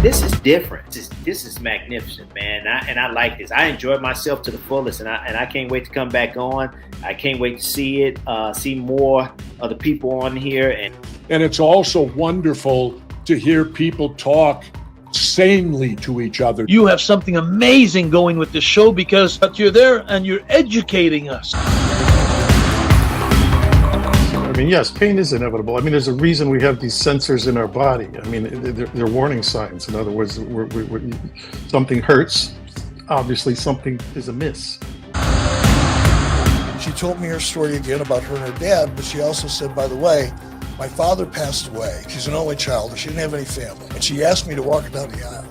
This is different. This is magnificent, man. And I like this. I enjoyed myself to the fullest, and I can't wait to come back on. I can't wait to see it, see more of the people on here. And it's also wonderful to hear people talk sanely to each other. You have something amazing going with this show because you're there and you're educating us. I mean, yes, pain is inevitable. I mean, there's a reason we have these sensors in our body. I mean, they're warning signs. In other words, something hurts. Obviously, something is amiss. She told me her story again about her and her dad, but she also said, by the way, my father passed away. She's an only child. She didn't have any family. And she asked me to walk her down the aisle.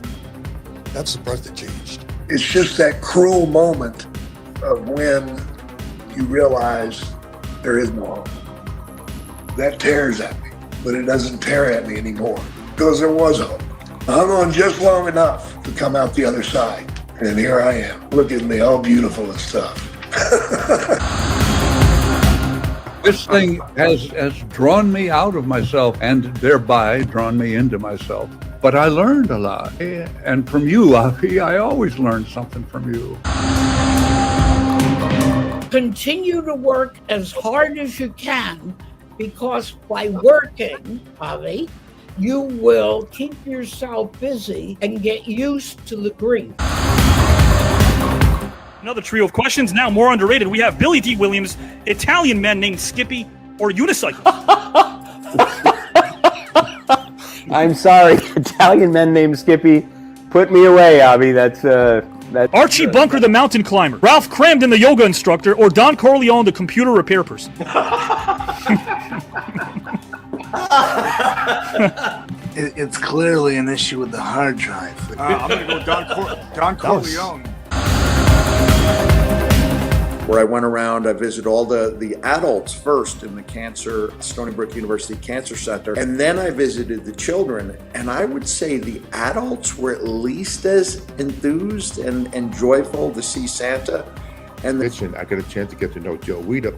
That's the part that changed. It's just that cruel moment of when you realize there is no hope. That tears at me, but it doesn't tear at me anymore because there was hope. I hung on just long enough to come out the other side. And here I am. Look at me, all beautiful and stuff. This thing has drawn me out of myself and thereby drawn me into myself. But I learned a lot. And from you, Avi, I always learned something from you. Continue to work as hard as you can, because by working, Avi, you will keep yourself busy and get used to the grief. Another trio of questions, now more underrated. We have Billy D. Williams, Italian men named Skippy or Unicycle. I'm sorry, Italian men named Skippy. Put me away, Avi. That's Archie Bunker, the mountain climber. Ralph Cramden, the yoga instructor, or Don Corleone, the computer repair person. It's clearly an issue with the hard drive. I'm going to go Don Corleone. Where I went around, I visited all the adults first in the Stony Brook University Cancer Center, and then I visited the children. And I would say the adults were at least as enthused and joyful to see Santa. And I got a chance to get to know Joe Weider.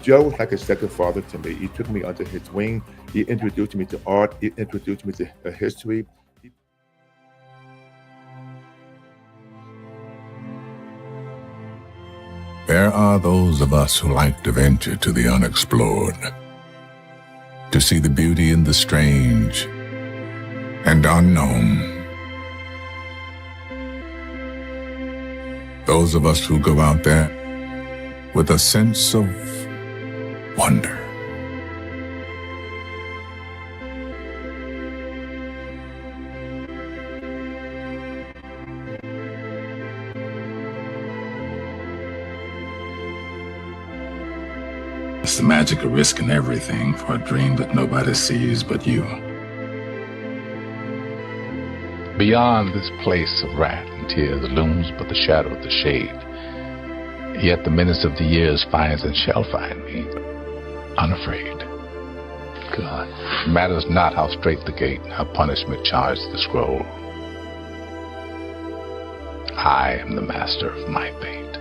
Joe was like a second father to me. He took me under his wing. He introduced me to art. He introduced me to history. There are those of us who like to venture to the unexplored, to see the beauty in the strange and unknown. Those of us who go out there with a sense of wonder. It's the magic of risking everything for a dream that nobody sees but you. Beyond this place of wrath and tears looms but the shadow of the shade. Yet the menace of the years finds and shall find me, unafraid. God, it matters not how straight the gate, how punishment charged the scroll. I am the master of my fate.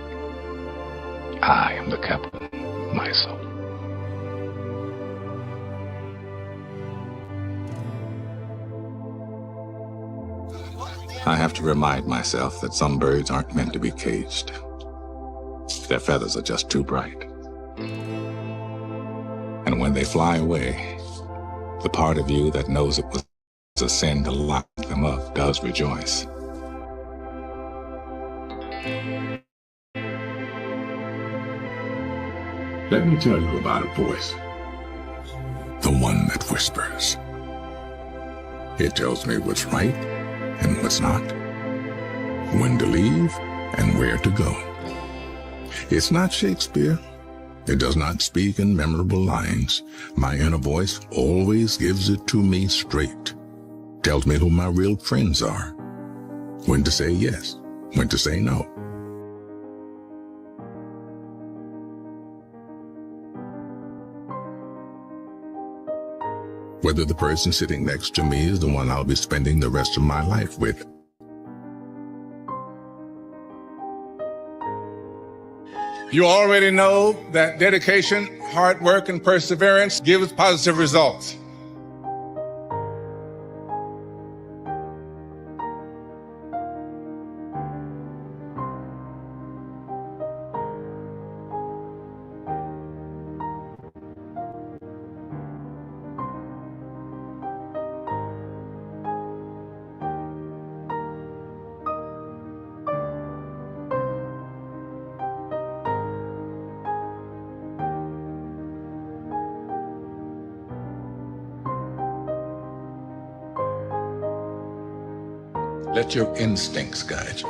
I am the captain of my soul. I have to remind myself that some birds aren't meant to be caged. Their feathers are just too bright. And when they fly away, the part of you that knows it was a sin to lock them up does rejoice. Let me tell you about a voice. The one that whispers. It tells me what's right and what's not, when to leave and where to go. It's not Shakespeare. It does not speak in memorable lines. My inner voice always gives it to me straight. Tells me who my real friends are. When to say yes, when to say no. Whether the person sitting next to me is the one I'll be spending the rest of my life with. You already know that dedication, hard work, and perseverance gives positive results. Let your instincts guide you.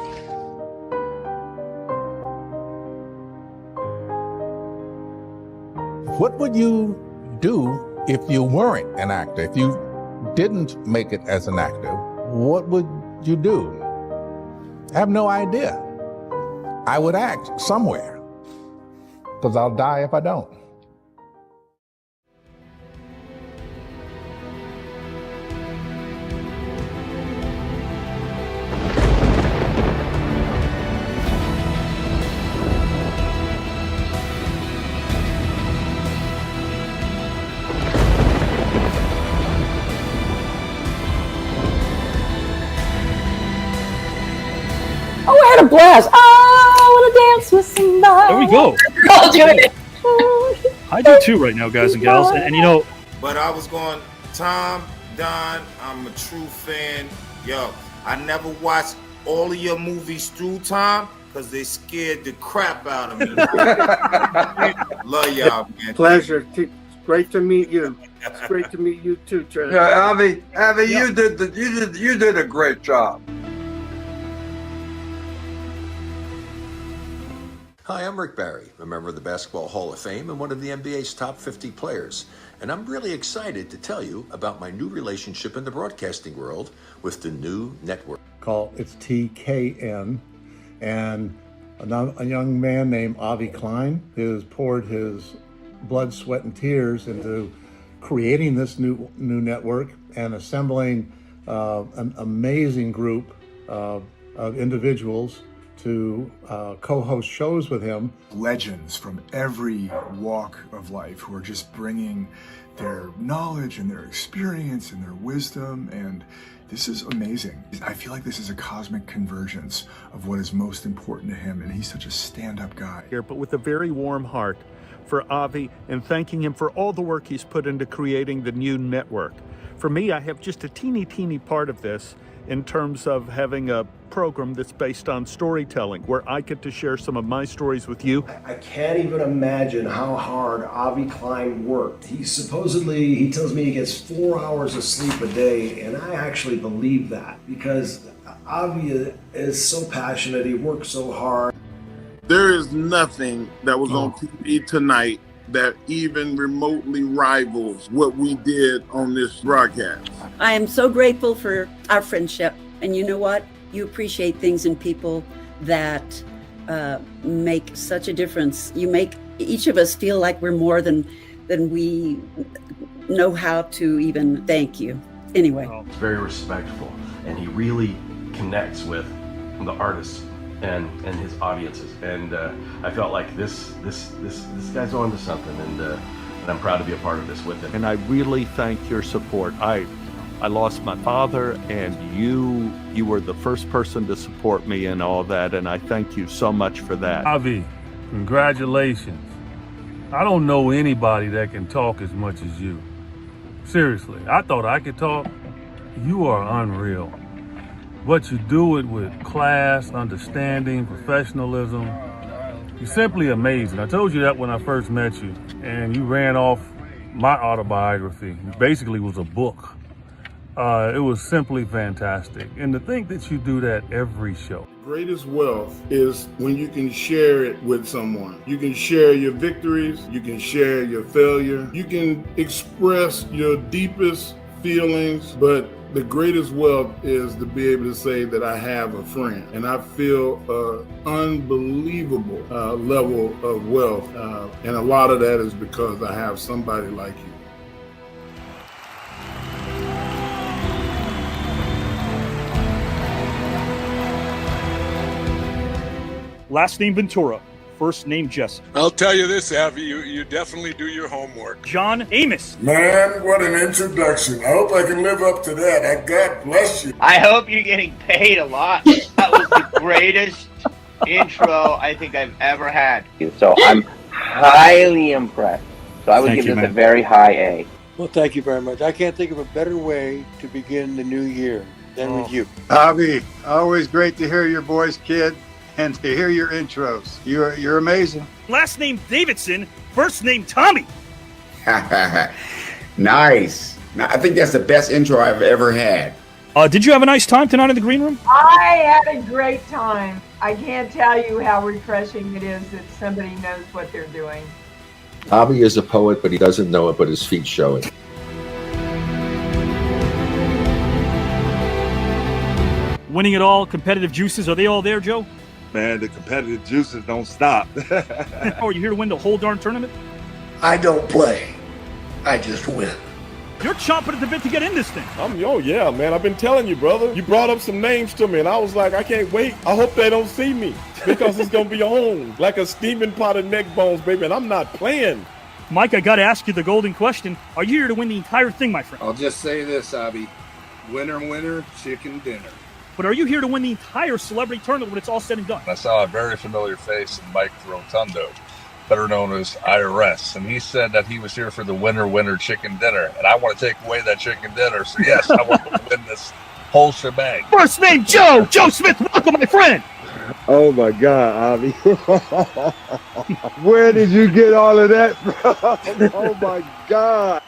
What would you do if you weren't an actor? If you didn't make it as an actor, what would you do? I have no idea. I would act somewhere, because I'll die if I don't. A blast. I want to dance with somebody. There we go. I'll do it. I do too right now, guys and gals. And you know, but I was going, Tom, Don, I'm a true fan. Yo, I never watched all of your movies through, Tom, because they scared the crap out of me. Love y'all, man. Pleasure. Great to meet you. It's great to meet you too, Trent. Yeah, Avi, you did a great job. Hi, I'm Rick Barry, a member of the Basketball Hall of Fame and one of the NBA's top 50 players. And I'm really excited to tell you about my new relationship in the broadcasting world with the new network. It's TKN, and a young man named Avi Klein has poured his blood, sweat, and tears into creating this new network and assembling an amazing group of individuals to co-host shows with him. Legends from every walk of life who are just bringing their knowledge and their experience and their wisdom, and this is amazing. I feel like this is a cosmic convergence of what is most important to him, and he's such a stand-up guy. Here, but with a very warm heart for Avi and thanking him for all the work he's put into creating the new network. For me, I have just a teeny part of this in terms of having a program that's based on storytelling, where I get to share some of my stories with you. I can't even imagine how hard Avi Klein worked. He tells me he gets 4 hours of sleep a day, and I actually believe that, because Avi is so passionate, he works so hard. There is nothing that was on TV tonight that even remotely rivals what we did on this broadcast. I am so grateful for our friendship. And you know what? You appreciate things in people that make such a difference. You make each of us feel like we're more than we know how to even thank you. Anyway. He's very respectful, and he really connects with the artists and his audiences, and I felt like this guy's on to something, and I'm proud to be a part of this with him. And I really thank your support. I lost my father, and you were the first person to support me in all that, and I thank you so much for that. Avi, congratulations. I don't know anybody that can talk as much as you. Seriously, I thought I could talk. You are unreal. But you do it with class, understanding, professionalism. You're simply amazing. I told you that when I first met you, and you ran off my autobiography. It basically was a book. It was simply fantastic. And to think that you do that every show. Greatest wealth is when you can share it with someone. You can share your victories, you can share your failure, you can express your deepest feelings, but the greatest wealth is to be able to say that I have a friend, and I feel an unbelievable level of wealth, and a lot of that is because I have somebody like you. Last name Ventura, first name Jesse. I'll tell you this, Avi, you definitely do your homework. John Amos. Man, what an introduction. I hope I can live up to that. God bless you. I hope you're getting paid a lot. That was the greatest intro I think I've ever had. So I'm highly impressed. So I would give this a very high A. Well, thank you very much. I can't think of a better way to begin the new year than with you. Avi, always great to hear your voice, kid, and to hear your intros. You're amazing. Last name Davidson, first name Tommy. Nice. Now, I think that's the best intro I've ever had. Did you have a nice time tonight in the green room? I had a great time. I can't tell you how refreshing it is that somebody knows what they're doing. Avi is a poet, but he doesn't know it, but his feet show it. Winning it all, competitive juices, are they all there, Joe? Man, the competitive juices don't stop. Are you here to win the whole darn tournament? I don't play. I just win. You're chomping at the bit to get in this thing. Oh yeah, man. I've been telling you, brother. You brought up some names to me, and I was like, I can't wait. I hope they don't see me because it's gonna be on like a steaming pot of neck bones, baby. And I'm not playing. Mike, I got to ask you the golden question. Are you here to win the entire thing, my friend? I'll just say this, Avi. Winner, winner, chicken dinner. But are you here to win the entire celebrity tournament when it's all said and done? I saw a very familiar face in Mike Rotundo, better known as IRS, and he said that he was here for the winner chicken dinner, and I want to take away that chicken dinner. So yes, I want to win this whole shebang. First name Joe Smith. Welcome, my friend. Oh my God, Avi. Where did you get all of that from? Oh my God.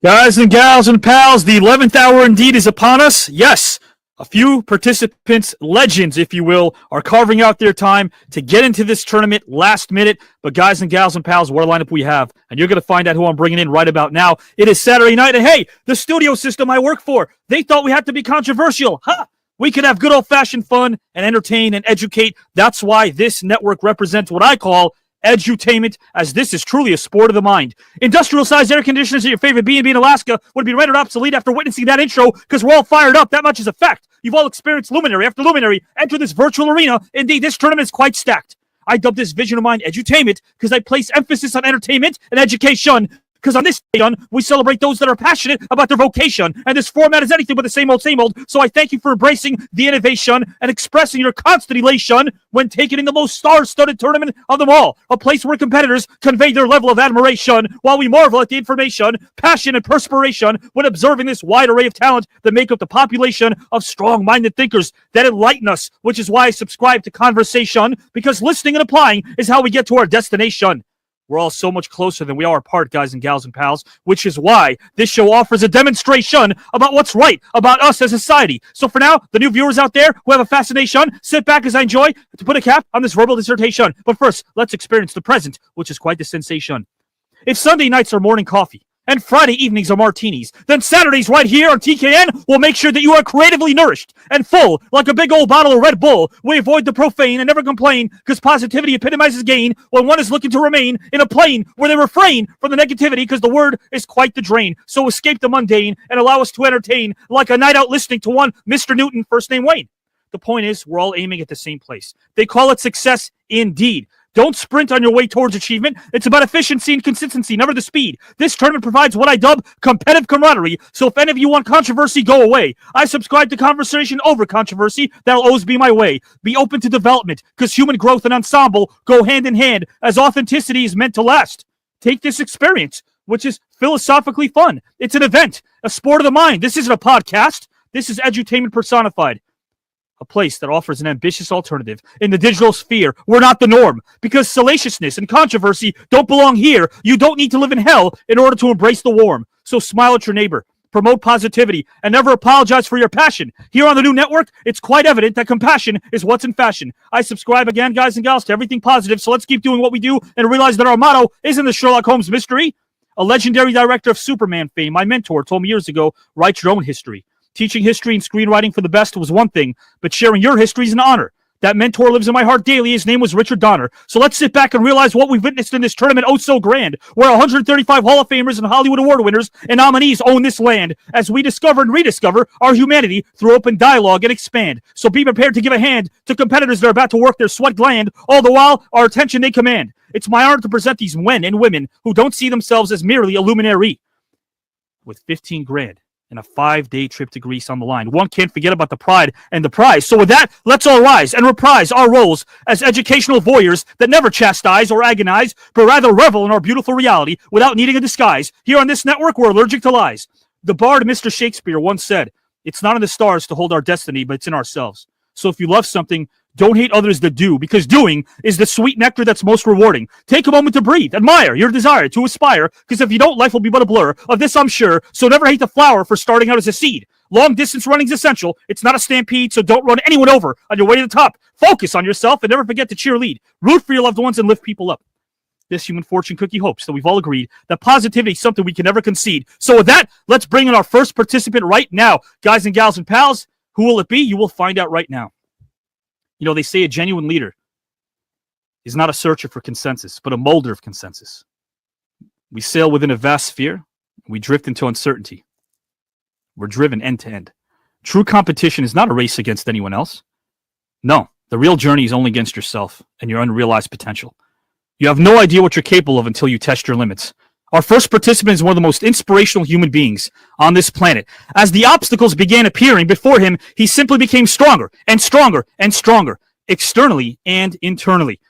Guys and gals and pals, the 11th hour indeed is upon us. Yes, a few participants, legends, if you will, are carving out their time to get into this tournament last minute. But guys and gals and pals, what a lineup we have. And you're going to find out who I'm bringing in right about now. It is Saturday night, and hey, the studio system I work for, they thought we had to be controversial. Ha! We could have good old-fashioned fun and entertain and educate. That's why this network represents what I call edutainment, as this is truly a sport of the mind. Industrial-sized air conditioners at your favorite B&B in Alaska would be rendered obsolete after witnessing that intro, because we're all fired up. That much is a fact. You've all experienced luminary after luminary enter this virtual arena. Indeed, this tournament is quite stacked. I dubbed this vision of mine edutainment because I place emphasis on entertainment and education, because on this day, we celebrate those that are passionate about their vocation, and this format is anything but the same old, so I thank you for embracing the innovation and expressing your constant elation when taking in the most star-studded tournament of them all, a place where competitors convey their level of admiration while we marvel at the information, passion, and perspiration when observing this wide array of talent that make up the population of strong-minded thinkers that enlighten us, which is why I subscribe to conversation, because listening and applying is how we get to our destination. We're all so much closer than we are apart, guys and gals and pals, which is why this show offers a demonstration about what's right about us as a society. So for now, the new viewers out there who have a fascination, sit back as I enjoy to put a cap on this verbal dissertation. But first, let's experience the present, which is quite the sensation. If Sunday nights are morning coffee, and Friday evenings are martinis, then Saturdays right here on TKN will make sure that you are creatively nourished and full like a big old bottle of Red Bull. We avoid the profane and never complain, because positivity epitomizes gain when one is looking to remain in a plane where they refrain from the negativity, because the word is quite the drain. So escape the mundane and allow us to entertain like a night out listening to one Mr. Newton, first name Wayne. The point is, we're all aiming at the same place. They call it success indeed. Don't sprint on your way towards achievement. It's about efficiency and consistency, never the speed. This tournament provides what I dub competitive camaraderie, so if any of you want controversy, go away. I subscribe to conversation over controversy. That'll always be my way. Be open to development, because human growth and ensemble go hand in hand, as authenticity is meant to last. Take this experience, which is philosophically fun. It's an event, a sport of the mind. This isn't a podcast. This is edutainment personified. A place that offers an ambitious alternative in the digital sphere. We're not the norm, because salaciousness and controversy don't belong here. You don't need to live in hell in order to embrace the warm. So smile at your neighbor, promote positivity, and never apologize for your passion. Here on the new network, it's quite evident that compassion is what's in fashion. I subscribe again, guys and gals, to everything positive, so let's keep doing what we do and realize that our motto isn't the Sherlock Holmes mystery. A legendary director of Superman fame, my mentor, told me years ago, write your own history. Teaching history and screenwriting for the best was one thing, but sharing your history is an honor. That mentor lives in my heart daily. His name was Richard Donner. So let's sit back and realize what we've witnessed in this tournament, oh so grand, where 135 Hall of Famers and Hollywood Award winners and nominees own this land, as we discover and rediscover our humanity through open dialogue and expand. So be prepared to give a hand to competitors that are about to work their sweat gland, all the while our attention they command. It's my honor to present these men and women who don't see themselves as merely a luminary. With 15 grand and a 5-day trip to Greece on the line. One can't forget about the pride and the prize. So with that, let's all rise and reprise our roles as educational voyeurs that never chastise or agonize, but rather revel in our beautiful reality without needing a disguise. Here on this network, we're allergic to lies. The bard Mr. Shakespeare once said, "It's not in the stars to hold our destiny, but it's in ourselves." So if you love something, don't hate others that do, because doing is the sweet nectar that's most rewarding. Take a moment to breathe, admire your desire to aspire, because if you don't, life will be but a blur. Of this I'm sure, so never hate the flower for starting out as a seed. Long distance running is essential. It's not a stampede, so don't run anyone over on your way to the top. Focus on yourself and never forget to cheerlead. Root for your loved ones and lift people up. This human fortune cookie hopes that we've all agreed that positivity is something we can never concede. So with that, let's bring in our first participant right now. Guys and gals and pals, who will it be? You will find out right now. You know, they say a genuine leader is not a searcher for consensus, but a molder of consensus. We sail within a vast sphere. We drift into uncertainty. We're driven end to end. True competition is not a race against anyone else. No, the real journey is only against yourself and your unrealized potential. You have no idea what you're capable of until you test your limits. Our first participant is one of the most inspirational human beings on this planet. As the obstacles began appearing before him, he simply became stronger and stronger and stronger, externally and internally.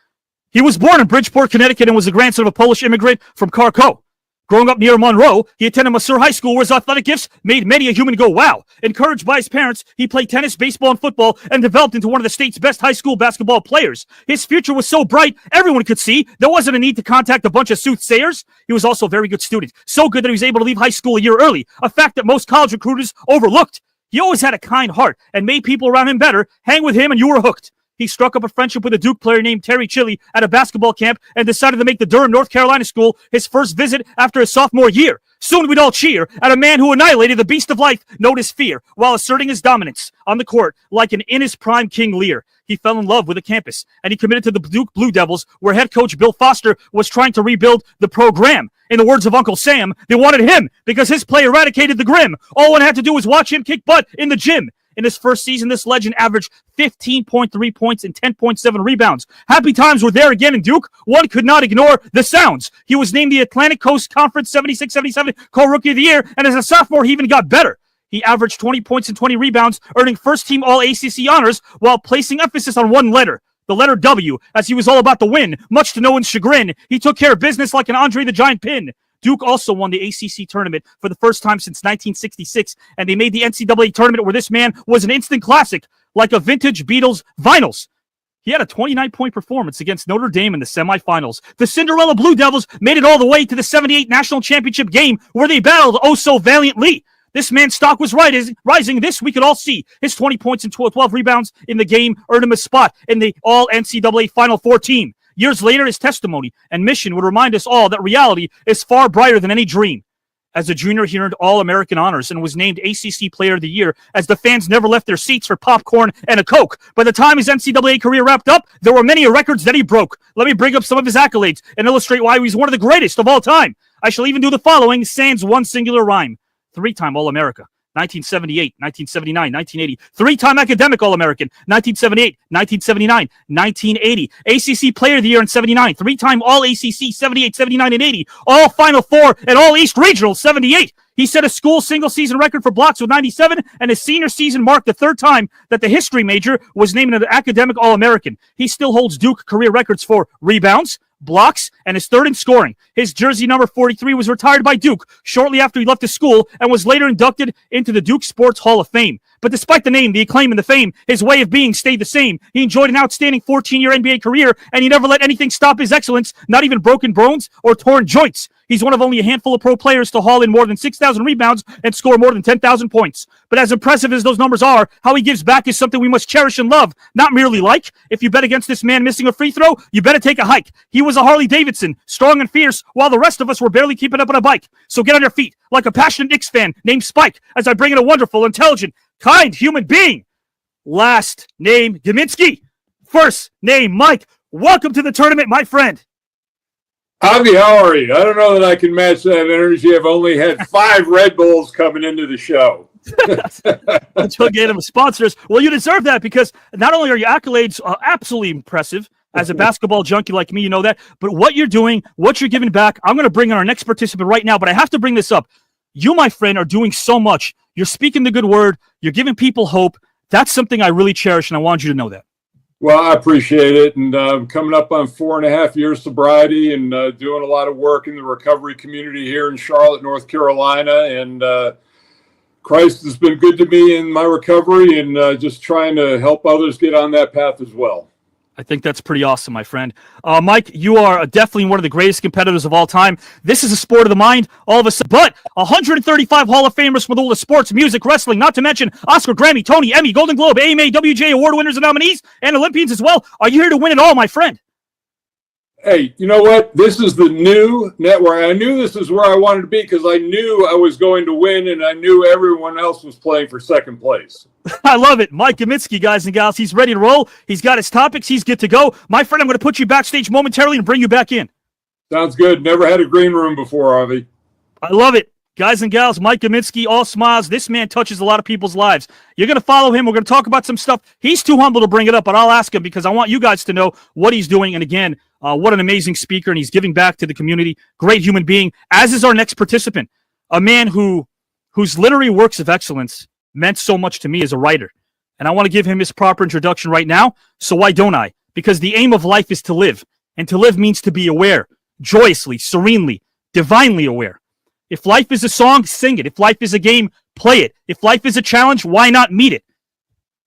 He was born in Bridgeport, Connecticut, and was the grandson of a Polish immigrant from Kharkov. Growing up near Monroe, he attended Mercer High School, where his athletic gifts made many a human go wow. Encouraged by his parents, he played tennis, baseball, and football, and developed into one of the state's best high school basketball players. His future was so bright, everyone could see there wasn't a need to contact a bunch of soothsayers. He was also a very good student, so good that he was able to leave high school a year early, a fact that most college recruiters overlooked. He always had a kind heart and made people around him better. Hang with him and you were hooked. He struck up a friendship with a Duke player named Terry Chili at a basketball camp and decided to make the Durham, North Carolina school his first visit after his sophomore year. Soon we'd all cheer at a man who annihilated the beast of life known as fear while asserting his dominance on the court like an in his prime King Lear. He fell in love with the campus and he committed to the Duke Blue Devils, where head coach Bill Foster was trying to rebuild the program. In the words of Uncle Sam, they wanted him because his play eradicated the grim. All one had to do was watch him kick butt in the gym. In his first season, this legend averaged 15.3 points and 10.7 rebounds. Happy times were there again in Duke. One could not ignore the sounds. He was named the Atlantic Coast Conference 76-77 Co-Rookie of the Year, and as a sophomore, he even got better. He averaged 20 points and 20 rebounds, earning first-team All-ACC honors while placing emphasis on one letter, the letter W, as he was all about the win. Much to no one's chagrin, he took care of business like an Andre the Giant pin. Duke also won the ACC tournament for the first time since 1966, and they made the NCAA tournament where this man was an instant classic, like a vintage Beatles vinyls. He had a 29-point performance against Notre Dame in the semifinals. The Cinderella Blue Devils made it all the way to the 78 national championship game, where they battled oh so valiantly. This man's stock was rising. This we could all see. His 20 points and 12 rebounds in the game earned him a spot in the All-NCAA Final Four team. Years later, his testimony and mission would remind us all that reality is far brighter than any dream. As a junior, he earned All-American honors and was named ACC Player of the Year, as the fans never left their seats for popcorn and a Coke. By the time his NCAA career wrapped up, there were many records that he broke. Let me bring up some of his accolades and illustrate why he's one of the greatest of all time. I shall even do the following sans one singular rhyme. 3-time All-America, 1978, 1979, 1980. 3-time Academic All-American, 1978, 1979, 1980. ACC Player of the Year in 79. 3-time All-ACC, 78, 79, and 80. All Final Four and All-East Regional, 78. He set a school single-season record for blocks with 97, and his senior season marked the third time that the history major was named an Academic All-American. He still holds Duke career records for rebounds, blocks, and is third in scoring. His jersey number 43 was retired by Duke shortly after he left the school and was later inducted into the Duke Sports Hall of Fame. But despite the name, the acclaim, and the fame, his way of being stayed the same. He enjoyed an outstanding 14-year NBA career, and he never let anything stop his excellence, not even broken bones or torn joints. He's one of only a handful of pro players to haul in more than 6,000 rebounds and score more than 10,000 points. But as impressive as those numbers are, how he gives back is something we must cherish and love, not merely like. If you bet against this man missing a free throw, you better take a hike. He was a Harley Davidson, strong and fierce, while the rest of us were barely keeping up on a bike. So get on your feet, like a passionate Knicks fan named Spike, as I bring in a wonderful, intelligent, kind human being. Last name Gminski. First name Mike. Welcome to the tournament, my friend. Avi, how are you? I don't know that I can match that energy. I've only had 5 Red Bulls coming into the show. Until getting them sponsors. Well, you deserve that, because not only are your accolades absolutely impressive, as a basketball junkie like me, you know that, but what you're doing, what you're giving back. I'm going to bring in our next participant right now, but I have to bring this up. You, my friend, are doing so much. You're speaking the good word. You're giving people hope. That's something I really cherish, and I want you to know that. Well, I appreciate it. And coming up on 4.5 years sobriety and doing a lot of work in the recovery community here in Charlotte, North Carolina. And Christ has been good to me in my recovery and just trying to help others get on that path as well. I think that's pretty awesome, my friend. Mike, you are definitely one of the greatest competitors of all time. This is a sport of the mind, all of a sudden. But 135 Hall of Famers from the world of sports, music, wrestling, not to mention Oscar, Grammy, Tony, Emmy, Golden Globe, AMA, WJ award winners and nominees, and Olympians as well. Are you here to win it all, my friend? Hey, you know what? This is the new network. I knew this is where I wanted to be because I knew I was going to win and I knew everyone else was playing for second place. I love it. Mike Gminski, guys and gals, he's ready to roll. He's got his topics. He's good to go. My friend, I'm going to put you backstage momentarily and bring you back in. Sounds good. Never had a green room before, Avi. I love it. Guys and gals, Mike Gminski, all smiles. This man touches a lot of people's lives. You're going to follow him. We're going to talk about some stuff. He's too humble to bring it up, but I'll ask him because I want you guys to know what he's doing. And again, what an amazing speaker, and he's giving back to the community. Great human being, as is our next participant, a man whose literary works of excellence meant so much to me as a writer. And I want to give him his proper introduction right now, so why don't I? Because the aim of life is to live, and to live means to be aware, joyously, serenely, divinely aware. If life is a song, sing it. If life is a game, play it. If life is a challenge, why not meet it?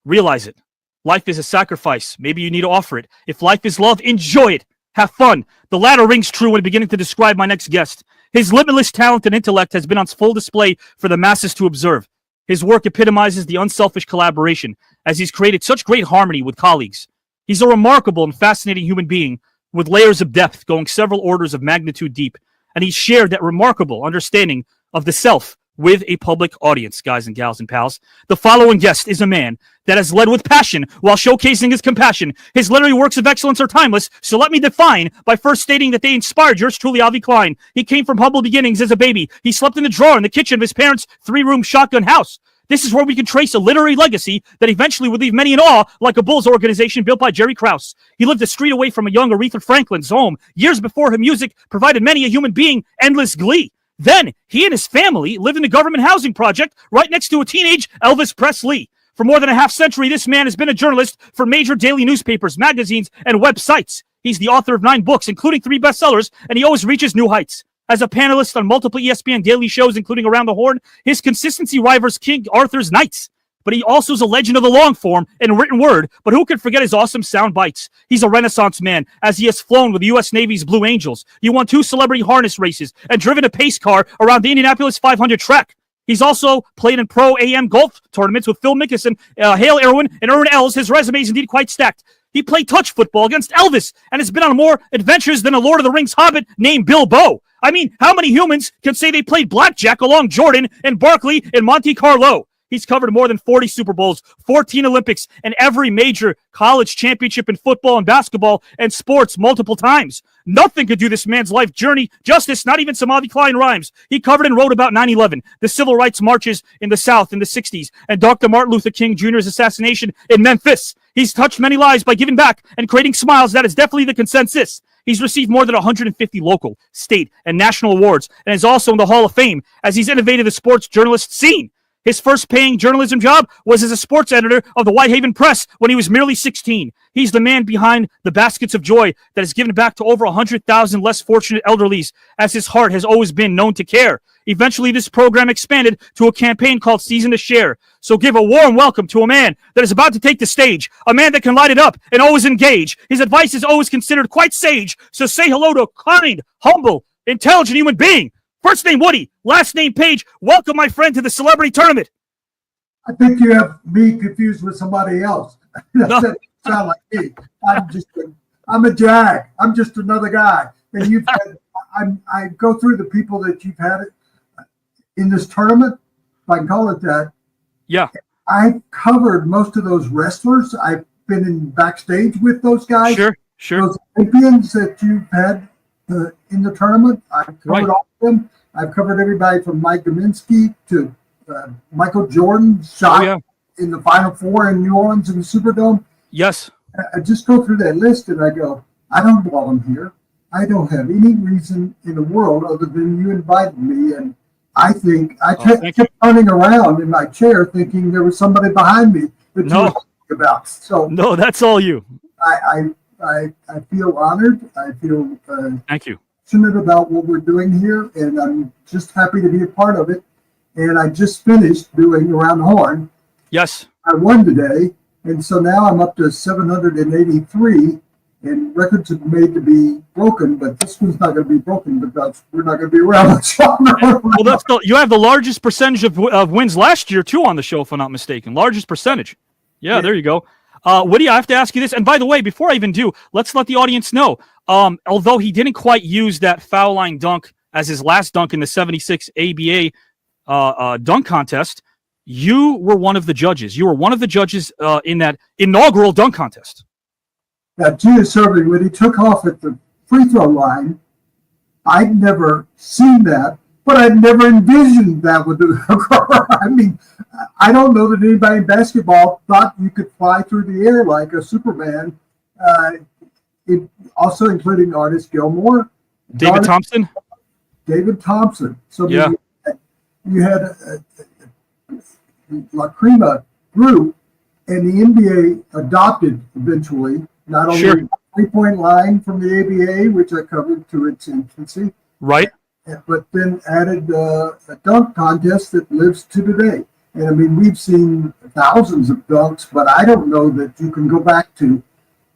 Realize it. Life is a sacrifice. Maybe you need to offer it. If life is love, enjoy it. Have fun. The latter rings true when beginning to describe my next guest. His limitless talent and intellect has been on full display for the masses to observe. His work epitomizes the unselfish collaboration, as he's created such great harmony with colleagues. He's a remarkable and fascinating human being with layers of depth going several orders of magnitude deep. And he's shared that remarkable understanding of the self with a public audience, guys and gals and pals. The following guest is a man that has led with passion while showcasing his compassion. His literary works of excellence are timeless, so let me define by first stating that they inspired yours truly, Avi Klein. He came from humble beginnings as a baby. He slept in the drawer in the kitchen of his parents' 3-room shotgun house. This is where we can trace a literary legacy that eventually would leave many in awe, like a Bulls organization built by Jerry Krause. He lived a street away from a young Aretha Franklin's home. Years before her music provided many a human being endless glee. Then, he and his family lived in a government housing project right next to a teenage Elvis Presley. For more than a half-century, this man has been a journalist for major daily newspapers, magazines, and websites. He's the author of 9 books, including 3 bestsellers, and he always reaches new heights. As a panelist on multiple ESPN daily shows, including Around the Horn, his consistency rivals King Arthur's Knights. But he also is a legend of the long form and written word, but who can forget his awesome sound bites? He's a renaissance man, as he has flown with the U.S. Navy's Blue Angels. He won 2 celebrity harness races and driven a pace car around the Indianapolis 500 track. He's also played in pro AM golf tournaments with Phil Mickelson, Hale Irwin, and Erwin Els. His resume is indeed quite stacked. He played touch football against Elvis and has been on more adventures than a Lord of the Rings hobbit named Bilbo. I mean, how many humans can say they played blackjack along Jordan and Barkley and Monte Carlo? He's covered more than 40 Super Bowls, 14 Olympics, and every major college championship in football and basketball and sports multiple times. Nothing could do this man's life journey justice, not even some Avi Klein rhymes. He covered and wrote about 9/11, the civil rights marches in the South in the 60s, and Dr. Martin Luther King Jr.'s assassination in Memphis. He's touched many lives by giving back and creating smiles. That is definitely the consensus. He's received more than 150 local, state, and national awards, and is also in the Hall of Fame as he's innovated the sports journalist scene. His first paying journalism job was as a sports editor of the Whitehaven Press when he was merely 16. He's the man behind the Baskets of Joy that has given back to over 100,000 less fortunate elderlies, as his heart has always been known to care. Eventually, this program expanded to a campaign called Season to Share. So give a warm welcome to a man that is about to take the stage, a man that can light it up and always engage. His advice is always considered quite sage, so say hello to a kind, humble, intelligent human being. First name Woody, last name Paige. Welcome, my friend, to the celebrity tournament. I think you have me confused with somebody else. That doesn't sound like me. I'm a jag. I'm just another guy. And you've had, I go through the people that you've had in this tournament, if I can call it that. Yeah. I covered most of those wrestlers. I've been in backstage with those guys. Sure. Those Olympians that you've had in the tournament, I've covered all of them. I've covered everybody from Mike Gminski to Michael Jordan shot in the Final Four in New Orleans in the Superdome. Yes. I just go through that list and I go, I don't belong here. I don't have any reason in the world other than you invited me. And I think I kept running around in my chair thinking there was somebody behind me that you were talking about. So no, that's all you. I feel honored. I feel thank you. Passionate about what we're doing here, and I'm just happy to be a part of it. And I just finished doing Around the Horn. Yes. I won today, and so now I'm up to 783, and records are made to be broken, but this one's not going to be broken because we're not going to be around much longer. Well, you have the largest percentage of wins last year, too, on the show, if I'm not mistaken. Largest percentage. Yeah, there you go. Woody, I have to ask you this. And by the way, before I even do, let's let the audience know. Although he didn't quite use that foul line dunk as his last dunk in the 76 ABA dunk contest, you were one of the judges. You were one of the judges in that inaugural dunk contest. Now, Gina Serving, when he took off at the free throw line, I'd never seen that, but I'd never envisioned that would occur. I mean, I don't know that anybody in basketball thought you could fly through the air like a Superman, also including artist Gilmore. David Thompson? David Thompson. So yeah. You had a La Crema group, and the NBA adopted eventually not only the three-point line from the ABA, which I covered to its infancy, right, but then added a dunk contest that lives to today. And I mean, we've seen thousands of dunks, but I don't know that you can go back to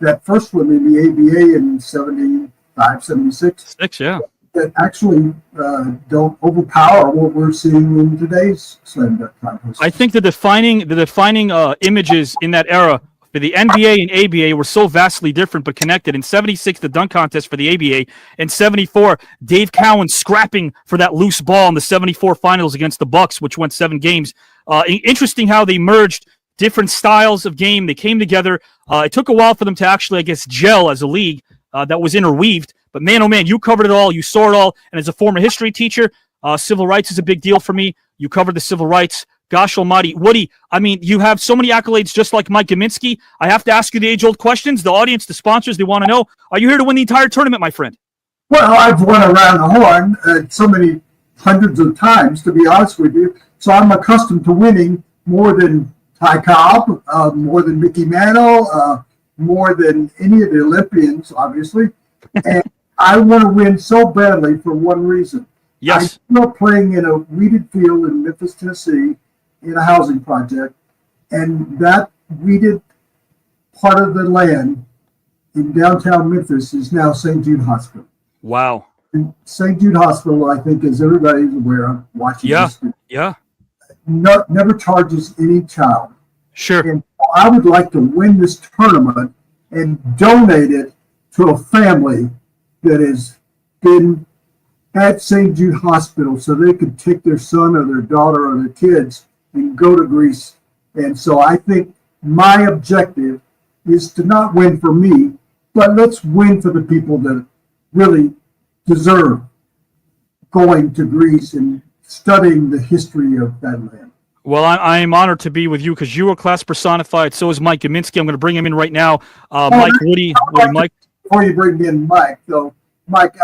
that first one in the ABA in 75, 76. Yeah. That actually don't overpower what we're seeing in today's slam dunk contest. I think the defining images in that era for the NBA and ABA were so vastly different but connected. In 76, the dunk contest for the ABA. In 74, Dave Cowan scrapping for that loose ball in the 74 finals against the Bucks, which went 7 games. Interesting how they merged different styles of game. They came together. It took a while for them to actually, I guess, gel as a league that was interweaved. But man, oh man, you covered it all. You saw it all. And as a former history teacher, civil rights is a big deal for me. You covered the civil rights. Gosh almighty. Woody, I mean, you have so many accolades just like Mike Gminski. I have to ask you the age-old questions. The audience, the sponsors, they want to know. Are you here to win the entire tournament, my friend? Well, I've won Around the Horn so many hundreds of times, to be honest with you. So I'm accustomed to winning more than Ty Cobb, more than Mickey Mantle, more than any of the Olympians, obviously. And I want to win so badly for one reason. Yes. I grew up playing in a weeded field in Memphis, Tennessee, in a housing project, and that weeded part of the land in downtown Memphis is now St. Jude Hospital. Wow. And St. Jude Hospital, I think, as everybody's aware of, watching this, never charges any child. Sure. And I would like to win this tournament and donate it to a family that has been at St. Jude Hospital so they could take their son or their daughter or their kids and go to Greece. And so I think my objective is to not win for me, but let's win for the people that really deserve going to Greece and studying the history of that land. Well, I am honored to be with you because you are class personified. So is Mike Gminski. I'm going to bring him in right now. Mike, Woody, Mike. Before you bring in Mike, though, Mike,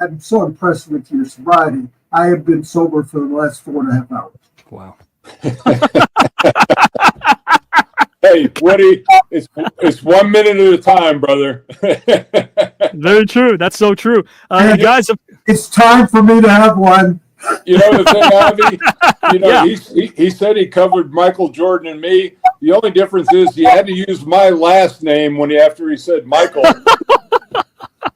I'm so impressed with your sobriety. I have been sober for the last 4.5 hours. Wow. Hey, Woody, it's 1 minute at a time, brother. Very true. That's so true. Guys, it's time for me to have one. You know the thing, Avi? He said he covered Michael Jordan and me. The only difference is he had to use my last name after he said Michael.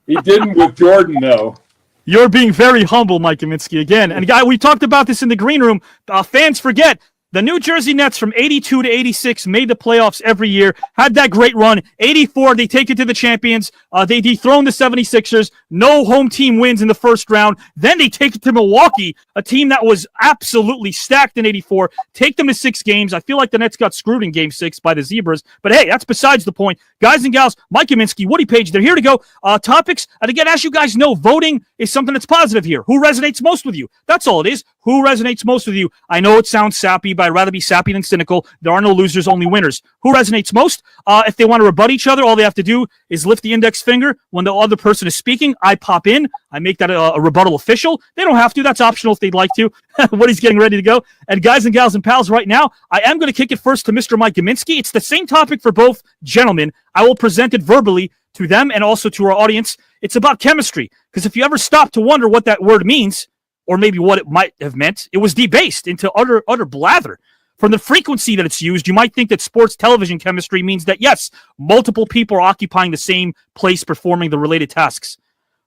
He didn't with Jordan, though. You're being very humble, Mike Gminski, again. And, guy, we talked about this in the green room. Fans forget. The New Jersey Nets from 82 to 86 made the playoffs every year, had that great run. 84, they take it to the champions. They dethrone the 76ers. No home team wins in the first round. Then they take it to Milwaukee, a team that was absolutely stacked in 84. Take them to 6 games. I feel like the Nets got screwed in Game 6 by the Zebras. But, hey, that's besides the point. Guys and gals, Mike Gminski, Woody Paige, they're here to go. Topics, and again, as you guys know, voting is something that's positive here. Who resonates most with you? That's all it is. Who resonates most with you? I know it sounds sappy, but I'd rather be sappy than cynical. There are no losers, only winners. Who resonates most? If they want to rebut each other, all they have to do is lift the index finger. When the other person is speaking, I pop in. I make that a rebuttal official. They don't have to. That's optional if they'd like to. Woody's getting ready to go. And guys and gals and pals, right now, I am going to kick it first to Mr. Mike Gminski. It's the same topic for both gentlemen. I will present it verbally to them and also to our audience. It's about chemistry. Because if you ever stop to wonder what that word means, or maybe what it might have meant, it was debased into utter blather. From the frequency that it's used, you might think that sports television chemistry means that, yes, multiple people are occupying the same place performing the related tasks.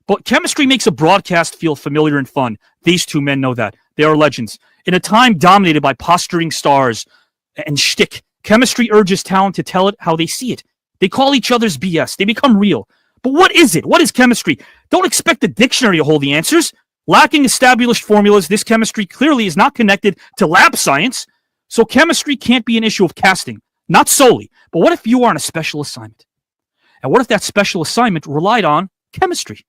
But chemistry makes a broadcast feel familiar and fun. These two men know that. They are legends. In a time dominated by posturing stars and shtick, chemistry urges talent to tell it how they see it. They call each other's BS. They become real. But what is it? What is chemistry? Don't expect the dictionary to hold the answers. Lacking established formulas, this chemistry clearly is not connected to lab science, so chemistry can't be an issue of casting. Not solely, but what if you are on a special assignment? And what if that special assignment relied on chemistry?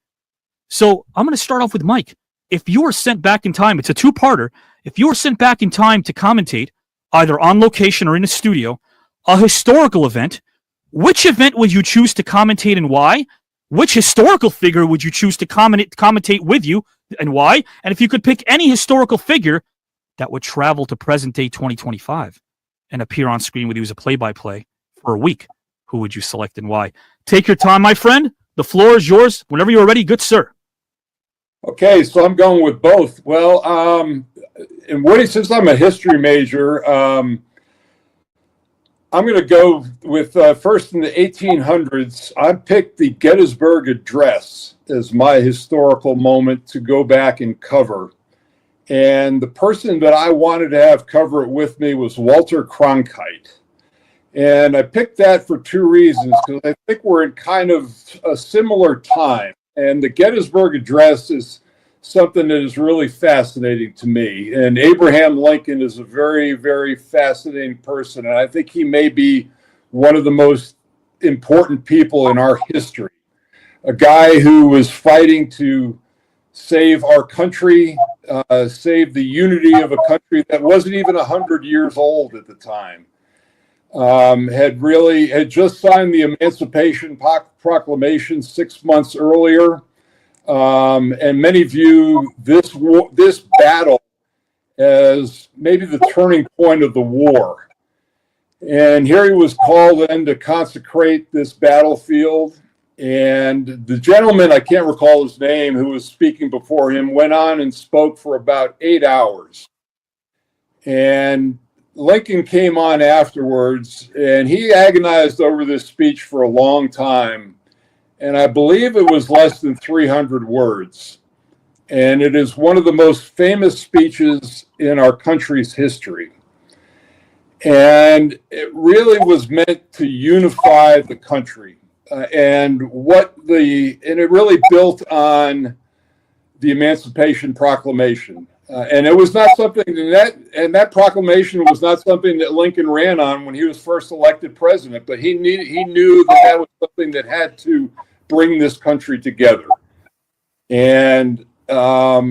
So I'm going to start off with Mike. If you were sent back in time, it's a two-parter. If you were sent back in time to commentate, either on location or in a studio, a historical event, which event would you choose to commentate and why? Which historical figure would you choose to commentate with you and why? And if you could pick any historical figure that would travel to present day 2025 and appear on screen with you as a play-by-play for a week, who would you select and why? Take your time, my friend. The floor is yours. Whenever you're ready, good sir. Okay, so I'm going with both. Well, and Woody, since I'm a history major, I'm going to go with first in the 1800s. I picked the Gettysburg Address as my historical moment to go back and cover. And the person that I wanted to have cover it with me was Walter Cronkite. And I picked that for two reasons, because I think we're in kind of a similar time. And the Gettysburg Address is something that is really fascinating to me. And Abraham Lincoln is a very, very fascinating person. And I think he may be one of the most important people in our history. A guy who was fighting to save our country, save the unity of a country that wasn't even 100 years old at the time. Had just signed the Emancipation Proclamation 6 months earlier. And many view this battle as maybe the turning point of the war. And here he was called in to consecrate this battlefield. And the gentleman, I can't recall his name, who was speaking before him, went on and spoke for about 8 hours. And Lincoln came on afterwards, and he agonized over this speech for a long time. And I believe it was less than 300 words. And it is one of the most famous speeches in our country's history. And it really was meant to unify the country. And it really built on the Emancipation Proclamation. And it was not something that proclamation was not something that Lincoln ran on when he was first elected president, but he knew that was something that had to bring this country together. And a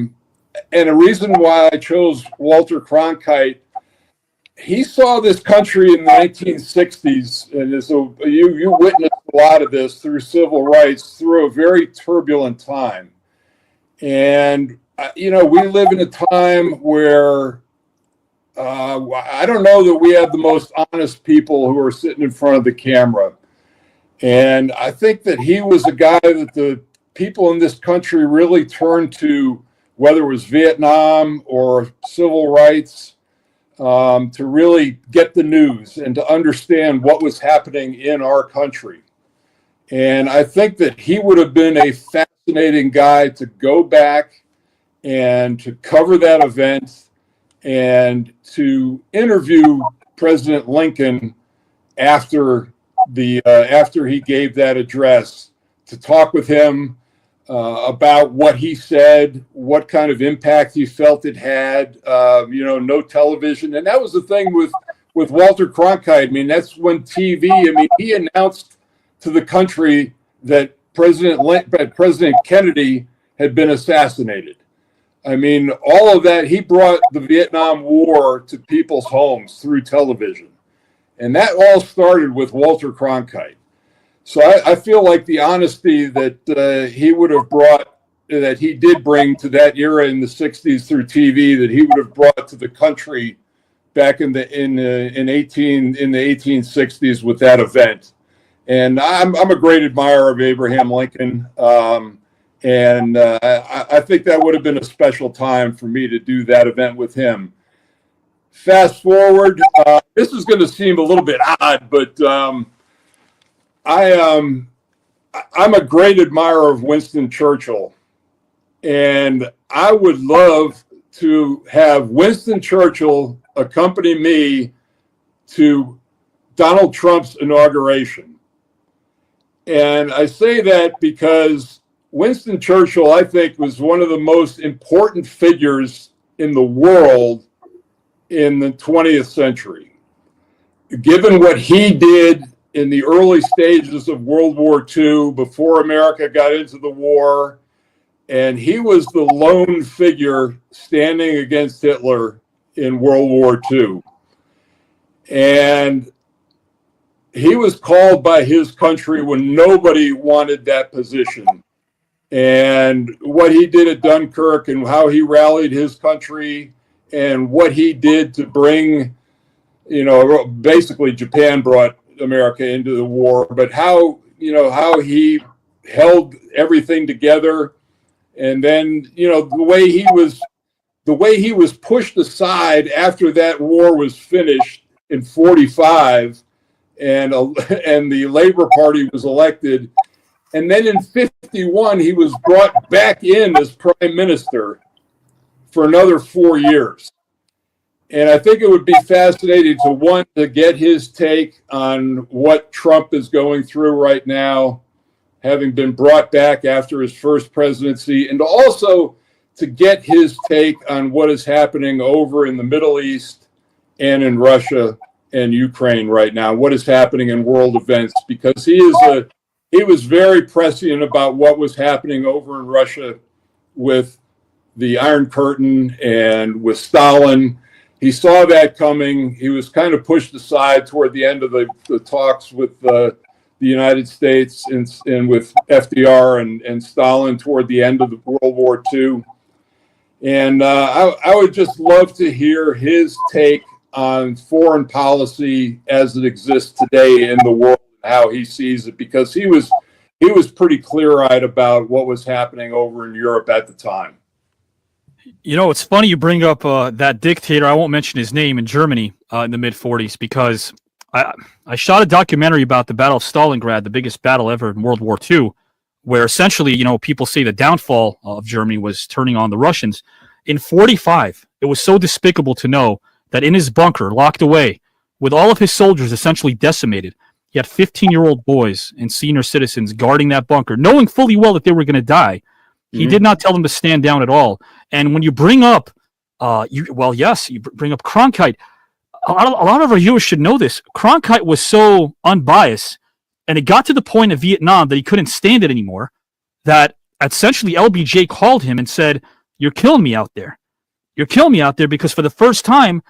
reason why I chose Walter Cronkite, he saw this country in the 1960s, and so you witnessed a lot of this through civil rights, through a very turbulent time. And, we live in a time where I don't know that we have the most honest people who are sitting in front of the camera. And I think that he was a guy that the people in this country really turned to, whether it was Vietnam or civil rights, to really get the news and to understand what was happening in our country. And I think that he would have been a fascinating guy to go back and to cover that event and to interview President Lincoln after he gave that address, to talk with him about what he said, what kind of impact he felt it had. No television, and that was the thing with Walter Cronkite. I mean, that's when TV. I mean, he announced to the country that President Kennedy had been assassinated. I mean, all of that, he brought the Vietnam War to people's homes through television. And that all started with Walter Cronkite. So I feel like the honesty that he would have brought, that he did bring to that era in the 60s through TV, that he would have brought to the country back in the 1860s with that event. And I'm a great admirer of Abraham Lincoln. And I think that would have been a special time for me to do that event with him. Fast forward, this is going to seem a little bit odd, but I'm a great admirer of Winston Churchill. And I would love to have Winston Churchill accompany me to Donald Trump's inauguration. And I say that because Winston Churchill, I think, was one of the most important figures in the world in the 20th century. Given what he did in the early stages of World War II, before America got into the war, and he was the lone figure standing against Hitler in World War II. And he was called by his country when nobody wanted that position. And what he did at Dunkirk and how he rallied his country and what he did to bring, basically Japan brought America into the war, but how he held everything together. And then, the way he was pushed aside after that war was finished in 45 and the Labor Party was elected. And then in 51, he was brought back in as prime minister for another 4 years. And I think it would be fascinating to get his take on what Trump is going through right now, having been brought back after his first presidency, and also to get his take on what is happening over in the Middle East and in Russia and Ukraine right now, what is happening in world events, because he was very prescient about what was happening over in Russia with the Iron Curtain and with Stalin. He saw that coming. He was kind of pushed aside toward the end of the talks with the United States and with FDR and Stalin toward the end of the World War II. And I would just love to hear his take on foreign policy as it exists today in the world, how he sees it, because he was pretty clear-eyed about what was happening over in Europe at the time. It's funny you bring up that dictator. I won't mention his name in Germany in the mid-40s because I shot a documentary about the Battle of Stalingrad, the biggest battle ever in World War II, where essentially, people say the downfall of Germany was turning on the Russians. In 45, it was so despicable to know that in his bunker, locked away, with all of his soldiers essentially decimated, he had 15-year-old boys and senior citizens guarding that bunker, knowing fully well that they were going to die. He did not tell them to stand down at all. And when you bring up, you bring up Cronkite. A lot of our viewers should know this. Cronkite was so unbiased, and it got to the point of Vietnam that he couldn't stand it anymore, that essentially LBJ called him and said, "You're killing me out there. You're killing me out there because for the first time,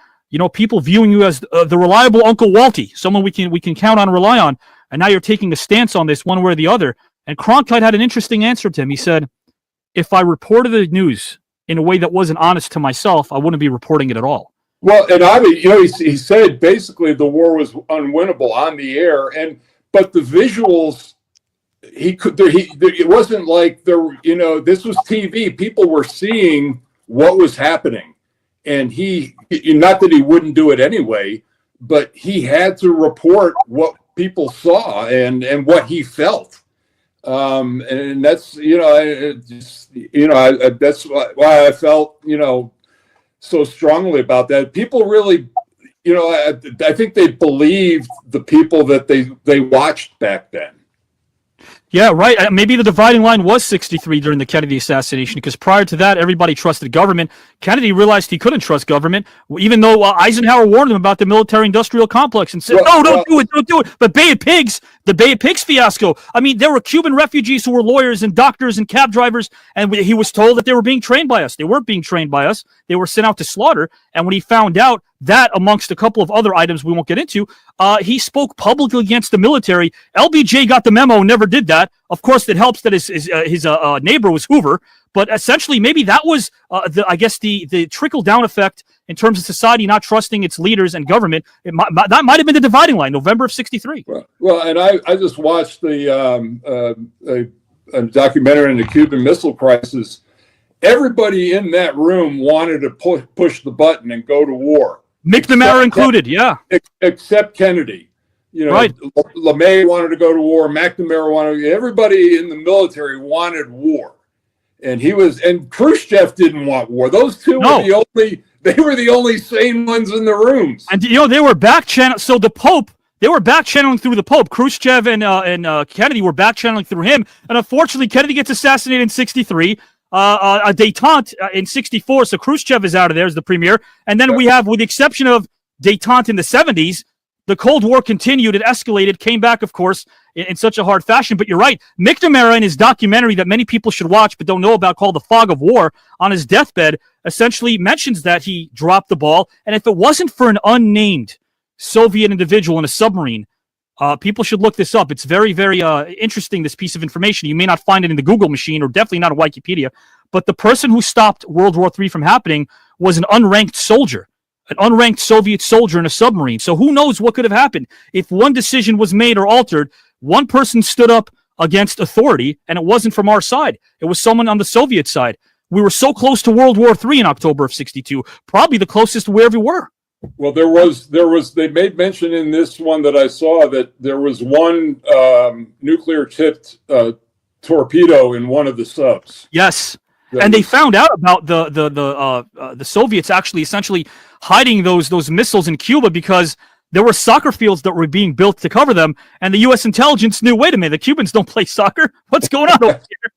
people viewing you as the reliable Uncle Walty, someone we can count on and rely on, and now you're taking a stance on this one way or the other." And Cronkite had an interesting answer to him. He said, "If I reported the news in a way that wasn't honest to myself, I wouldn't be reporting it at all." Well, and he said basically the war was unwinnable on the air, but the visuals, it wasn't like this was TV. People were seeing what was happening, and he, not that he wouldn't do it anyway, but he had to report what people saw and what he felt. And that's, that's why I felt, so strongly about that. People really, I think they believed the people that they watched back then. Yeah, right. Maybe the dividing line was 63 during the Kennedy assassination, because prior to that, everybody trusted government. Kennedy realized he couldn't trust government, even though Eisenhower warned him about the military-industrial complex and said, "No, don't do it." But the Bay of Pigs fiasco. I mean, there were Cuban refugees who were lawyers and doctors and cab drivers, and he was told that they were being trained by us. They weren't being trained by us. They were sent out to slaughter. And when he found out that, amongst a couple of other items we won't get into, he spoke publicly against the military. LBJ got the memo, never did that. Of course, it helps that his neighbor was Hoover, but essentially maybe that was, the trickle-down effect in terms of society not trusting its leaders and government. That might have been the dividing line, November of 63. Well, and I just watched a documentary on the Cuban Missile Crisis. Everybody in that room wanted to push the button and go to war. McNamara included, yeah. Except Kennedy. You know, right. LeMay wanted to go to war. McNamara wanted. Everybody in the military wanted war, and Khrushchev didn't want war. Those two were the only sane ones in the rooms. And they were back channel. So the Pope. They were back channeling through the Pope. Khrushchev and Kennedy were back channeling through him. And unfortunately, Kennedy gets assassinated in 63. A détente in 64. So Khrushchev is out of there as the premier. And then we have, with the exception of détente in the 70s, the Cold War continued. It escalated, came back, of course, in such a hard fashion. But you're right. McNamara, in his documentary that many people should watch but don't know about, called The Fog of War, on his deathbed, essentially mentions that he dropped the ball. And if it wasn't for an unnamed Soviet individual in a submarine, people should look this up. It's very, very interesting, this piece of information. You may not find it in the Google machine, or definitely not in Wikipedia. But the person who stopped World War III from happening was an unranked soldier. An unranked Soviet soldier in a submarine. So who knows what could have happened if one decision was made or altered. One person stood up against authority, and it wasn't from our side. It was someone on the Soviet side. We were so close to World War III in October of 62, probably the closest we ever were. Well, they made mention in this one that I saw that there was one nuclear tipped torpedo in one of the subs. Yes. And they found out about the Soviets actually essentially hiding those missiles in Cuba, because there were soccer fields that were being built to cover them, and the U.S. intelligence knew, wait a minute, the Cubans don't play soccer. What's going on over here?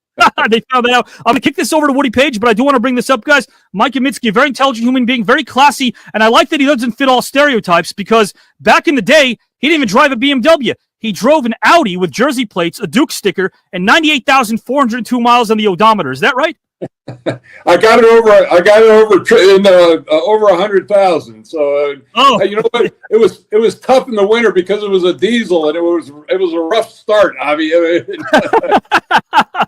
They found that out. I'm going to kick this over to Woody Paige, but I do want to bring this up, guys. Mike Gminski, a very intelligent human being, very classy, and I like that he doesn't fit all stereotypes, because back in the day, he didn't even drive a BMW. He drove an Audi with jersey plates, a Duke sticker, and 98,402 miles on the odometer. Is that right? I got it over 100,000. So you know what? It was tough in the winter because it was a diesel, and it was a rough start, Avi. I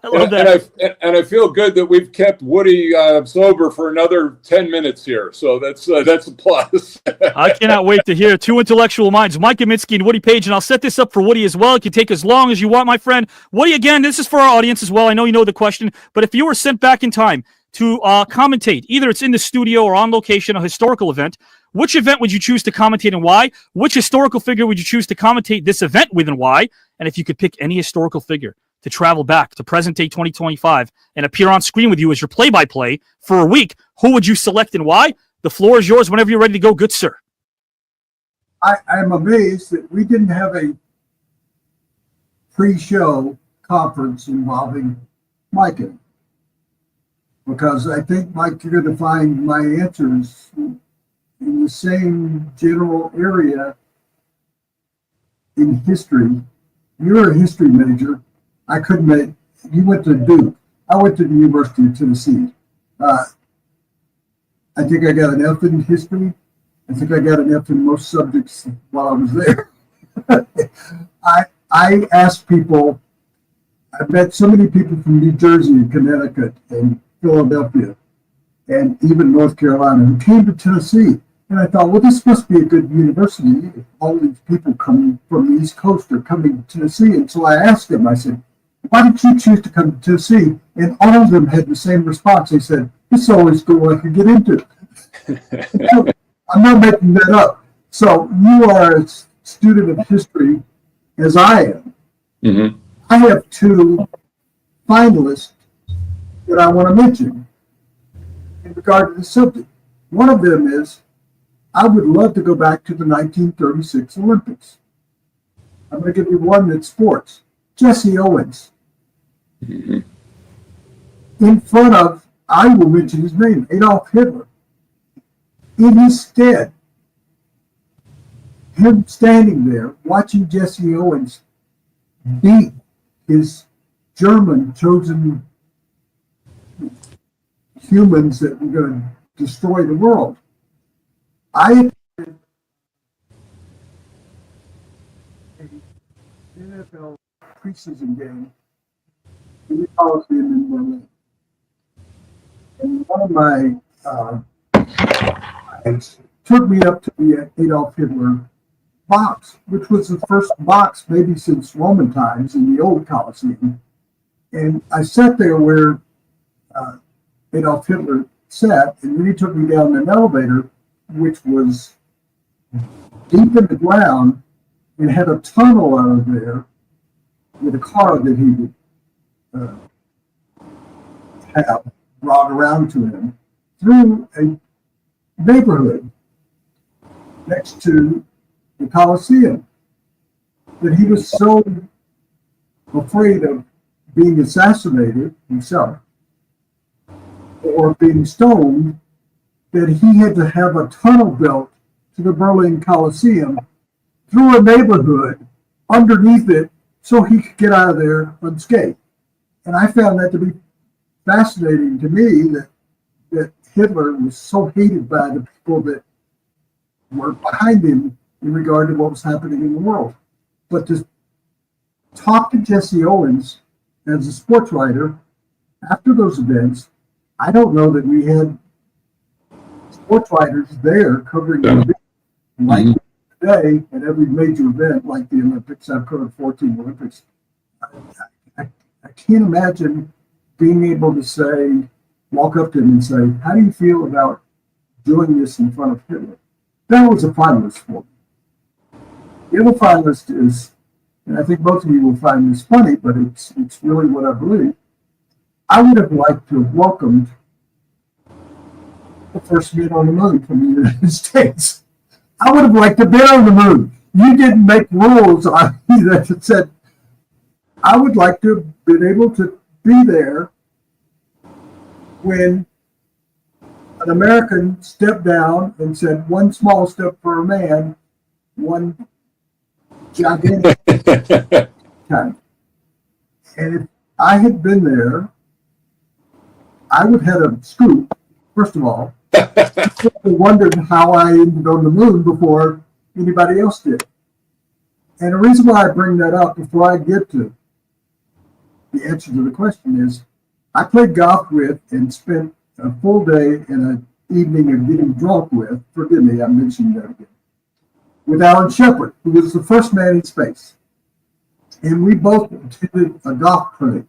love that. And I feel good that we've kept Woody sober for another 10 minutes here. So that's a plus. I cannot wait to hear two intellectual minds, Mike Gminski and Woody Paige, and I'll set this up for Woody as well. It can take as long as you want, my friend. Woody, again, this is for our audience as well. I know you know the question, but if you were sent back in time to commentate, either it's in the studio or on location, a historical event, which event would you choose to commentate and why? Which historical figure would you choose to commentate this event with and why? And if you could pick any historical figure to travel back to present day 2025 and appear on screen with you as your play-by-play for a week, who would you select and why? The floor is yours whenever you're ready to go, good sir. I'm amazed that we didn't have a pre-show conference involving Mike in it. Because I think, Mike, you're going to find my answers in the same general area in history. You're a history major. I couldn't make, you went to Duke. I went to the University of Tennessee. I think I got an F in history. I think I got an F in most subjects while I was there. I asked people, I met so many people from New Jersey and Connecticut and Philadelphia and even North Carolina who came to Tennessee. And I thought, well, this must be a good university. All these people coming from the East Coast are coming to Tennessee. And so I asked them, I said, why did you choose to come to Tennessee? And all of them had the same response. They said, this is always school I could get into. So, I'm not making that up. So you are a student of history, as I am. Mm-hmm. I have two finalists that I want to mention in regard to the subject. One of them is, I would love to go back to the 1936 Olympics. I'm going to give you one that's sports. Jesse Owens. in front of, I will mention his name, Adolf Hitler. In his stead, him standing there watching Jesse Owens beat his German chosen humans that were going to destroy the world. I attended an NFL preseason game in the Coliseum in Berlin. And one of my friends took me up to the Adolf Hitler box, which was the first box maybe since Roman times in the old Coliseum. And I sat there where Adolf Hitler sat, and then he took me down an elevator, which was deep in the ground and had a tunnel out of there with a car that he would have brought around to him through a neighborhood next to the Coliseum, that he was so afraid of being assassinated himself or being stoned that he had to have a tunnel built to the Berlin Coliseum through a neighborhood underneath it so he could get out of there unscathed. And I found that to be fascinating to me, that Hitler was so hated by the people that were behind him in regard to what was happening in the world. But to talk to Jesse Owens as a sports writer after those events, I don't know that we had sports writers there covering the event like today at every major event, like the Olympics. I've covered 14 Olympics. I can't imagine being able to say, walk up to him and say, how do you feel about doing this in front of Hitler? That was a finalist for me. The other finalist is, and I think both of you will find this funny, but it's really what I believe. I would have liked to have welcomed the first man on the moon from the United States. I would have liked to be on the moon. You didn't make rules on me that said, I would like to have been able to be there when an American stepped down and said, one small step for a man, one gigantic time. And if I had been there, I would have had a scoop, first of all. I wondered how I ended on the moon before anybody else did. And the reason why I bring that up before I get to the answer to the question is, I played golf with and spent a full day and an evening of getting drunk with, forgive me, I'm mentioning that again, with Alan Shepard, who was the first man in space. And we both attended a golf clinic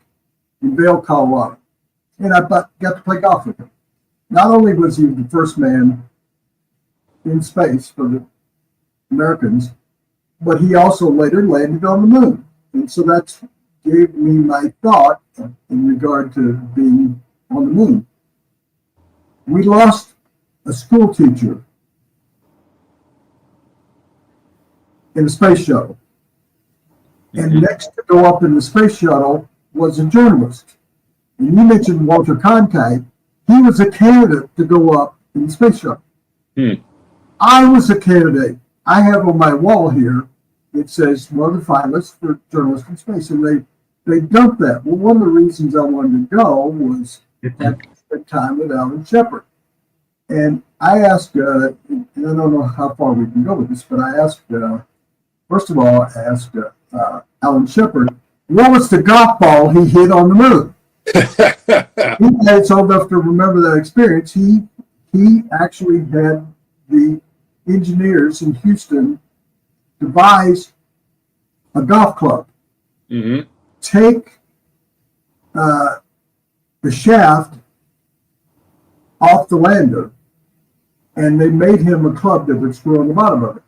in Vail, Colorado. And I got to play golf with him. Not only was he the first man in space for the Americans, but he also later landed on the moon. And so that gave me my thought in regard to being on the moon. We lost a school teacher in the space shuttle. And next to go up in the space shuttle was a journalist. And you mentioned Walter Cronkite. He was a candidate to go up in the space shuttle. I was a candidate. I have on my wall here, it says one of the finalists for journalist in space. And they dumped that. Well, one of the reasons I wanted to go was to spend time with Alan Shepard. And I asked, and I don't know how far we can go with this, but I asked, first of all, I asked Alan Shepard, what was the golf ball he hit on the moon? He had old enough to remember that experience. He actually had the engineers in Houston devise a golf club, take the shaft off the lander, and they made him a club that would screw on the bottom of it.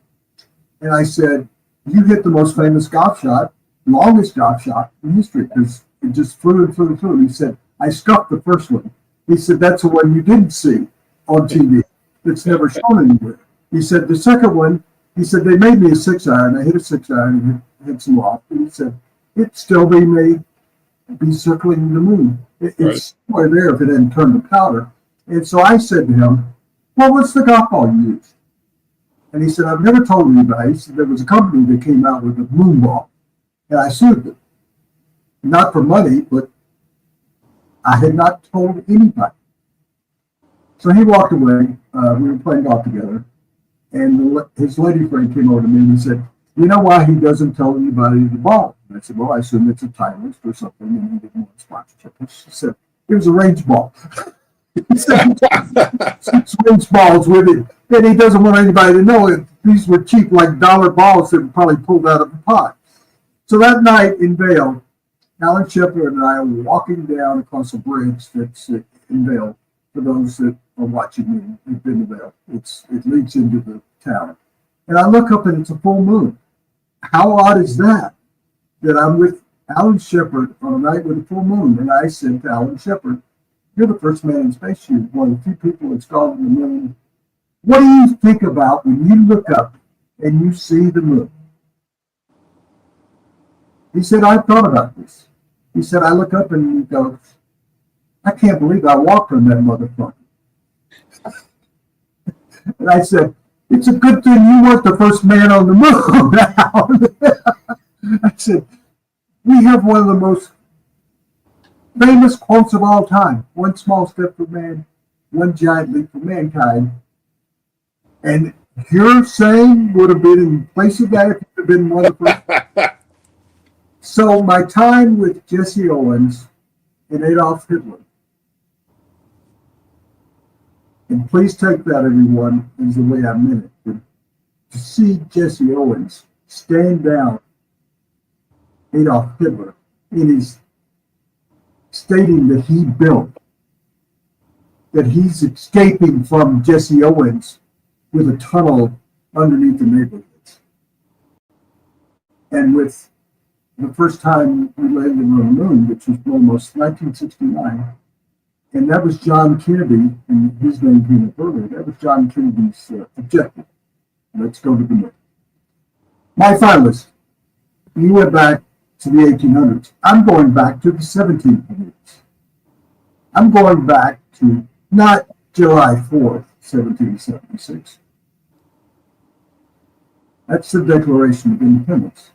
And I said, you hit the most famous golf shot, longest golf shot in history, because it just flew and flew and flew. He said, I scuffed the first one. He said, that's the one you didn't see on TV. It's never shown anywhere. He said, the second one, he said, they made me a 6-iron. I hit a 6-iron and hit some off. And he said, it'd still be me be circling the moon. It's somewhere there if it hadn't turned to powder. And so I said to him, well, what's the golf ball you used? And he said, I've never told anybody. He said, there was a company that came out with a moon ball, and I sued them. Not for money, but I had not told anybody. So he walked away. We were playing golf together, and his lady friend came over to me and he said, you know why he doesn't tell anybody the ball? And I said, well, I assume it's a Titleist or something, and he didn't want sponsorship. And she said, it was a range ball. He said, 6 range balls with it, and he doesn't want anybody to know it. These were cheap, like dollar balls that were probably pulled out of a pot. So that night in Vail, Alan Shepard and I were walking down across a bridge that's in Vail. For those that are watching me, have been to Vail. It leads into the town. And I look up and it's a full moon. How odd is that? That I'm with Alan Shepard on a night with a full moon. And I said to Alan Shepard, you're the first man in space. You're one of the few people that's gone to the moon. What do you think about when you look up and you see the moon? He said, I've thought about this. He said, I look up and he goes, I can't believe I walked on that motherfucker. And I said, it's a good thing you weren't the first man on the moon. I said, we have one of the most famous quotes of all time. One small step for man, one giant leap for mankind. And your saying would have been in place of that if you had been one of the first. So my time with Jesse Owens and Adolf Hitler, and please take that, everyone, as the way I meant it, but to see Jesse Owens stand down Adolf Hitler in his stating that he built, that he's escaping from Jesse Owens with a tunnel underneath the neighborhoods. And with the first time we landed on the moon, which was almost 1969, and that was John Kennedy, and his name being earlier, that was John Kennedy's objective. Let's go to the moon. My finalist, you went back to the 1800s. I'm going back to the 1700s. I'm going back to not July 4th, 1776. That's the Declaration of Independence.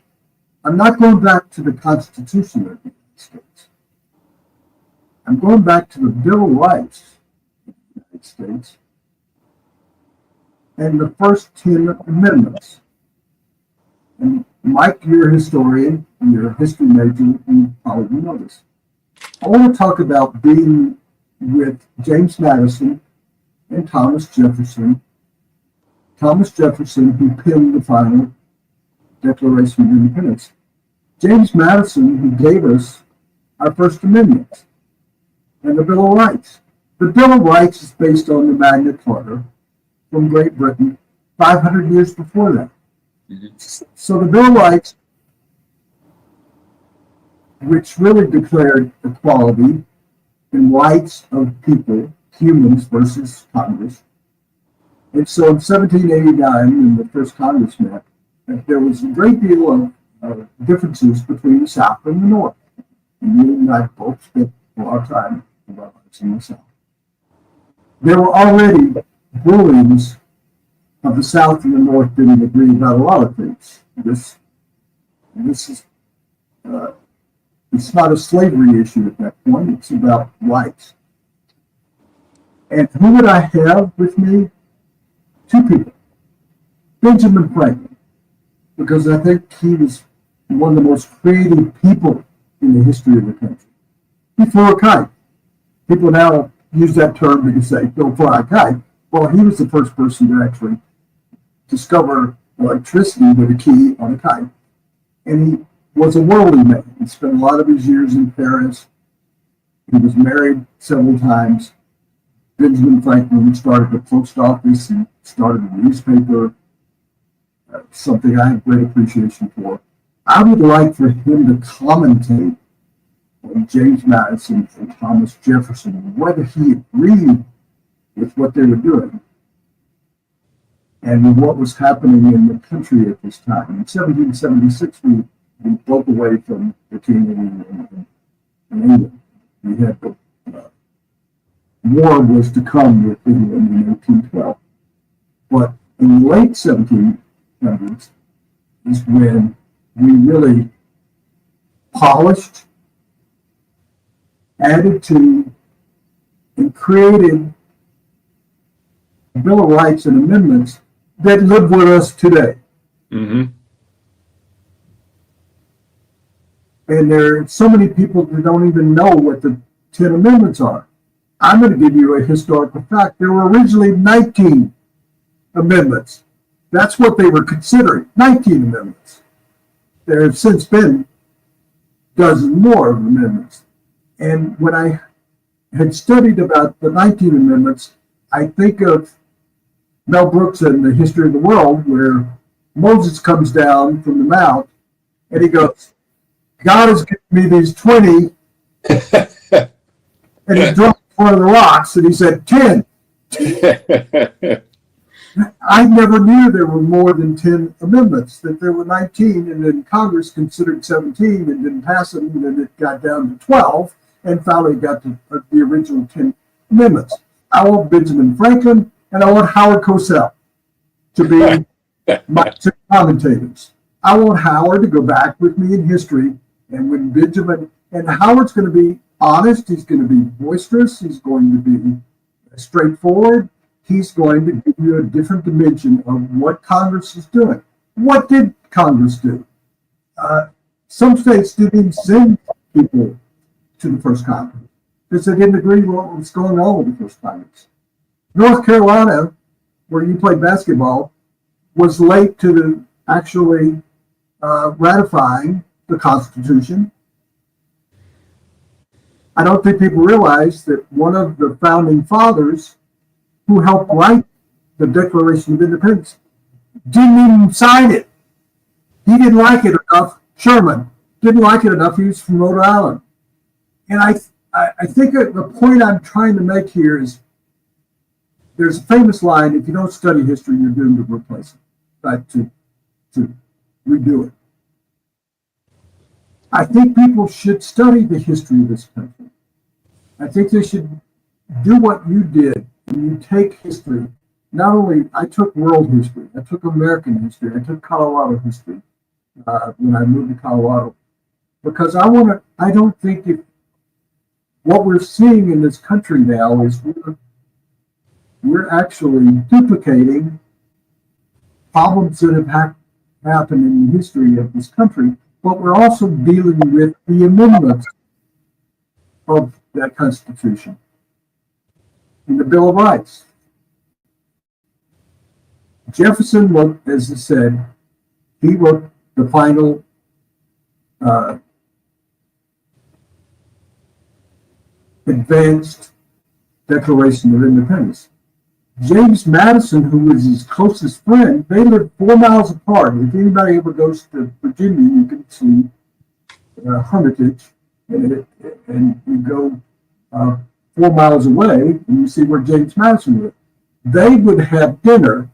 I'm not going back to the Constitution of the United States. I'm going back to the Bill of Rights of the United States and the first 10 amendments. And Mike, you're a historian, you're a history major, you probably know this. I want to talk about being with James Madison and Thomas Jefferson. Thomas Jefferson, who penned the final Declaration of Independence. James Madison, who gave us our First Amendment and the Bill of Rights. The Bill of Rights is based on the Magna Carta from Great Britain 500 years before that. So the Bill of Rights, which really declared equality and rights of people, humans versus Congress. And so in 1789, when the first Congress met, there was a great deal of differences between the South and the North. And you and I both spent a lot of time in the South. There were already rulings of the South and the North didn't agree about a lot of things. This is it's not a slavery issue at that point. It's about rights. And who would I have with me? Two people. Benjamin Franklin, because I think he was one of the most creative people in the history of the country. He flew a kite. People now use that term to say, don't fly a kite. Well, he was the first person to actually discover electricity with a key on a kite. And he was a worldly man. He spent a lot of his years in Paris. He was married several times. Benjamin Franklin started the post office and started a newspaper, something I have great appreciation for. I would like for him to commentate on James Madison and Thomas Jefferson, whether he agreed with what they were doing and what was happening in the country at this time. In 1776, we broke away from the King of England in England. We had the war was to come with England in 1812. But in the late 1700s is when we really polished, added to, and created a Bill of Rights and amendments that live with us today. Mm-hmm. And there are so many people that don't even know what the 10 amendments are. I'm going to give you a historical fact. There were originally 19 amendments. That's what they were considering, 19 amendments. There have since been dozens more of amendments. And when I had studied about the 19 amendments, I think of Mel Brooks in The History of the World, where Moses comes down from the mount and he goes, God has given me these 20, and he dropped one of the rocks and he said 10. I never knew there were more than 10 amendments, that there were 19, and then Congress considered 17 and didn't pass them, and then it got down to 12, and finally got to the original 10 amendments. I want Benjamin Franklin and I want Howard Cosell to be my two commentators. I want Howard to go back with me in history, and when Benjamin, and Howard's going to be honest, he's going to be boisterous, he's going to be straightforward, he's going to give you a different dimension of what Congress is doing. What did Congress do? Some states didn't even send people to the first Congress because they didn't agree with what was going on with the first Congress. North Carolina, where you played basketball, was late to the actually ratifying the Constitution. I don't think people realize that one of the founding fathers who helped write the Declaration of Independence didn't even sign it. He didn't like it enough. Sherman didn't like it enough. He was from Rhode Island. And I think the point I'm trying to make here is there's a famous line, if you don't study history, you're doomed to replace it, right? To redo it. I think people should study the history of this country. I think they should do what you did. When you take history, not only, I took world history, I took American history, I took Colorado history when I moved to Colorado. Because I don't think what we're seeing in this country now is we're actually duplicating problems that have happened in the history of this country, but we're also dealing with the amendments of that Constitution in the Bill of Rights. Jefferson wrote, as I said, he wrote the final advanced Declaration of Independence. James Madison, who was his closest friend, they lived 4 miles apart. If anybody ever goes to Virginia, you can see Hermitage, and you go 4 miles away, and you see where James Madison lived. They would have dinner,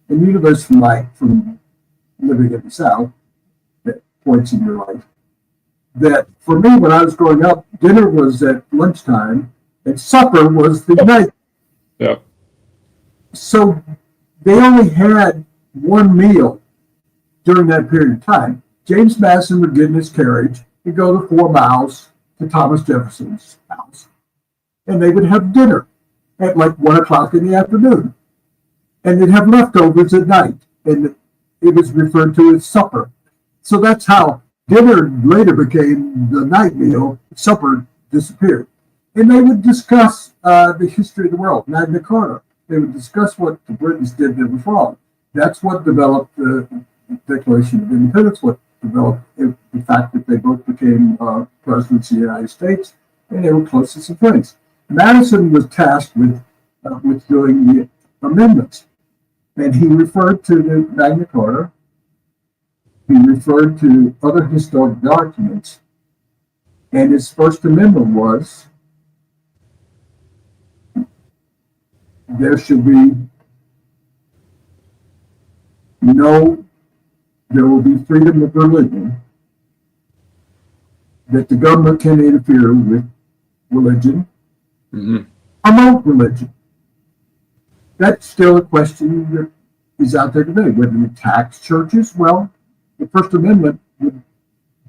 and you know this from living in the South, at points in your life, that for me, when I was growing up, dinner was at lunchtime, and supper was the night. Yep. So they only had one meal during that period of time. James Madison would get in his carriage and go the 4 miles to Thomas Jefferson's house. And they would have dinner at like 1 o'clock in the afternoon. And they'd have leftovers at night. And it was referred to as supper. So that's how dinner later became the night meal. Supper disappeared. And they would discuss the history of the world, Magna Carta. They would discuss what the Britons did that was wrong. That's what developed the Declaration of Independence, what developed the fact that they both became presidents of the United States, and they were closest of friends. Madison was tasked with doing the amendments, and he referred to the Magna Carta. He referred to other historic documents, and his first amendment was there will be freedom of religion, that the government can interfere with religion, promote religion. That's still a question that is out there today. Whether you tax churches, well, the First Amendment would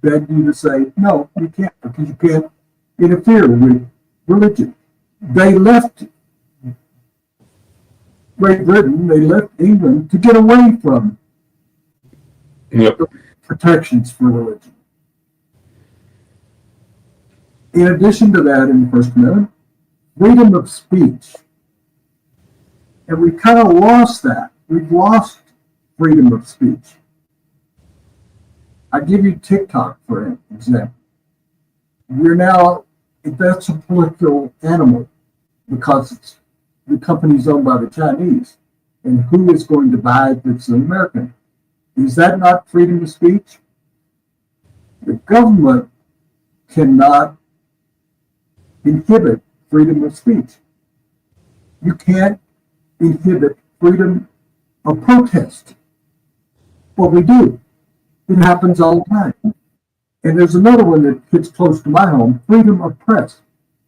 beg you to say, no, you can't, because you can't interfere with religion. They left Great Britain, they left England to get away from the protections for religion. In addition to that, in the First Amendment, freedom of speech. And we kind of lost that. We've lost freedom of speech. I give you TikTok, for example. We're now, that's a political animal because it's the company's owned by the Chinese. And who is going to buy it that's an American? Is that not freedom of speech? The government cannot inhibit freedom of speech. You can't inhibit freedom of protest. But we do. It happens all the time. And there's another one that hits close to my home, freedom of press.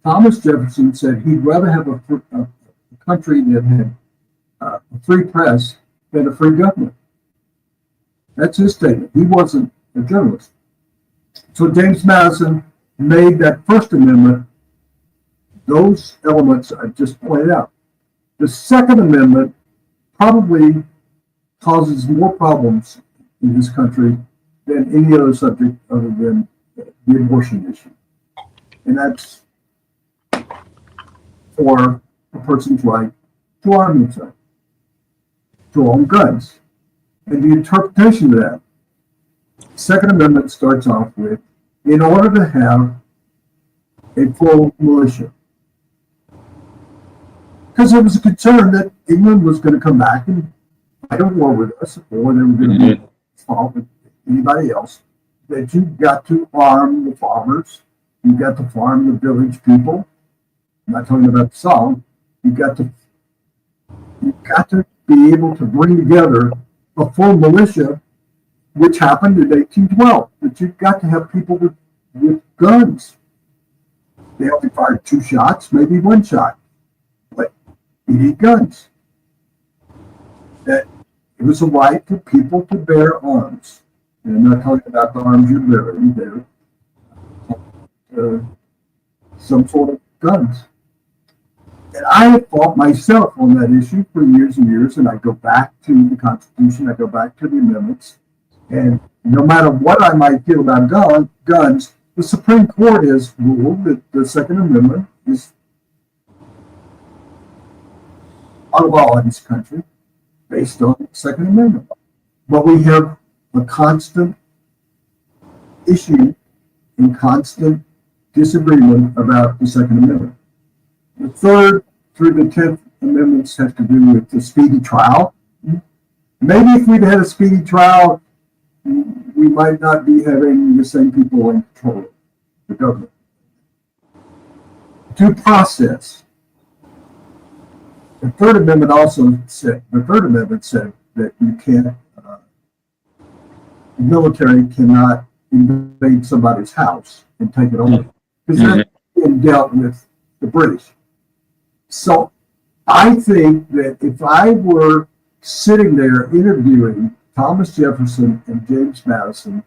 Thomas Jefferson said he'd rather have a country that had a free press than a free government. That's his statement. He wasn't a journalist. So James Madison made that First Amendment, those elements I just pointed out. The Second Amendment probably causes more problems in this country than any other subject other than the abortion issue. And that's for a person's right to arm himself, to own guns. And the interpretation of that, Second Amendment starts off with, in order to have a full militia. Because there was a concern that England was going to come back and fight a war with us, or they were going to be involved with anybody else, that you've got to arm the farmers, you've got to farm the village people. I'm not talking about the song. You've got to be able to bring together a full militia, which happened in 1812. But you've got to have people with guns. They only fired 2 shots, maybe 1 shot, but you need guns. That it was a right for people to bear arms. And I'm not talking about the arms you're bearing. They're some sort of guns. And I have fought myself on that issue for years and years, and I go back to the Constitution, I go back to the amendments, and no matter what I might feel about guns, the Supreme Court has ruled that the Second Amendment is a law in this country based on the Second Amendment. But we have a constant issue and constant disagreement about the Second Amendment. The third through the 10th amendments have to do with the speedy trial. Maybe if we'd had a speedy trial, we might not be having the same people in control of the government. Due process. The Third Amendment said that you can't, the military cannot invade somebody's house and take it over. Because that's been dealt with the British. So I think that if I were sitting there interviewing Thomas Jefferson and James Madison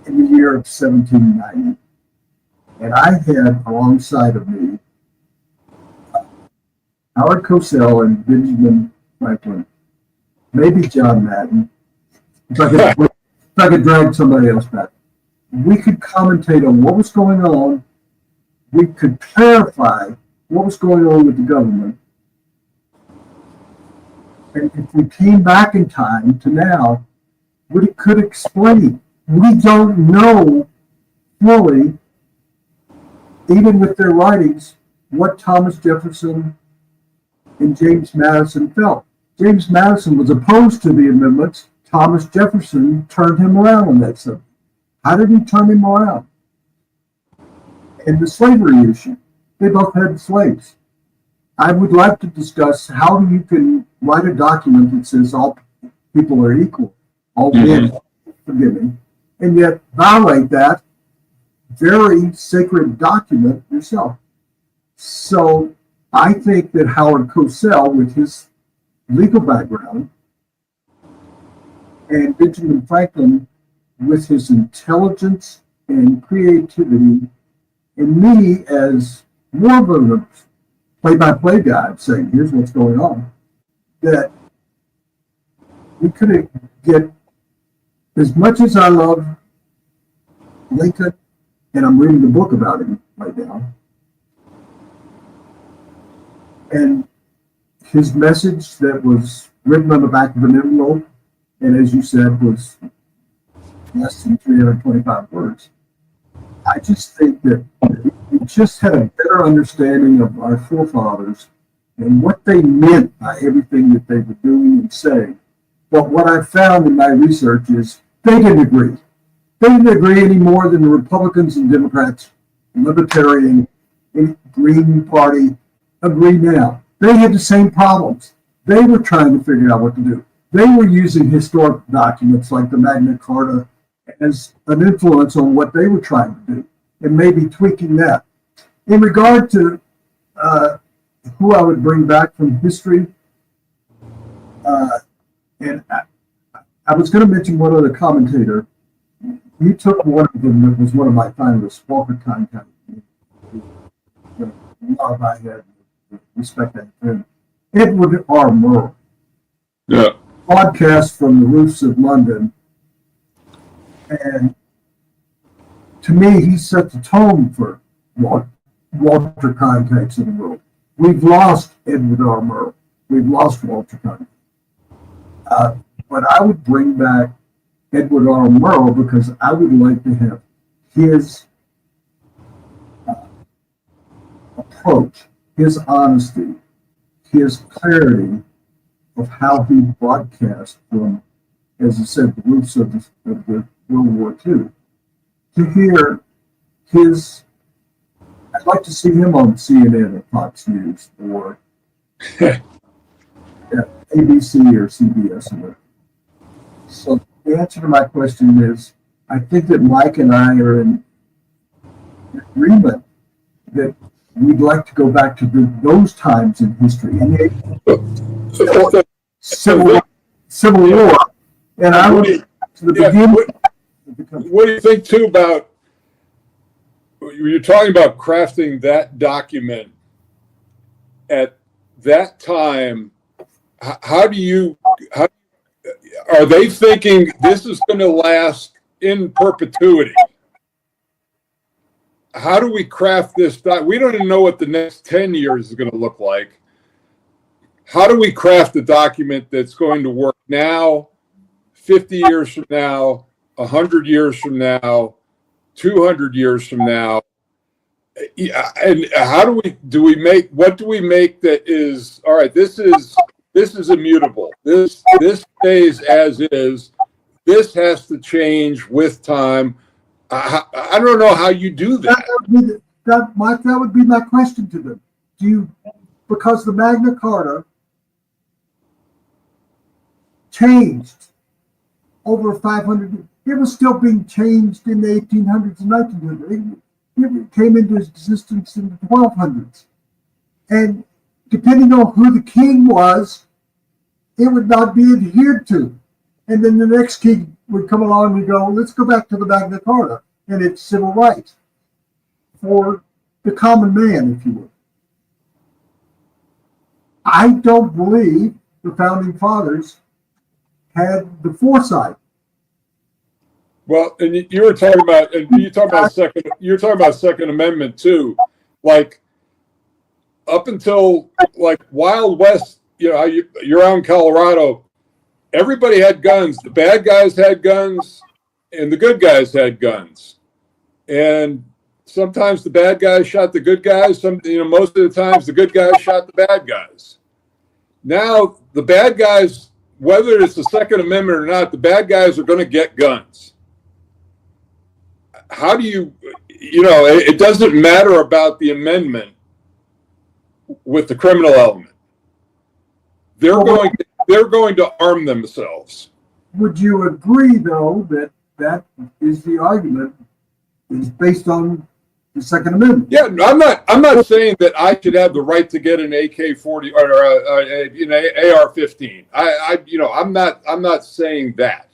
in the year of 1790, and I had alongside of me Howard Cosell and Benjamin Franklin, maybe John Madden, if I could drag somebody else back, we could commentate on what was going on. We could clarify what was going on with the government. And if we came back in time to now, we could explain. We don't know fully, even with their writings, what Thomas Jefferson and James Madison felt. James Madison was opposed to the amendments. Thomas Jefferson turned him around on that subject. How did he turn him around? And the slavery issue. They both had slaves. I would like to discuss how you can write a document that says all people are equal, all men are forgiven, and yet violate that very sacred document yourself. So I think that Howard Cosell, with his legal background, and Benjamin Franklin, with his intelligence and creativity, and me as more of a play-by-play guy saying, here's what's going on, that we couldn't get, as much as I love Lincoln, and I'm reading the book about him right now, and his message that was written on the back of an envelope, and as you said, was less than 325 words. I just think that we just had a better understanding of our forefathers and what they meant by everything that they were doing and saying. But what I found in my research is they didn't agree. They didn't agree any more than the Republicans and Democrats, Libertarian, and Green Party agree now. They had the same problems. They were trying to figure out what to do. They were using historic documents like the Magna Carta as an influence on what they were trying to do, and maybe tweaking that. In regard to who I would bring back from history, and I was going to mention one other commentator. He took one of them that was one of my finalists, Walter Cronkite. I had respect that for him. Edward R. Murrow. Yeah. Podcast from the roofs of London. And to me, he set the tone for Walter Cronkite's in the world. We've lost Edward R. Murrow. We've lost Walter Cronkite. But I would bring back Edward R. Murrow because I would like to have his approach, his honesty, his clarity of how he broadcast from, as I said, the roofs of the World War II. To hear his, I'd like to see him on CNN or Fox News or ABC or CBS or whatever. So the answer to my question is, I think that Mike and I are in agreement that we'd like to go back to those times in history, in the Civil War, and I would to the beginning. What do you think too about? You're talking about crafting that document at that time. How are they thinking this is going to last in perpetuity? How do we craft this? We don't even know what the next 10 years is going to look like. How do we craft a document that's going to work now, 50 years from now, 100 years from now, 200 years from now? And how do we make that is, all right, this is immutable. This stays as is. This has to change with time. I don't know how you do that. That would be my question to them. Because the Magna Carta changed over 500 years. It was still being changed in the 1800s and 1900s. It came into existence in the 1200s. And depending on who the king was, it would not be adhered to. And then the next king would come along and go, let's go back to the Magna Carta and its civil rights for the common man, if you will. I don't believe the founding fathers had the foresight. Well, and you were talking about Second Amendment too, like up until like Wild West. You're out in Colorado. Everybody had guns. The bad guys had guns, and the good guys had guns. And sometimes the bad guys shot the good guys. Most of the times the good guys shot the bad guys. Now the bad guys, whether it's the Second Amendment or not, the bad guys are going to get guns. How do it doesn't matter about the amendment with the criminal element. They're going to arm themselves. Would you agree, though, that is the argument is based on the Second Amendment. Yeah, I'm not saying that I should have the right to get an AK-40 or AR-15. I'm not saying that,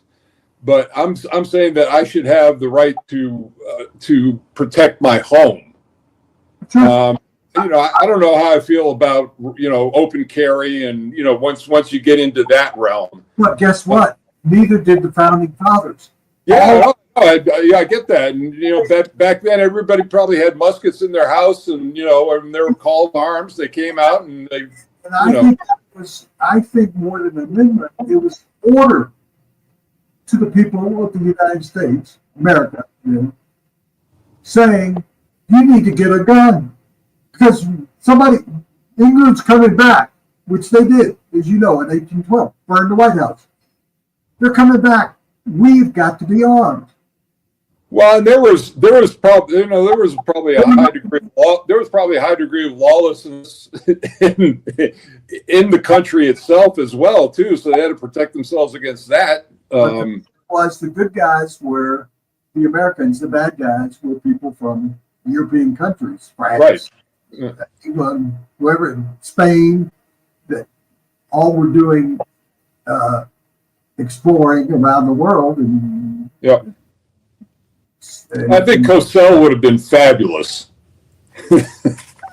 but I'm saying that I should have the right to protect my home. I don't know how I feel about open carry and once you get into that realm. But guess what? Neither did the founding fathers. Yeah, I get that. And back then everybody probably had muskets in their house, and and they were called arms. They came out and they. And I think more than an amendment, it was order to the people of the United States, America, saying you need to get a gun because England's coming back, which they did, as you know, in 1812, burned the White House. They're coming back. We've got to be armed. Well, there was probably a high degree of lawlessness in the country itself as well too. So they had to protect themselves against that. Was the good guys were the Americans, the bad guys were people from European countries, France, England, whoever, Spain, that all were doing exploring around the world. And I think Cosell would have been fabulous.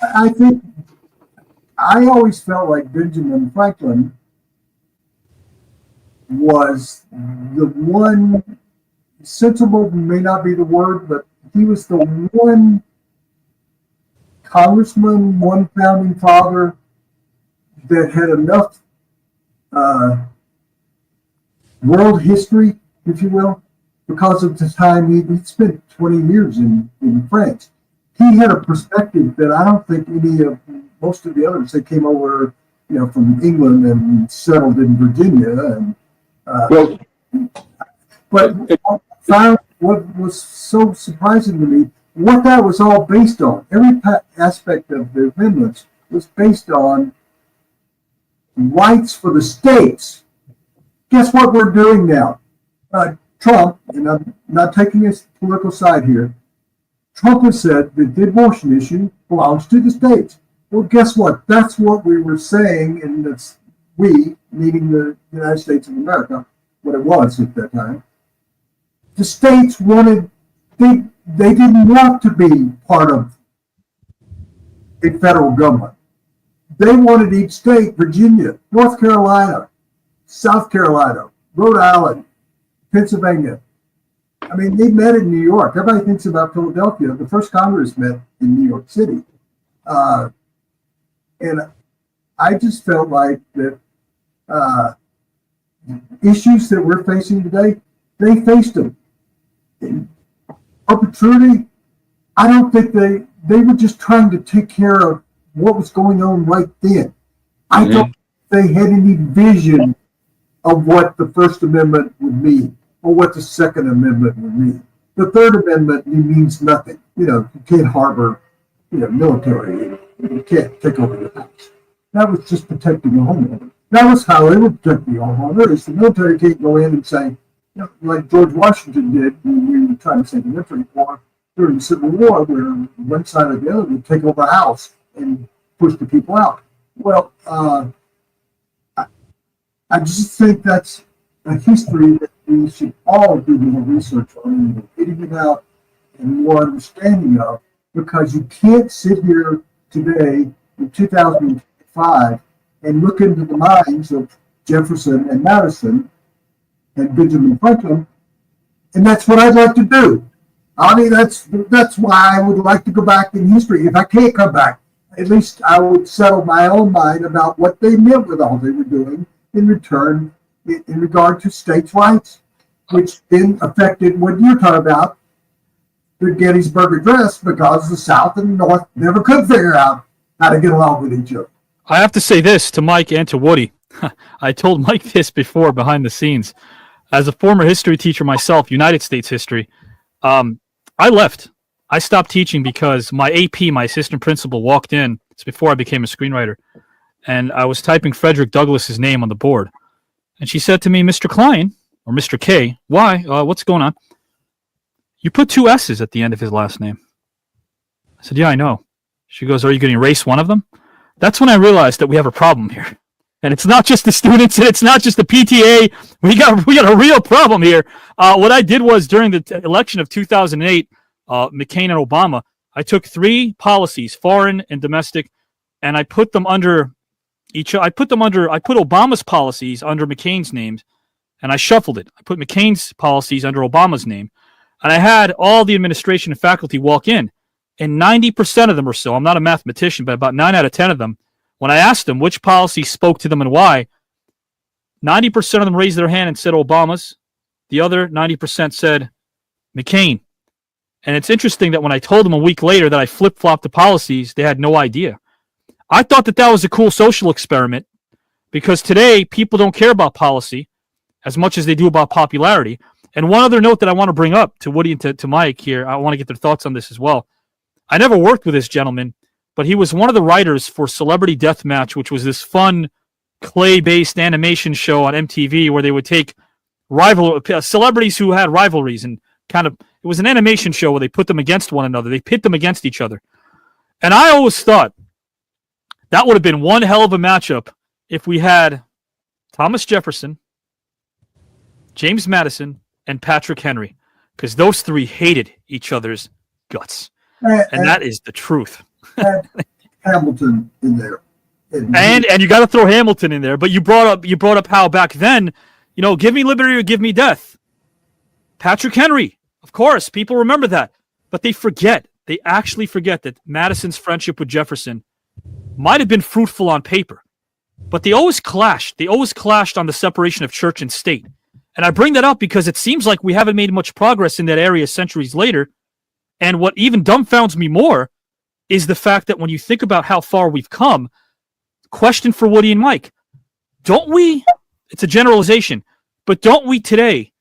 I always felt like Benjamin Franklin was the one, sensible may not be the word, but he was the one congressman, one founding father that had enough world history, if you will, because of the time he spent 20 years in France. He had a perspective that I don't think most of the others that came over, from England and settled in Virginia. And but what was so surprising to me, what that was all based on. Every aspect of the amendments was based on rights for the states. Guess what we're doing now? Trump, and I'm not taking his political side here, Trump has said that the abortion issue belongs to the states. Well, guess what? That's what we were saying, and that's we, meaning the United States of America, what it was at that time. The states wanted, they didn't want to be part of a federal government. They wanted each state, Virginia, North Carolina, South Carolina, Rhode Island, Pennsylvania. I mean, they met in New York. Everybody thinks about Philadelphia. The first Congress met in New York City. And I just felt like that issues that we're facing today, they faced them. In perpetuity, I don't think they were just trying to take care of what was going on right then. I don't think they had any vision of what the First Amendment would mean or what the Second Amendment would mean. The Third Amendment means nothing. You can't harbor, military. You can't take over your house. That was just protecting the homeowner. That was how they would protect the homeowner. Is the military can't go in and say, like George Washington did when we were trying to save the military war during the Civil War, where one side or the other would take over a house and push the people out. Well, I just think that's a history that we should all do more research on and getting it out and more understanding of, because you can't sit here today in 2005 and look into the minds of Jefferson and Madison and Benjamin Franklin, and that's what I'd like to do. I mean, that's why I would like to go back in history. If I can't come back, at least I would settle my own mind about what they meant with all they were doing in return, in regard to states' rights, which then affected what you're talking about, the Gettysburg Address, because the South and the North never could figure out how to get along with each other. I have to say this to Mike and to Woody. I told Mike this before behind the scenes. As a former history teacher myself, United States history, I left. I stopped teaching because my AP, my assistant principal, walked in. It's before I became a screenwriter. And I was typing Frederick Douglass's name on the board. And she said to me, Mr. Klein, or Mr. K, why? What's going on? you put 2 S's at the end of his last name. I said, yeah, I know. She goes, are you going to erase one of them? That's when I realized that we have a problem here. And it's not just the students, and it's not just the PTA. We got a real problem here. What I did was during the election of 2008, McCain and Obama, I took 3 policies, foreign and domestic, and I put them under I put Obama's policies under McCain's names, and I shuffled it. I put McCain's policies under Obama's name, and I had all the administration and faculty walk in, and 90% of them or so, I'm not a mathematician, but about 9 out of 10 of them, when I asked them which policy spoke to them and why, 90% of them raised their hand and said Obama's. The other 90% said McCain. And it's interesting that when I told them a week later that I flip-flopped the policies, they had no idea. I thought that was a cool social experiment because today people don't care about policy as much as they do about popularity. And one other note that I want to bring up to Woody and to Mike here, I want to get their thoughts on this as well. I never worked with this gentleman, but he was one of the writers for Celebrity Deathmatch, which was this fun clay-based animation show on MTV where they would take celebrities who had rivalries and it was an animation show where they put them against one another. They pit them against each other. And I always thought that would have been one hell of a matchup if we had Thomas Jefferson, James Madison, and Patrick Henry, because those 3 hated each other's guts. And that is the truth. Hamilton in there. And you got to throw Hamilton in there. But you brought up how back then, give me liberty or give me death. Patrick Henry, of course, people remember that. But they actually forget that Madison's friendship with Jefferson might have been fruitful on paper. But they always clashed. They always clashed on the separation of church and state. And I bring that up because it seems like we haven't made much progress in that area centuries later. And what even dumbfounds me more is the fact that when you think about how far we've come, question for Woody and Mike, don't we, it's a generalization, but don't we today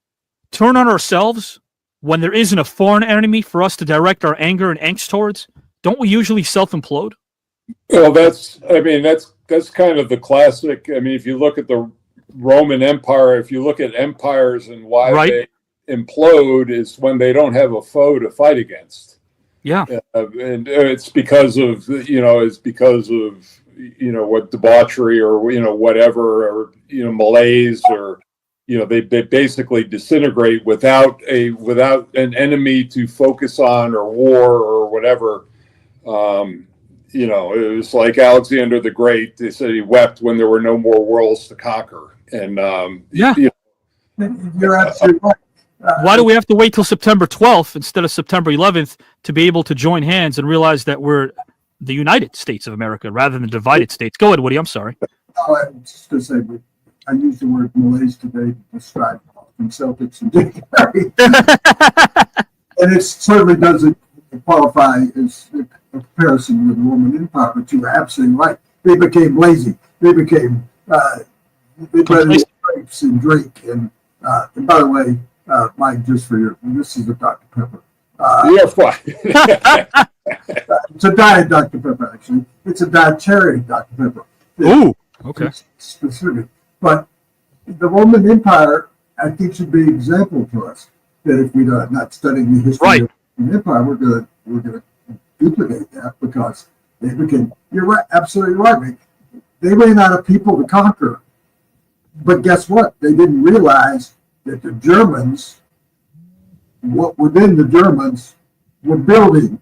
turn on ourselves when there isn't a foreign enemy for us to direct our anger and angst towards? Don't we usually self-implode? Well, that's kind of the classic. I mean, if you look at the Roman Empire, if you look at empires and why they implode, is when they don't have a foe to fight against. Yeah, and it's because of what debauchery or whatever, or malaise, or they basically disintegrate without an enemy to focus on, or war or whatever. It was like Alexander the Great. They said he wept when there were no more worlds to conquer. And you're absolutely right. Why do we have to wait till September 12th instead of September 11th to be able to join hands and realize that we're the United States of America rather than divided states? Go ahead, Woody. I'm sorry. I was just going to say, I used the word malaise today to describe Boston Celtics and Dictionary. And it certainly doesn't qualify as a comparison with the Roman Empire, but you were absolutely right. They became lazy. They became they let grapes and drink. And by the way, Mike, just for your, this is a Dr. Pepper. You're fine. It's a diet Dr. Pepper, actually. It's a dietary Dr. Pepper. Ooh, okay. Specific. But the Roman Empire, I think, should be an example to us that if we're not studying the history of the empire, we're going to duplicate that, because they became. You're right, absolutely right. They ran out of people to conquer, but guess what? They didn't realize that the Germans, what within the Germans, were building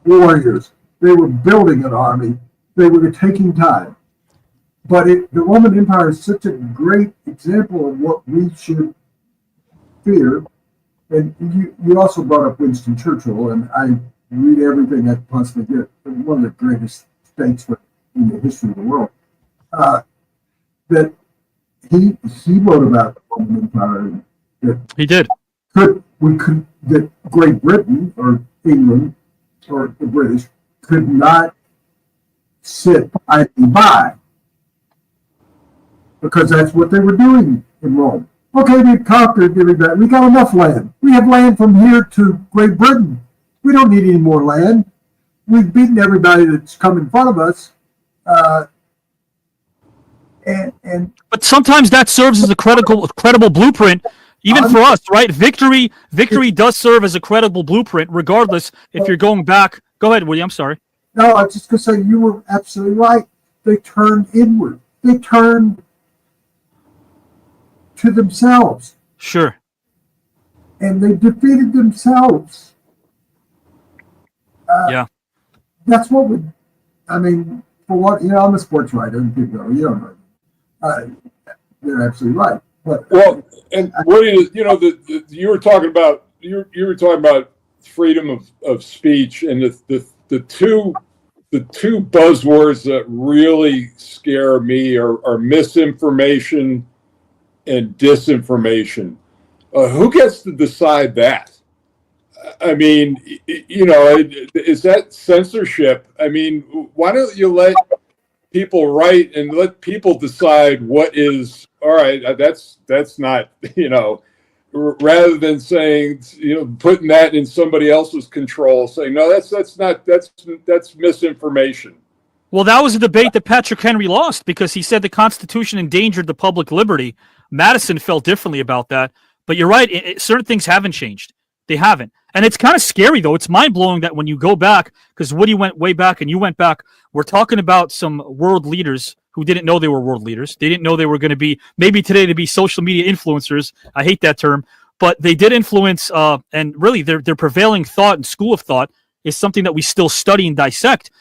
warriors. They were building an army. They were taking time. But the Roman Empire is such a great example of what we should fear. And you also brought up Winston Churchill, and I read everything I possibly get. One of the greatest statesmen in the history of the world. That he wrote about the Roman Empire. That he did. That Great Britain or England or the British could not sit idly by, because that's what they were doing in Rome. Okay, we've conquered everybody. We got enough land. We have land from here to Great Britain. We don't need any more land. We've beaten everybody that's come in front of us. But sometimes that serves as a credible blueprint. Even for us, right? Victory does serve as a credible blueprint, regardless if you're going back. Go ahead, Woody. I'm sorry. No, I was just going to say you were absolutely right. They turned inward. They turned to themselves. Sure. And they defeated themselves. Yeah. That's what would, I mean, for what, I'm a sports writer, and people go, you don't know. They're absolutely right. But, well, and what is, you were talking about, you were talking about freedom of speech, and the two buzzwords that really scare me are misinformation and disinformation. Who gets to decide that? I mean, is that censorship? I mean, why don't you let people write and let people decide what is, all right, that's not, rather than saying, putting that in somebody else's control, saying, no, that's misinformation. Well, that was a debate that Patrick Henry lost because he said the Constitution endangered the public liberty. Madison felt differently about that. But you're right. Certain things haven't changed. They haven't. And it's kind of scary, though. It's mind-blowing that when you go back, because Woody went way back and you went back, we're talking about some world leaders who didn't know they were world leaders. They didn't know they were going to be, maybe today to be social media influencers. I hate that term. But they did influence, and really their prevailing thought and school of thought is something that we still study and dissect.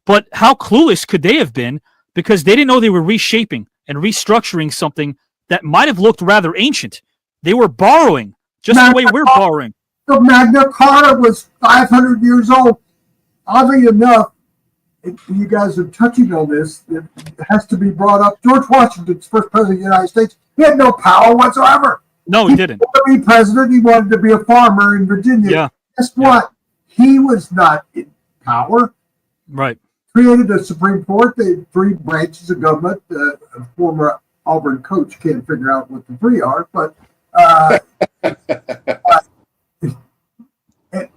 But how clueless could they have been? Because they didn't know they were reshaping and restructuring something that might have looked rather ancient. They were borrowing, just the way we're borrowing. The Magna Carta was 500 years old. Oddly enough, you guys are touching on this, it has to be brought up. George Washington's first president of the United States, he had no power whatsoever. No, he didn't. He wanted to be president. He wanted to be a farmer in Virginia. Yeah. Guess what? He was not in power. Right. Created a Supreme Court. They had three branches of government. A former Auburn coach can't figure out what the three are, but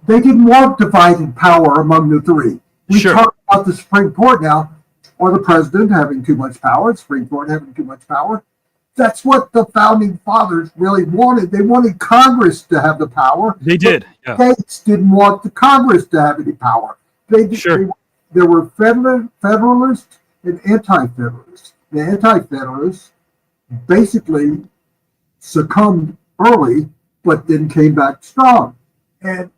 they didn't want divided power among the three. We talk about the Supreme Court now, or the president having too much power, the Supreme Court having too much power. That's what the founding fathers really wanted. They wanted Congress to have the power. They did. Yeah. States didn't want the Congress to have any power. There were Federalists and Anti-Federalists. The Anti-Federalists basically succumbed early, but then came back strong. And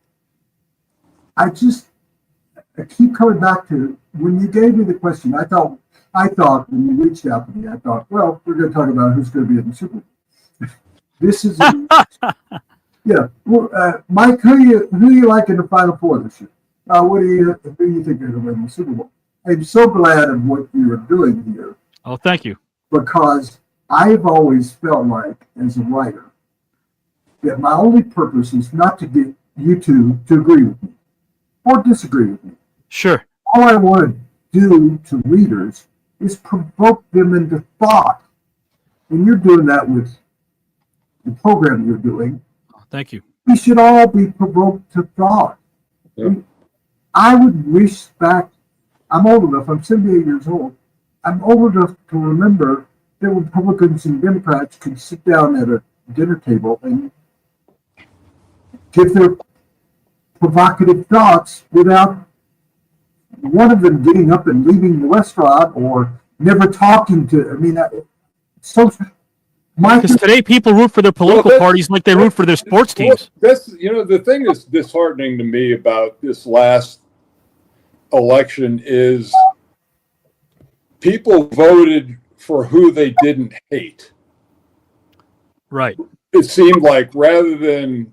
I keep coming back to when you gave me the question. I thought when you reached out to me, I thought, well, we're going to talk about who's going to be in the Super Bowl. This is, Mike, who you like in the Final Four this year? Who do you think are going to win the Super Bowl? I'm so glad of what you are doing here. Oh, thank you. Because I've always felt like, as a writer, that my only purpose is not to get you two to agree with me or disagree with me. Sure. All I want to do to readers is provoke them into thought. And you're doing that with the program you're doing. Thank you. We should all be provoked to thought. Yep. I would wish back, I'm old enough, I'm 78 years old. I'm old enough to remember that Republicans and Democrats could sit down at a dinner table and give their provocative thoughts without one of them getting up and leaving the restaurant or never talking to. Because today people root for their political parties like they root for their sports teams. That's the thing that's disheartening to me about this last election is people voted for who they didn't hate. Right. It seemed like rather than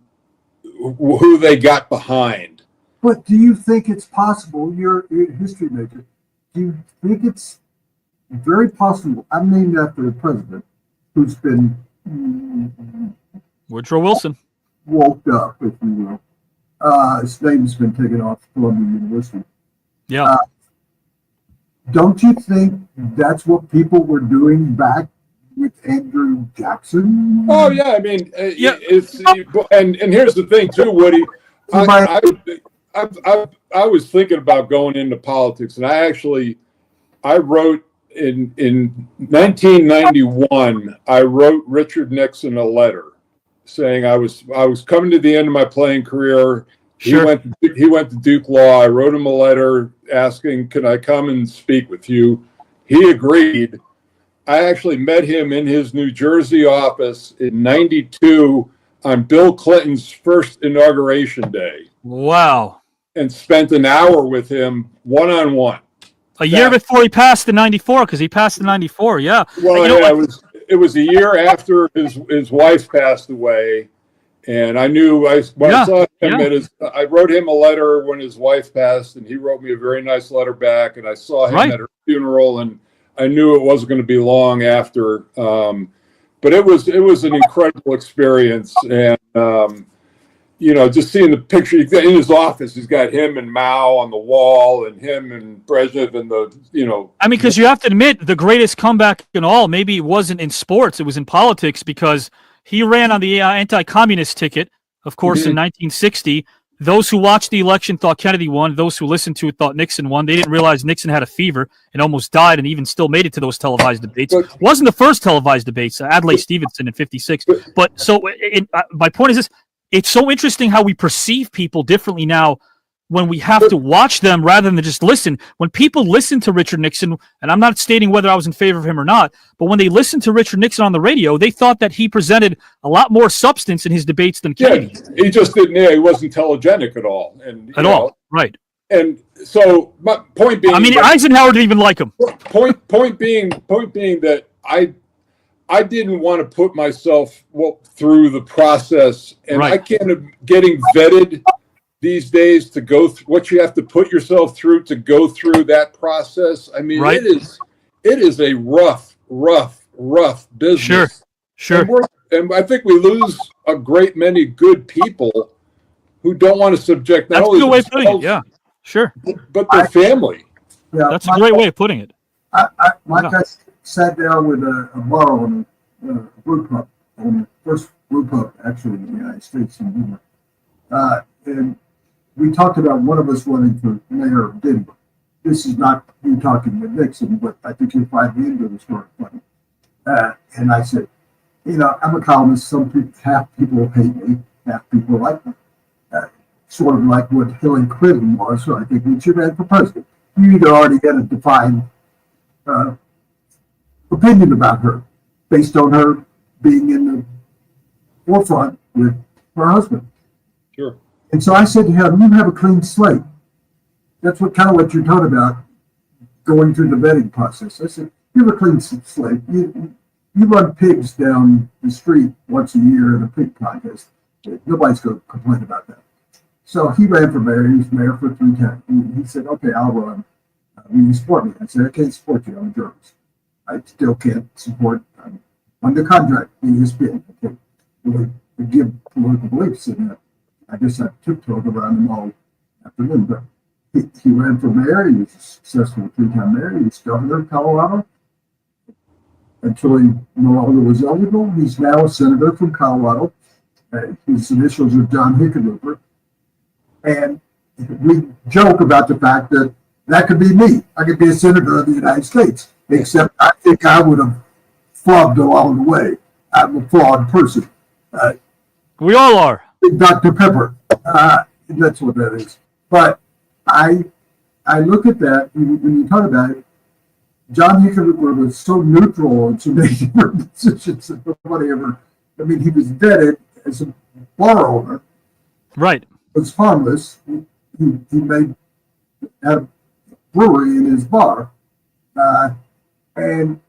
who they got behind. But do you think it's possible, you're a history major, do you think it's very possible, I'm named after a president who's been Woodrow Wilson. Woke up, if you will. His name's been taken off Columbia University. Yeah. Don't you think that's what people were doing back with Andrew Jackson? Oh yeah, I mean, and here's the thing too, Woody. I was thinking about going into politics, and I wrote in 1991. I wrote Richard Nixon a letter saying I was coming to the end of my playing career. Sure. He went to Duke Law. I wrote him a letter asking, "Can I come and speak with you?" He agreed. I actually met him in his New Jersey office in '92 on Bill Clinton's first inauguration day. Wow. And spent an hour with him one-on-one. A year before he passed in '94, because he passed in '94. Yeah. Well, it was a year after his wife passed away. And I knew I saw him I wrote him a letter when his wife passed, and he wrote me a very nice letter back. And I saw him at her funeral, and I knew it wasn't going to be long after. But it was an incredible experience, and just seeing the picture in his office, he's got him and Mao on the wall, and him and Brezhnev, and I mean, because you have to admit, the greatest comeback in all, maybe it wasn't in sports, it was in politics, because he ran on the anti-communist ticket, of course, in 1960. Those who watched the election thought Kennedy won. Those who listened to it thought Nixon won. They didn't realize Nixon had a fever and almost died, and even still made it to those televised debates. Wasn't the first televised debates, Adlai Stevenson in '56. But so my point is this: it's so interesting how we perceive people differently now when we have to watch them rather than just listen. When people listen to Richard Nixon, and I'm not stating whether I was in favor of him or not, but when they listened to Richard Nixon on the radio, they thought that he presented a lot more substance in his debates than Kennedy. Yeah, he just didn't. Yeah, he wasn't telegenic at all. All, right. And so, my point being, I mean, Eisenhower didn't even like him. Point being that I didn't want to put myself through the process, and I can't getting vetted these days to go through what you have to put yourself through to go through that process. I mean, it is a rough business. Sure. And I think we lose a great many good people who don't want to subject not That's only a good way of putting it. Yeah, sure. but their family. Yeah, that's a great way of putting it. I sat down with a bar on a brew pub, on the first brew pub actually in the United States in Denver. And we talked about one of us running for mayor of Denver. This is not me talking with Nixon, but I think you'll find the end of the story funny. And I said, I'm a columnist. Half people hate me, half people like me. Sort of like what Hillary Clinton was, so I think when she ran for president. You either already had a defined opinion about her based on her being in the forefront with her husband. Sure. And so I said to him, you have a clean slate. That's what you're talking about, going through the vetting process. I said, you have a clean slate. You run pigs down the street once a year in a pig contest. Nobody's going to complain about that. So he ran for mayor. He was mayor for 3 times. He said, okay, I'll run. Will you support me? I said, I can't support you. I'm a journalist. I still can't support, I'm under contract, ESPN. I can't really give political beliefs in that. I guess I tiptoed around them all afternoon, but he ran for mayor. He was a successful 3-time mayor. He was governor of Colorado until he no longer was eligible. He's now a senator from Colorado. His initials are John Hickenlooper. And we joke about the fact that could be me. I could be a senator of the United States, except I think I would have flubbed along the way. I'm a flawed person. We all are. Dr. Pepper. That's what that is. But I look at that, when you talk about it, John Hickenlooper was so neutral on so many different positions that nobody ever, he was vetted as a bar owner. Right. Was harmless. He made a brewery in his bar. And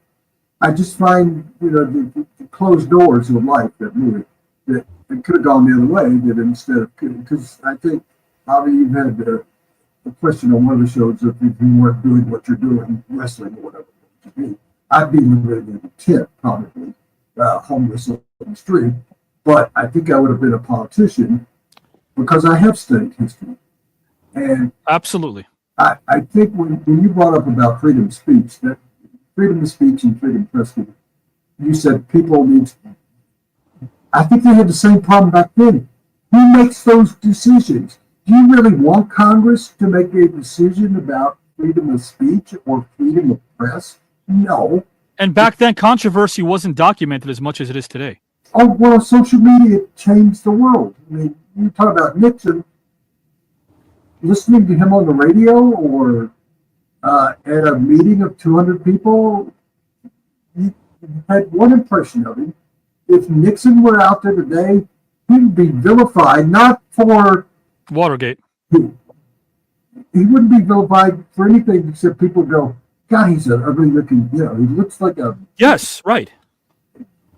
I just find, the closed doors of life that movie, that it could have gone the other way, that instead of, because I think, Bobby, you've had the question on one of the shows if you weren't doing what you're doing, wrestling or whatever it would be. I'd be living in a tent, probably, homeless on the street, but I think I would have been a politician because I have studied history. And absolutely. I think when you brought up about freedom of speech, that freedom of speech and freedom of press, you said people need, I think they had the same problem back then. Who makes those decisions? Do you really want Congress to make a decision about freedom of speech or freedom of press? No. And back then, controversy wasn't documented as much as it is today. Oh, well, social media changed the world. I mean, you talk about Nixon, listening to him on the radio or at a meeting of 200 people, you had one impression of him. If Nixon were out there today, he would be vilified, not for Watergate. He wouldn't be vilified for anything except people go, God, he's an ugly looking, he looks like a... Yes, right.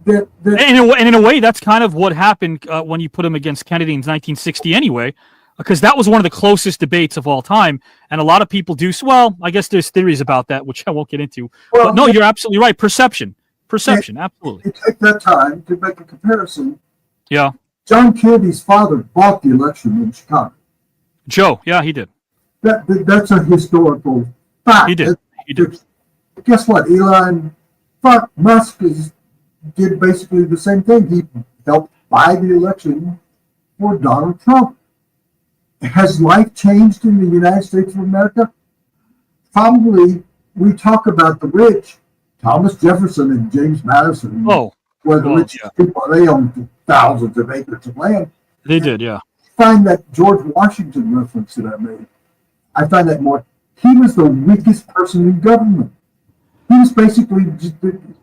And in a way, that's kind of what happened when you put him against Kennedy in 1960 anyway, because that was one of the closest debates of all time. And a lot of people do, well, I guess there's theories about that, which I won't get into. Well, but no, you're absolutely right. Perception, absolutely. You take that time to make a comparison. Yeah. John Kennedy's father bought the election in Chicago. Joe, yeah, he did. That's a historical fact. He did. Guess what? Musk did basically the same thing. He helped buy the election for Donald Trump. Has life changed in the United States of America? Probably. We talk about the rich. Thomas Jefferson and James Madison were the richest people. They owned thousands of acres of land. They did, yeah. I find that George Washington reference that I made, I find that more, he was the weakest person in government. He was basically,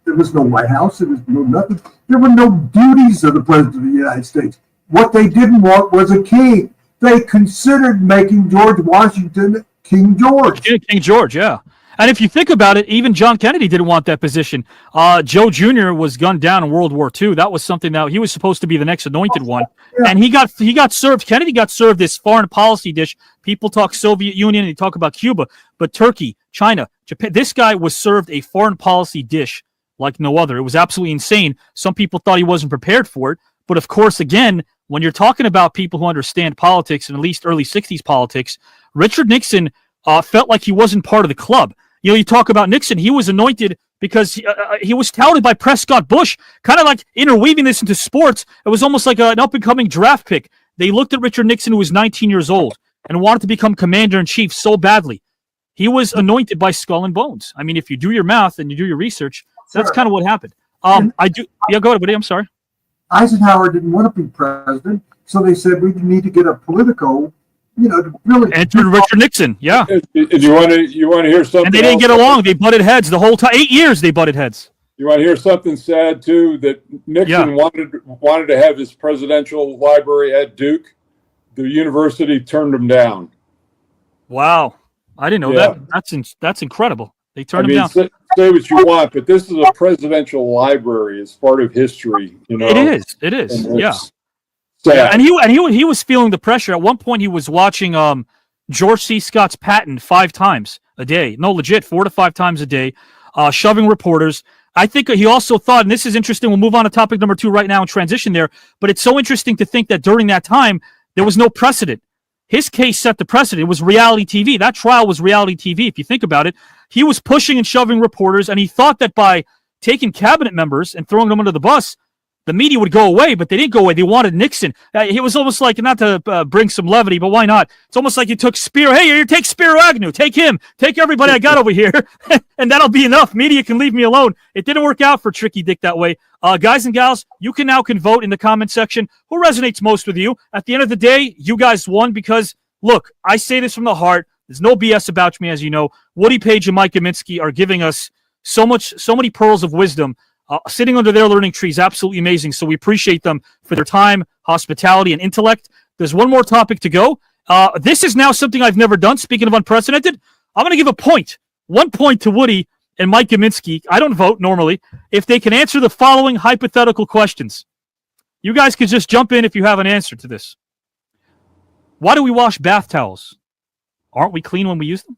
there was no White House, there was no nothing. There were no duties of the President of the United States. What they didn't want was a king. They considered making George Washington King George. King George, yeah. And if you think about it, even John Kennedy didn't want that position. Joe Jr. was gunned down in World War II. That was something that he was supposed to be the next anointed one. Yeah. And he got served. Kennedy got served this foreign policy dish. People talk Soviet Union and they talk about Cuba, but Turkey, China, Japan. This guy was served a foreign policy dish like no other. It was absolutely insane. Some people thought he wasn't prepared for it. But of course, again, when you're talking about people who understand politics and at least early 60s politics, Richard Nixon felt like he wasn't part of the club. You talk about Nixon, he was anointed because he was touted by Prescott Bush, kind of like interweaving this into sports. It was almost like an up-and-coming draft pick. They looked at Richard Nixon, who was 19 years old, and wanted to become commander-in-chief so badly. He was anointed by Skull and Bones. I mean, if you do your math and you do your research, that's kind of what happened. Go ahead, buddy. I'm sorry. Eisenhower didn't want to be president, so they said we need to get a political... to really entered Richard Nixon, yeah. You want to hear something? And they didn't get along. They butted heads the whole time. 8 years they butted heads. You want to hear something sad too? That Nixon wanted to have his presidential library at Duke. The university turned him down. Wow, I didn't know that. That's incredible. They turned him down. Say what you want, but this is a presidential library. It's part of history. It is. Yeah. Yeah, and he was feeling the pressure. At one point, he was watching George C. Scott's Patton 5 times a day. No, legit, 4 to 5 times a day, shoving reporters. I think he also thought, and this is interesting, we'll move on to topic number 2 right now and transition there, but it's so interesting to think that during that time, there was no precedent. His case set the precedent. It was reality TV. That trial was reality TV, if you think about it. He was pushing and shoving reporters, and he thought that by taking cabinet members and throwing them under the bus, the media would go away, but they didn't go away. They wanted Nixon. It was almost like, not to bring some levity, but why not? It's almost like you took Spiro. Hey, you take Spiro Agnew. Take him. Take everybody I got over here, and that'll be enough. Media can leave me alone. It didn't work out for Tricky Dick that way. Guys and gals, you can vote in the comment section. Who resonates most with you? At the end of the day, you guys won because, look, I say this from the heart. There's no BS about me, as you know. Woody Paige and Mike Gminski are giving us so many pearls of wisdom. Sitting under their learning tree is absolutely amazing, so we appreciate them for their time, hospitality, and intellect. There's one more topic to go. This is now something I've never done. Speaking of unprecedented, I'm going to give 1 point to Woody and Mike Gminski. I don't vote normally. If they can answer the following hypothetical questions. You guys could just jump in if you have an answer to this. Why do we wash bath towels? Aren't we clean when we use them?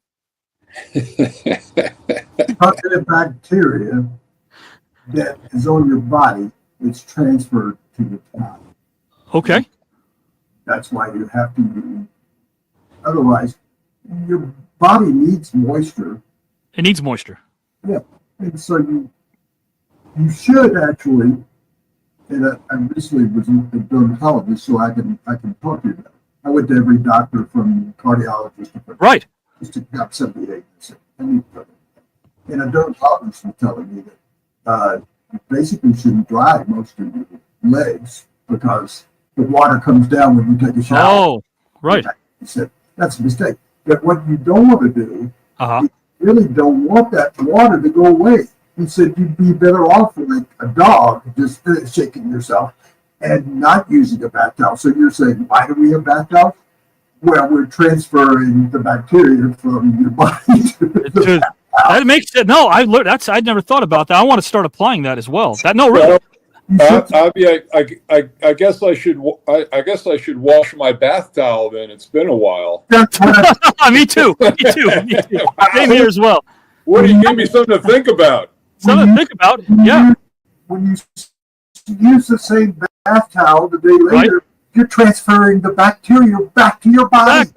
Positive bacteria that is on your body, it's transferred to the towel. Okay. That's why you have to use. Otherwise, your body needs moisture. It needs moisture. Yeah, and so you should actually. And I recently was a dermatologist, so I can talk to you about it. I went to every doctor from cardiologist to right. Just to got 78. And a dermatologist was telling me that you basically shouldn't dry most of legs because the water comes down when you take a shower. Oh, right. He said, that's a mistake. But what you don't want to do, you really don't want that water to go away. He said you'd be better off with a dog just shaking yourself and not using a bath towel. So you're saying, why do we have bath towels? Well, we're transferring the bacteria from your body to the bath towel. That makes sense. No, I'd never thought about that. I want to start applying that as well. Really. I guess I should wash my bath towel then. It's been a while. Me too. Same here as well. Woody, give me something to think about. Yeah. When you use the same bath towel the day later, you're transferring the bacteria back to your body.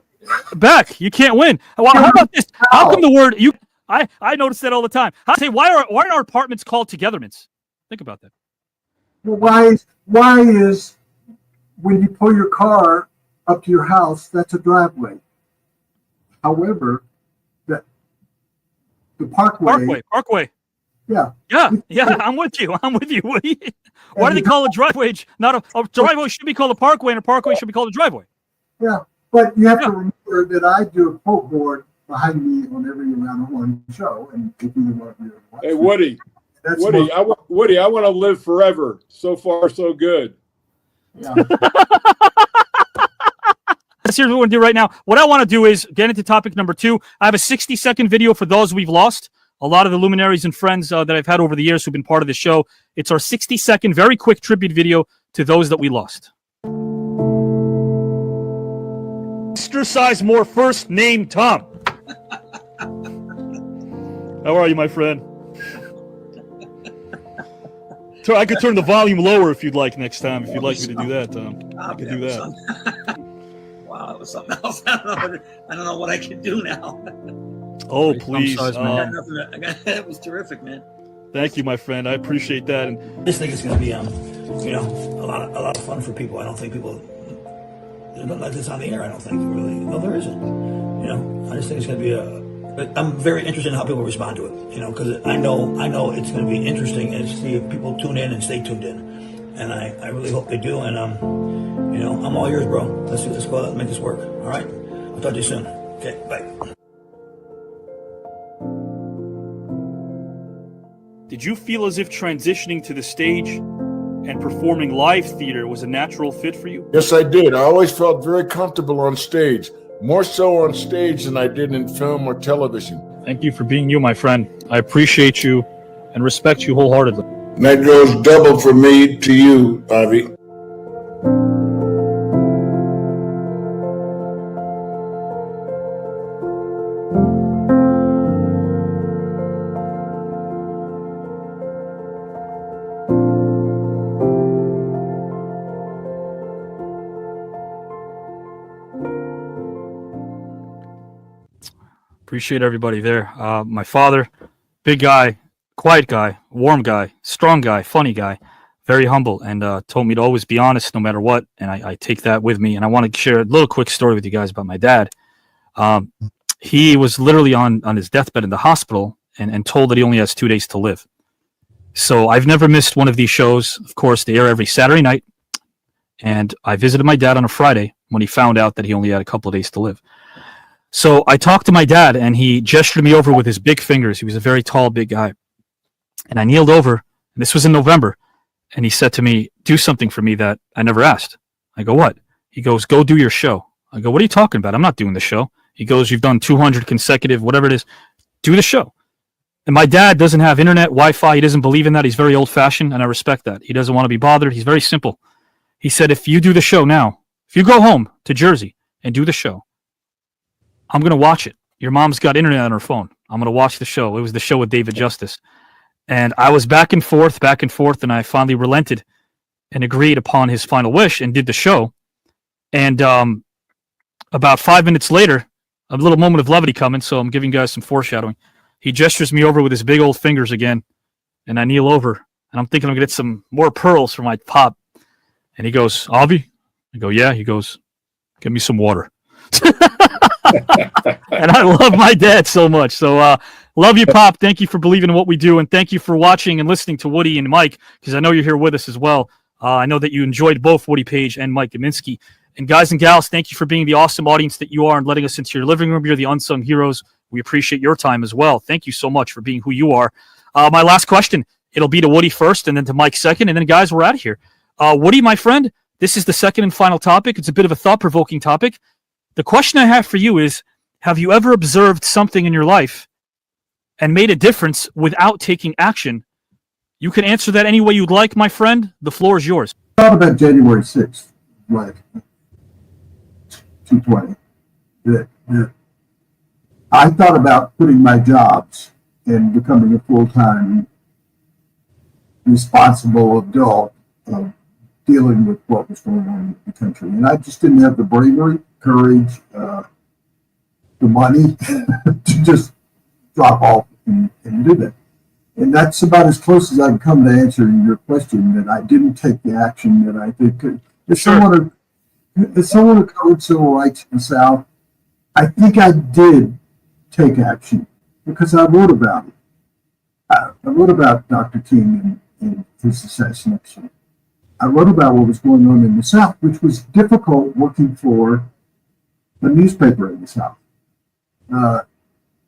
Back. You can't win. Well, how about this? How come the word you? I notice that all the time. I say, why are our apartments called togetherness? Think about that. Well, why is when you pull your car up to your house, that's a driveway. However, the parkway. Yeah. I'm with you. Woody. Why do they call it driveway? Not a driveway should be called a parkway, and a parkway should be called a driveway. Yeah, but you have to remember that I do a quote board behind me on every Around the Horn show, and if you want to watch hey, Woody. Woody, I want to live forever. So far, so good. Yeah. Here's what we're going to do right now. What I want to do is get into topic number 2. I have a 60-second video for those we've lost. A lot of the luminaries and friends that I've had over the years who've been part of the show. It's our 60-second, very quick tribute video to those that we lost. Mr. Sizemore, first name Tom. How are you, my friend? I could turn the volume lower if you'd like next time. If you'd like me to do that, Tom, I could do that. Wow, that was something else. I don't know what I can do now. Oh, please. That was terrific, man. Thank you, my friend. I appreciate that. And I just think it's going to be, a lot of fun for people. I don't think people like this on the air. I don't think really. No, there isn't. I just think it's going to be but I'm very interested in how people respond to it. Because I know it's going to be interesting and see if people tune in and stay tuned in. And I really hope they do. And I'm all yours, bro. Let's go out and make this work. All right. I'll talk to you soon. Okay. Bye. Did you feel as if transitioning to the stage and performing live theater was a natural fit for you? Yes, I did. I always felt very comfortable on stage, more so on stage than I did in film or television. Thank you for being you, my friend. I appreciate you and respect you wholeheartedly. And that goes double for me to you, Avi. Appreciate everybody there. My father, big guy, quiet guy, warm guy, strong guy, funny guy, very humble, and told me to always be honest no matter what. And I take that with me. And I want to share a little quick story with you guys about my dad. He was literally on his deathbed in the hospital and told that he only has 2 days to live. So I've never missed one of these shows. Of course, they air every Saturday night. And I visited my dad on a Friday when he found out that he only had a couple of days to live. So I talked to my dad, and he gestured me over with his big fingers. He was a very tall, big guy. And I kneeled over, and this was in November, and he said to me, do something for me that I never asked. I go, what? He goes, go do your show. I go, what are you talking about? I'm not doing the show. He goes, you've done 200 consecutive, whatever it is. Do the show. And my dad doesn't have internet, Wi-Fi. He doesn't believe in that. He's very old-fashioned, and I respect that. He doesn't want to be bothered. He's very simple. He said, if you do the show now, if you go home to Jersey and do the show, I'm going to watch it. Your mom's got internet on her phone. I'm going to watch the show. It was the show with David Justice. And I was back and forth, and I finally relented and agreed upon his final wish and did the show. And about 5 minutes later, a little moment of levity coming, so I'm giving you guys some foreshadowing. He gestures me over with his big old fingers again, and I kneel over, and I'm thinking I'm going to get some more pearls for my pop. And he goes, Avi? I go, yeah. He goes, get me some water. And I love my dad so much. So love you, Pop. Thank you for believing in what we do, and thank you for watching and listening to Woody and Mike, because I know you're here with us as well. I know that you enjoyed both Woody Paige and Mike Gminski. And guys and gals, thank you for being the awesome audience that you are and letting us into your living room. You're the unsung heroes. We appreciate your time as well. Thank you so much for being who you are. My last question, it'll be to Woody first and then to Mike second. And then, guys, we're out of here. Woody, my friend, this is the second and final topic. It's a bit of a thought-provoking topic. The question I have for you is, have you ever observed something in your life and made a difference without taking action? You can answer that any way you'd like, my friend. The floor is yours. I thought about January 6th, like 220. I thought about quitting my jobs and becoming a full-time responsible adult of dealing with what was going on in the country. And I just didn't have the bravery, courage, the money to just drop off and do that. And that's about as close as I can come to answering your question, that I didn't take the action that I think could. As someone who covered civil rights in the South, I think I did take action because I wrote about it. I wrote about Dr. King and his assassination. I wrote about what was going on in the South, which was difficult working for a newspaper in the South.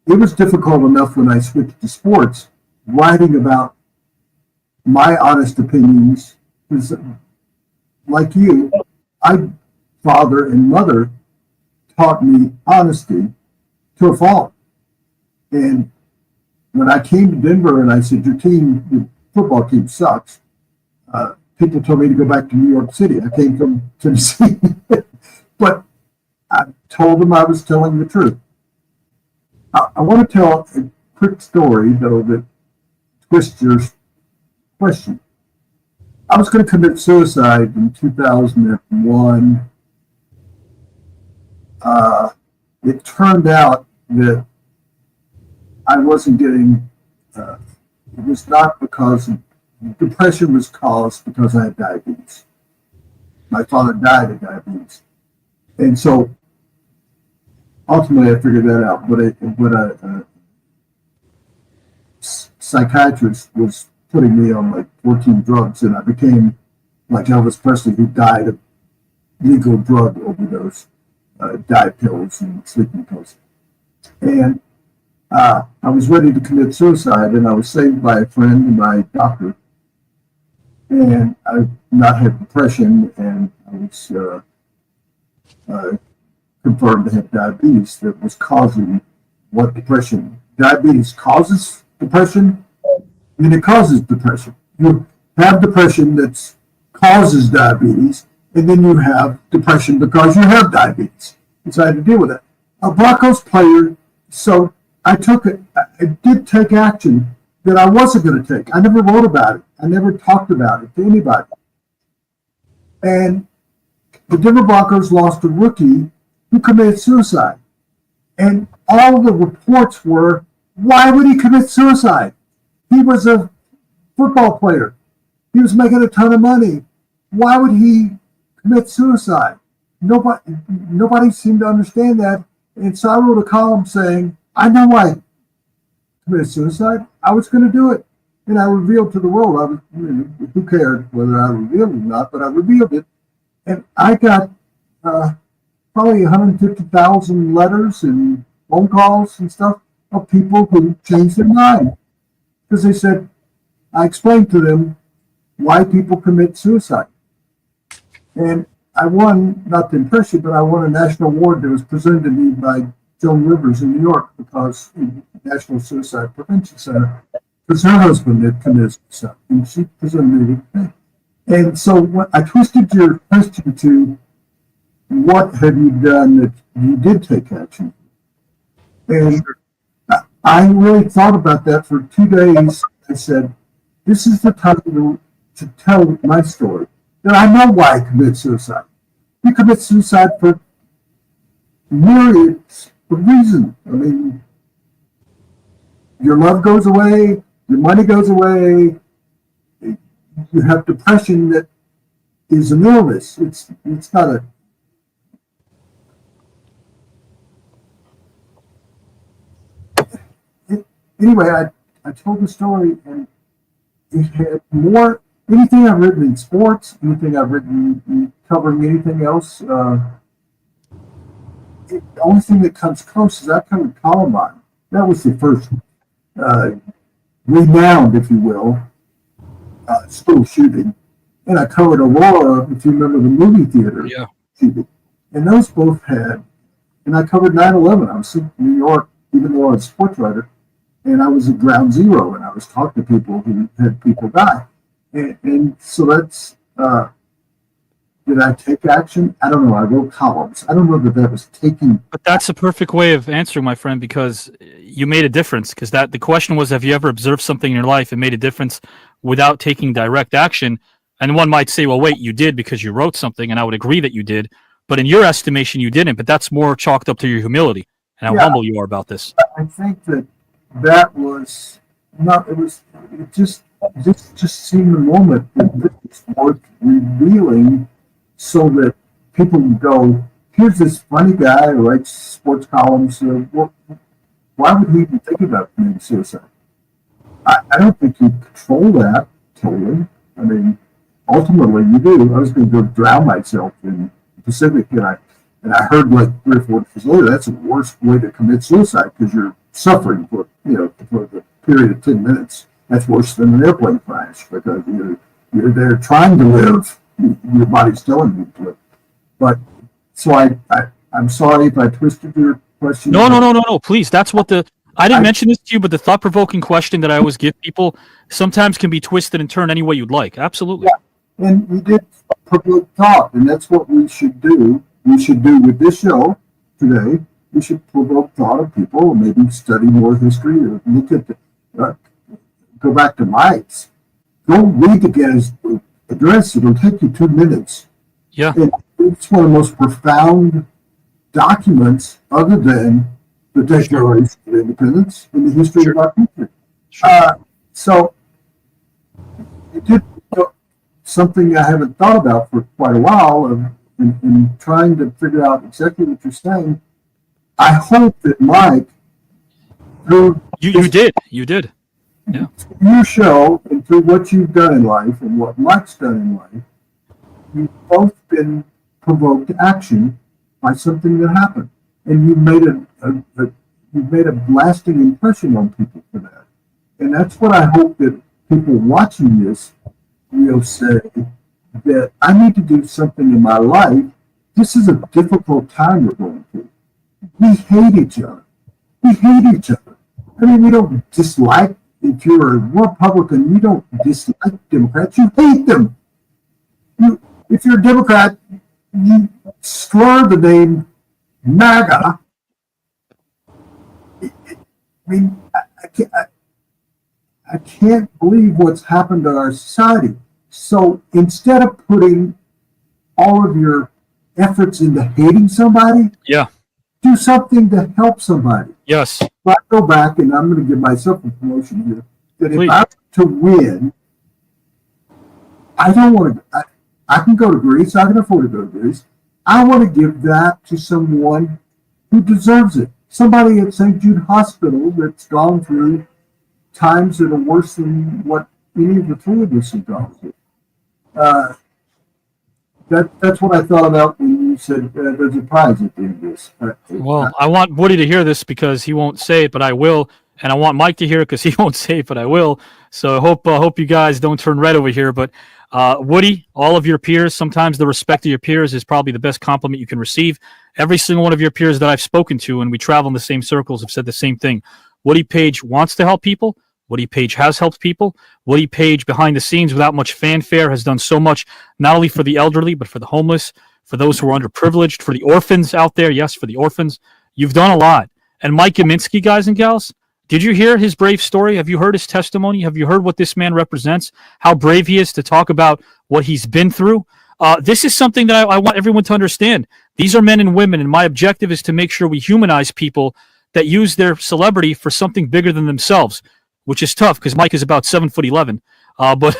It was difficult enough when I switched to sports, writing about my honest opinions, because like you, my father and mother taught me honesty to a fault. And when I came to Denver and I said, your football team sucks, people told me to go back to New York City. I came from Tennessee. But I told them I was telling the truth. I want to tell a quick story, though, that twists your question. I was going to commit suicide in 2001. It turned out that I wasn't getting, it was not because depression was caused because I had diabetes. My father died of diabetes. And so ultimately I figured that out. But a psychiatrist was putting me on like 14 drugs, and I became like Elvis Presley, who died of legal drug overdose, diet pills and sleeping pills. And I was ready to commit suicide, and I was saved by a friend and my doctor. And I not had depression, and I was confirmed to have diabetes that was causing what depression? Diabetes causes depression, and it causes depression. You have depression that causes diabetes, and then you have depression because you have diabetes. And so I had to deal with that. A Broncos player, so I took it. I did take action that I wasn't going to take. I never wrote about it. I never talked about it to anybody. And the Denver Broncos lost a rookie who committed suicide. And all the reports were, why would he commit suicide? He was a football player. He was making a ton of money. Why would he commit suicide? Nobody seemed to understand that. And so I wrote a column saying, I know why he committed suicide. I was going to do it. And I revealed to the world, who cared whether I revealed it or not, but I revealed it. And I got probably 150,000 letters and phone calls and stuff of people who changed their mind. Because they said, I explained to them why people commit suicide. And I won, not to impress you, but I won a national award that was presented to me by Joan Rivers in New York, because in the National Suicide Prevention Center, because her husband had committed suicide, and she presented me with that. And so I twisted your question to, what have you done that you did take action? And I really thought about that for 2 days. I said, this is the time to tell my story. And I know why I committed suicide. You commit suicide for myriads of reasons. I mean, your love goes away, your money goes away, you have depression that is an illness. It's not a... Anyway, I told the story, and it had more anything I've written in sports, anything I've written covering anything else, the only thing that comes close is I covered Columbine. That was the first renowned, if you will, school shooting. And I covered Aurora, if you remember the movie theater shooting. And those both had, and I covered 9/11. I was in New York, even though I was a sports writer, and I was at ground zero, and I was talking to people who had people die. And so that's, did I take action? I don't know. I wrote columns. I don't know that was taking. But that's a perfect way of answering, my friend, because you made a difference. Because the question was, have you ever observed something in your life and made a difference without taking direct action? And one might say, well, wait, you did because you wrote something, and I would agree that you did. But in your estimation, you didn't. But that's more chalked up to your humility and how humble you are about this. I think that was not. It just seemed the moment that this was worth revealing, so that people can go, here's this funny guy who writes sports columns. Why would he even think about committing suicide? I don't think you control that totally. I mean, ultimately you do. I was going to go drown myself in the Pacific, and I heard like 3 or 4 days later, that's the worst way to commit suicide because you're suffering for the period of 10 minutes. That's worse than an airplane crash because you're there trying to live. Your body's telling you to live. But so I'm sorry if I twisted your question. No. Please, that's what I didn't mention this to you, but the thought-provoking question that I always give people sometimes can be twisted and turned any way you'd like. Absolutely. Yeah. And we did provoke thought, and that's what we should do. We should do with this show today. We should provoke thought of people, maybe study more history, or look at go back to Mike's. Go read the guy's address. It'll take you 2 minutes. Yeah. It's one of the most profound documents other than the Declaration of Independence in the history of our country. So it did something I haven't thought about for quite a while in trying to figure out exactly what you're saying. I hope that Mike, through you did. Yeah. Your show and through what you've done in life and what Mike's done in life, you've both been provoked to action by something that happened, and you've made a lasting impression on people for that. And that's what I hope that people watching this will say, that I need to do something in my life. This is a difficult time we're going through. We hate each other. I mean, we don't dislike. If you're a Republican, you don't dislike Democrats. You hate them. If you're a Democrat, you slur the name MAGA. I mean, I can't believe what's happened to our society. So instead of putting all of your efforts into hating somebody, do something to help somebody. Yes. But I go back, and I'm going to give myself a promotion here, that if I were to win, I don't want to, I can go to Greece, I can afford to go to Greece. I want to give that to someone who deserves it. Somebody at St. Jude Hospital that's gone through times that are worse than what any of the three of us have gone through. That's what I thought about when you said there's a prize at the end of this. Well, I want Woody to hear this because he won't say it, but I will. And I want Mike to hear it because he won't say it, but I will. So I hope you guys don't turn red over here. But Woody, all of your peers, sometimes the respect of your peers is probably the best compliment you can receive. Every single one of your peers that I've spoken to, and we travel in the same circles, have said the same thing. Woody Paige wants to help people. Woody Paige has helped people. Woody Paige, behind the scenes, without much fanfare, has done so much, not only for the elderly, but for the homeless, for those who are underprivileged, for the orphans out there. Yes, for the orphans. You've done a lot. And Mike Gminski, guys and gals, did you hear his brave story? Have you heard his testimony? Have you heard what this man represents? How brave he is to talk about what he's been through? This is something that I want everyone to understand. These are men and women, and my objective is to make sure we humanize people that use their celebrity for something bigger than themselves, which is tough because Mike is about 7'11". But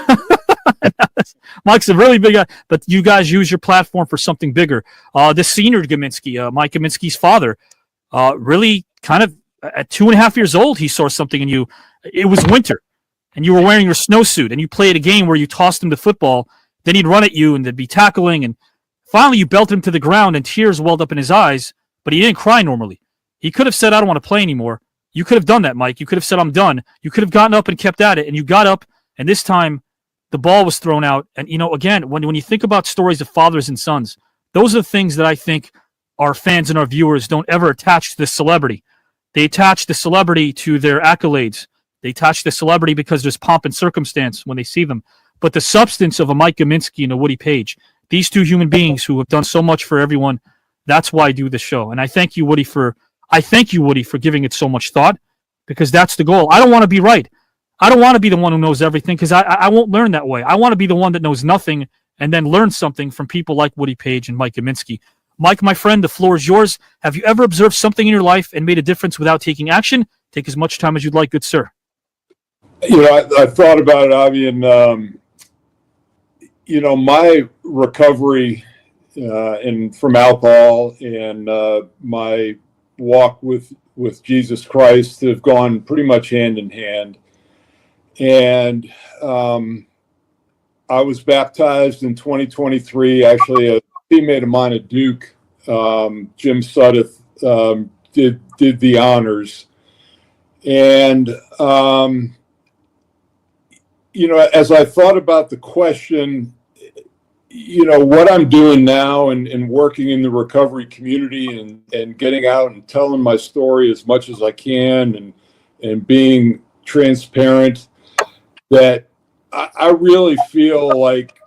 Mike's a really big guy. But you guys use your platform for something bigger. The senior Gminski, Mike Gminski's father, really kind of at 2.5 years old, he saw something in you. It was winter, and you were wearing your snowsuit and you played a game where you tossed him the football, then he'd run at you and there'd be tackling, and finally you belted him to the ground and tears welled up in his eyes, but he didn't cry normally. He could have said, I don't want to play anymore. You could have done that, Mike. You could have said, I'm done. You could have gotten up and kept at it, and you got up, and this time the ball was thrown out. And, again, when you think about stories of fathers and sons, those are the things that I think our fans and our viewers don't ever attach to the celebrity. They attach the celebrity to their accolades. They attach the celebrity because there's pomp and circumstance when they see them. But the substance of a Mike Gminski and a Woody Paige, these two human beings who have done so much for everyone, that's why I do this show. And I thank you, Woody, for giving it so much thought, because that's the goal. I don't want to be right. I don't want to be the one who knows everything, because I won't learn that way. I want to be the one that knows nothing and then learn something from people like Woody Paige and Mike Gminski. Mike, my friend, the floor is yours. Have you ever observed something in your life and made a difference without taking action? Take as much time as you'd like, good sir. I thought about it, Avi, and my recovery from alcohol and my walk with Jesus Christ have gone pretty much hand in hand. And I was baptized in 2023. Actually, a teammate of mine at Duke, Jim Suddeth, did the honors. And as I thought about the question, what I'm doing now and working in the recovery community and getting out and telling my story as much as I can and being transparent, that I really feel like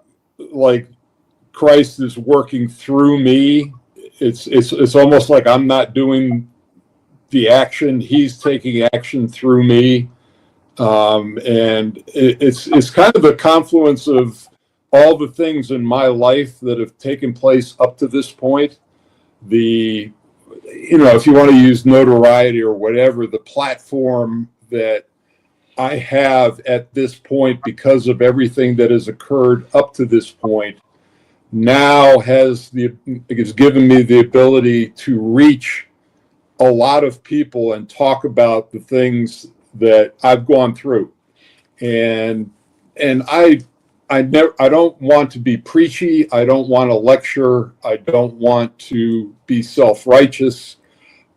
Christ is working through me. It's almost like I'm not doing the action. He's taking action through me. And it's kind of a confluence of all the things in my life that have taken place up to this point. If you want to use notoriety or whatever, the platform that I have at this point because of everything that has occurred up to this point now has given me the ability to reach a lot of people and talk about the things that I've gone through. And I don't want to be preachy. I don't want to lecture. I don't want to be self-righteous.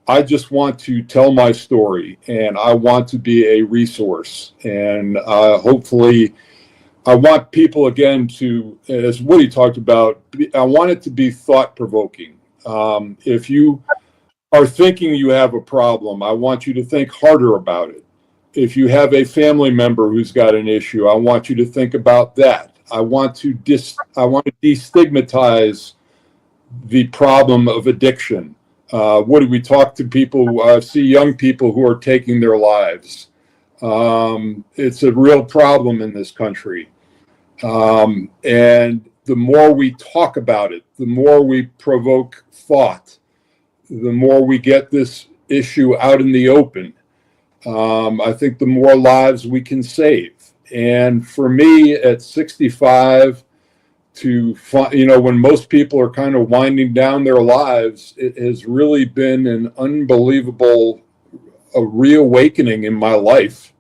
I just want to tell my story, and I want to be a resource. And hopefully I want people, again, to, as Woody talked about, I want it to be thought-provoking. If you are thinking you have a problem, I want you to think harder about it. If you have a family member who's got an issue, I want you to think about that. I want to destigmatize the problem of addiction. Woody, we talk to people, see young people who are taking their lives. It's a real problem in this country. And the more we talk about it, the more we provoke thought, the more we get this issue out in the open, I think the more lives we can save. And for me at 65, when most people are kind of winding down their lives, it has really been an unbelievable reawakening in my life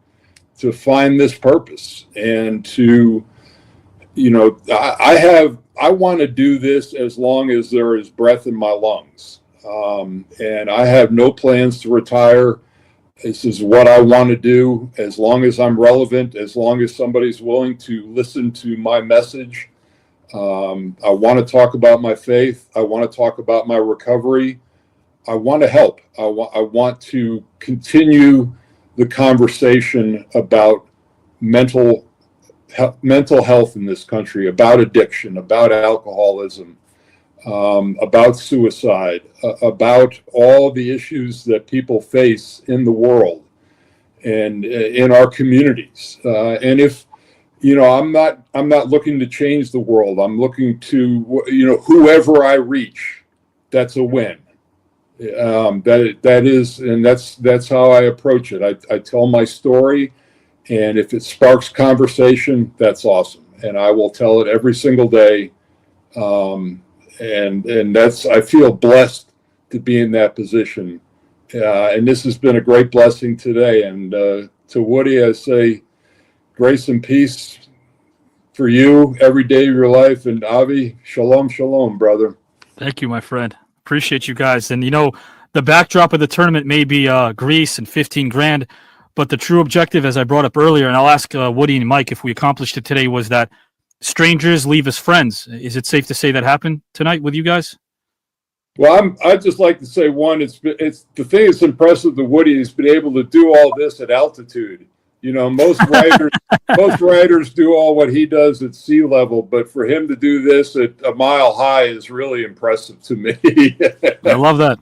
to find this purpose and to, I want to do this as long as there is breath in my lungs. And I have no plans to retire. This is what I want to do as long as I'm relevant, as long as somebody's willing to listen to my message. I want to talk about my faith. I want to talk about my recovery. I want to help. I want to continue the conversation about mental health in this country, about addiction, about alcoholism, about suicide, about all the issues that people face in the world and in our communities. And if I'm not looking to change the world. I'm looking to, whoever I reach, that's a win. That's how I approach it. I tell my story, and if it sparks conversation, that's awesome. And I will tell it every single day. And I feel blessed to be in that position. And this has been a great blessing today. And to Woody, I say, grace and peace for you every day of your life. And Avi, shalom, shalom, brother. Thank you, my friend. Appreciate you guys. And the backdrop of the tournament may be Greece and 15 grand, but the true objective, as I brought up earlier, and I'll ask Woody and Mike if we accomplished it today, was that strangers leave as friends. Is it safe to say that happened tonight with you guys? Well, I'd just like to say it's the thing that's impressive to Woody has been able to do all this at altitude. Most writers do all what he does at sea level, but for him to do this at a mile high is really impressive to me. I love that.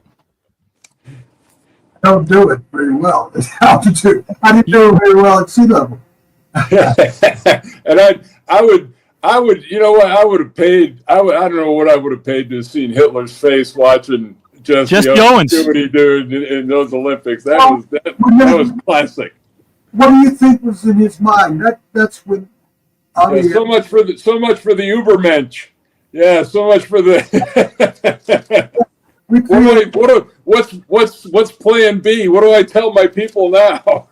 I don't do it very well at altitude. I didn't do it very well at sea level. And I would, I would have paid. I don't know what I would have paid to have seen Hitler's face watching Jesse Owens do what he did in those Olympics. That was classic. What do you think was in his mind? That's when. So much for the Ubermensch. Yeah, so much for the. What's Plan B? What do I tell my people now?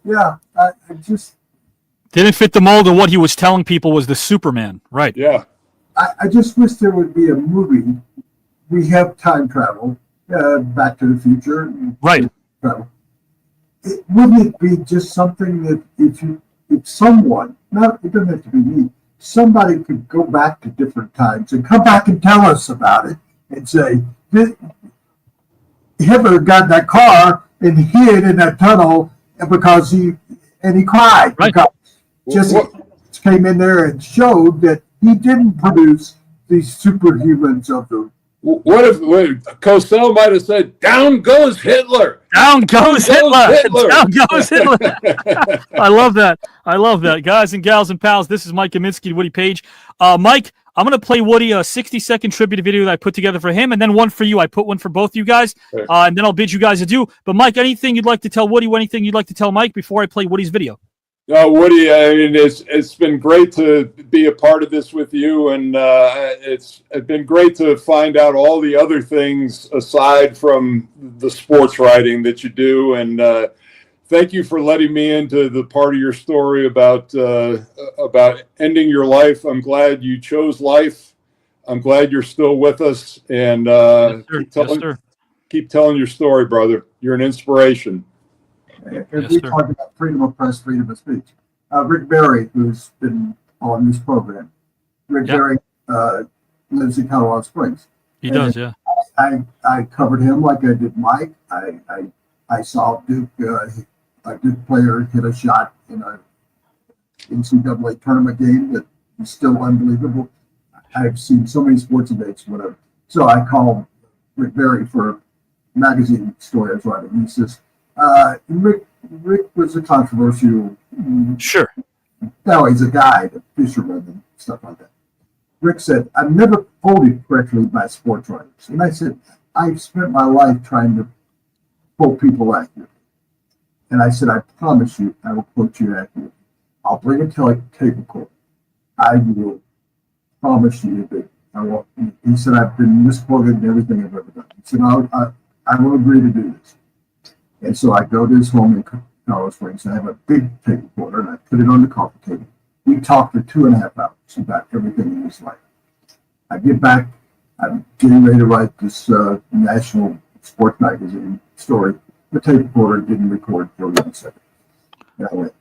Yeah, I just didn't fit the mold of what he was telling people was the Superman, right? Yeah. I just wish there would be a movie. We have time travel, Back to the Future, right? Travel. Wouldn't it be just something that if someone, it doesn't have to be me, somebody could go back to different times and come back and tell us about it and say, Hitler got in that car and hid in that tunnel because he cried. Right. Because Jesse came in there and showed that he didn't produce these superhumans of the. What if Cosell might have said, "Down goes Hitler"? Down goes Hitler. Down goes Hitler. I love that. Guys and gals and pals, this is Mike Gminski, Woody Paige. Mike, I'm going to play Woody a 60-second tribute video that I put together for him, and then one for you. I put one for both you guys, and then I'll bid you guys adieu. But, Mike, anything you'd like to tell Woody, anything you'd like to tell Mike before I play Woody's video? No, Woody, I mean, it's been great to be a part of this with you, and it's been great to find out all the other things aside from the sports writing that you do. And thank you for letting me into the part of your story about ending your life. I'm glad you chose life. I'm glad you're still with us, and keep telling your story, brother. You're an inspiration. If we talk about freedom of press, freedom of speech, Rick Berry, who's been on this program, Berry lives in Colorado Springs. He does, yeah. I covered him like I did Mike. I saw Duke, a Duke player hit a shot in a NCAA tournament game that is still unbelievable. I've seen so many sports events, whatever. So I called Rick Berry for a magazine story I was writing. He says, Rick was a controversial. Sure. Now he's a guide, a fisherman and stuff like that. Rick said, I've never quoted correctly by sports writers. And I said, I've spent my life trying to quote people accurately. And I said, I promise you, I will quote you accurately. I'll bring a tape recorder. I will promise you that I won't. He said, I've been misquoted in everything I've ever done. He said, I will agree to do this. And so I go to his home in Colorado Springs. I have a big tape recorder, and I put it on the coffee table. We talked for 2.5 hours about everything in his life. I get back. I'm getting ready to write this national sports magazine story. The tape recorder didn't record for 1 second. And I went,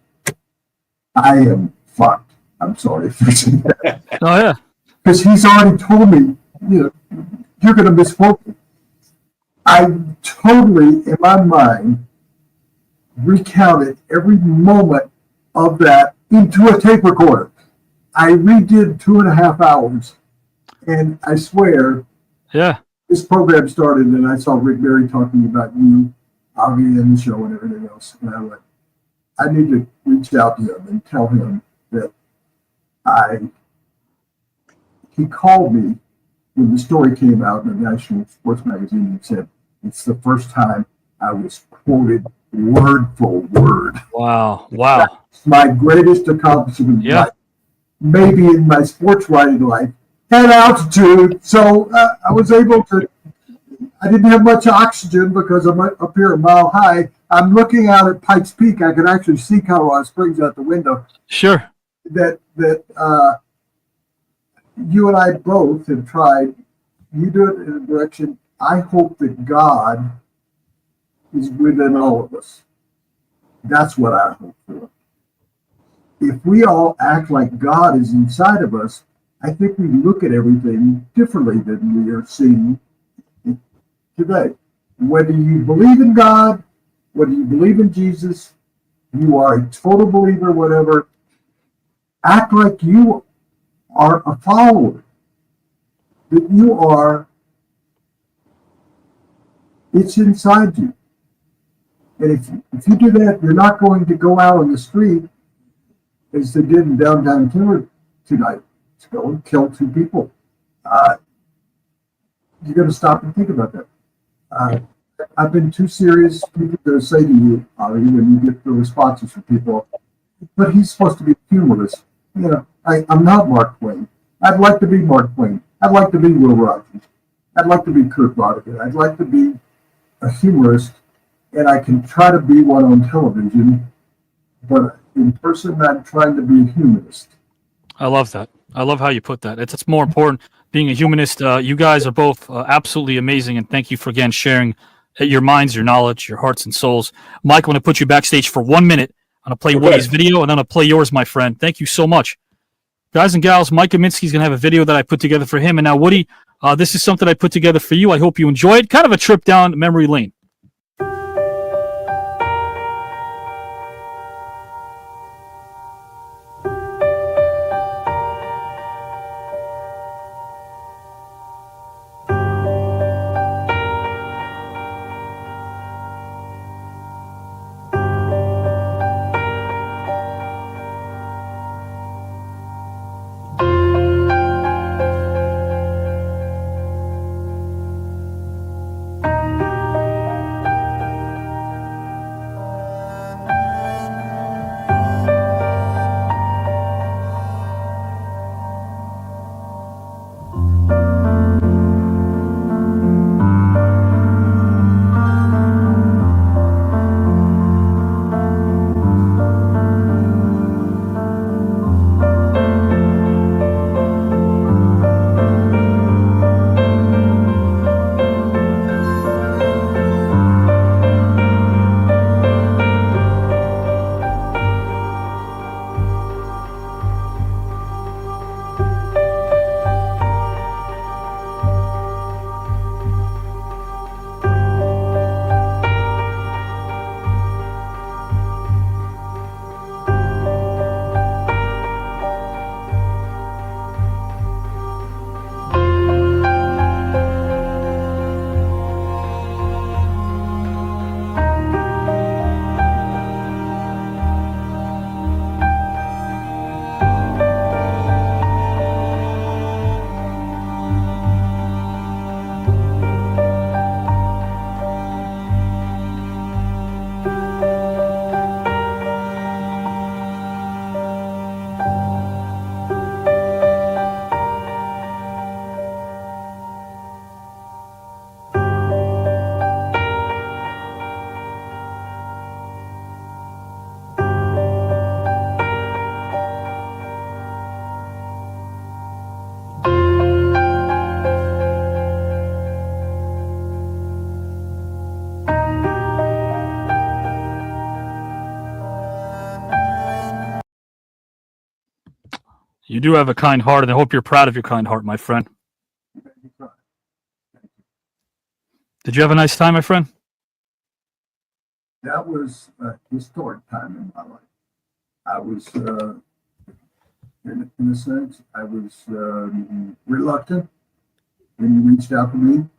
I am fucked. I'm sorry for saying that. Oh, yeah. Because he's already told me, you're going to misquote me. I totally, in my mind, recounted every moment of that into a tape recorder. I redid 2.5 hours, and I swear, this program started, and I saw Rick Berry talking about you, Avi, and the show and everything else. And I went, I need to reach out to him and tell him that he called me when the story came out in the National Sports Magazine and said, it's the first time I was quoted word for word. Wow. That's my greatest accomplishment in life. Maybe in my sports writing life. At altitude, so I was able to, I didn't have much oxygen because I'm up here a mile high. I'm looking out at Pikes Peak. I can actually see Colorado Springs out the window. Sure. That you and I both have tried. You do it in a direction. I hope that God is within all of us. That's what I hope for. If we all act like God is inside of us, I think we look at everything differently than we are seeing today. Whether you believe in God, whether you believe in Jesus, you are a total believer, whatever, act like you are a follower. That you are, it's inside you. And if you do that, you're not going to go out on the street as they did in downtown Timber tonight. To go and kill 2 people. You're going to stop and think about that. I've been too serious. People are going to say to you, when you get the responses from people, but he's supposed to be a humorist. You know, I'm not Mark Twain. I'd like to be Mark Twain. I'd like to be Will Rogers. I'd like to be Kurt Vonnegut. I'd like to be a humorist, and I can try to be one on television, but in person, I'm trying to be a humanist. I love that. I love how you put that. It's more important being a humanist. You guys are both absolutely amazing, and thank you for, again, sharing your minds, your knowledge, your hearts and souls. Mike, I'm going to put you backstage for 1 minute. I'm going to play Woody's video, and then I'll play yours, my friend. Thank you so much. Guys and gals, Mike Gminski is going to have a video that I put together for him. And now, Woody, this is something I put together for you. I hope you enjoyed. Kind of a trip down memory lane. You do have a kind heart, and I hope you're proud of your kind heart, my friend. Did you have a nice time, my friend? That was a historic time in my life. I was, in a sense, I was reluctant when you reached out to me.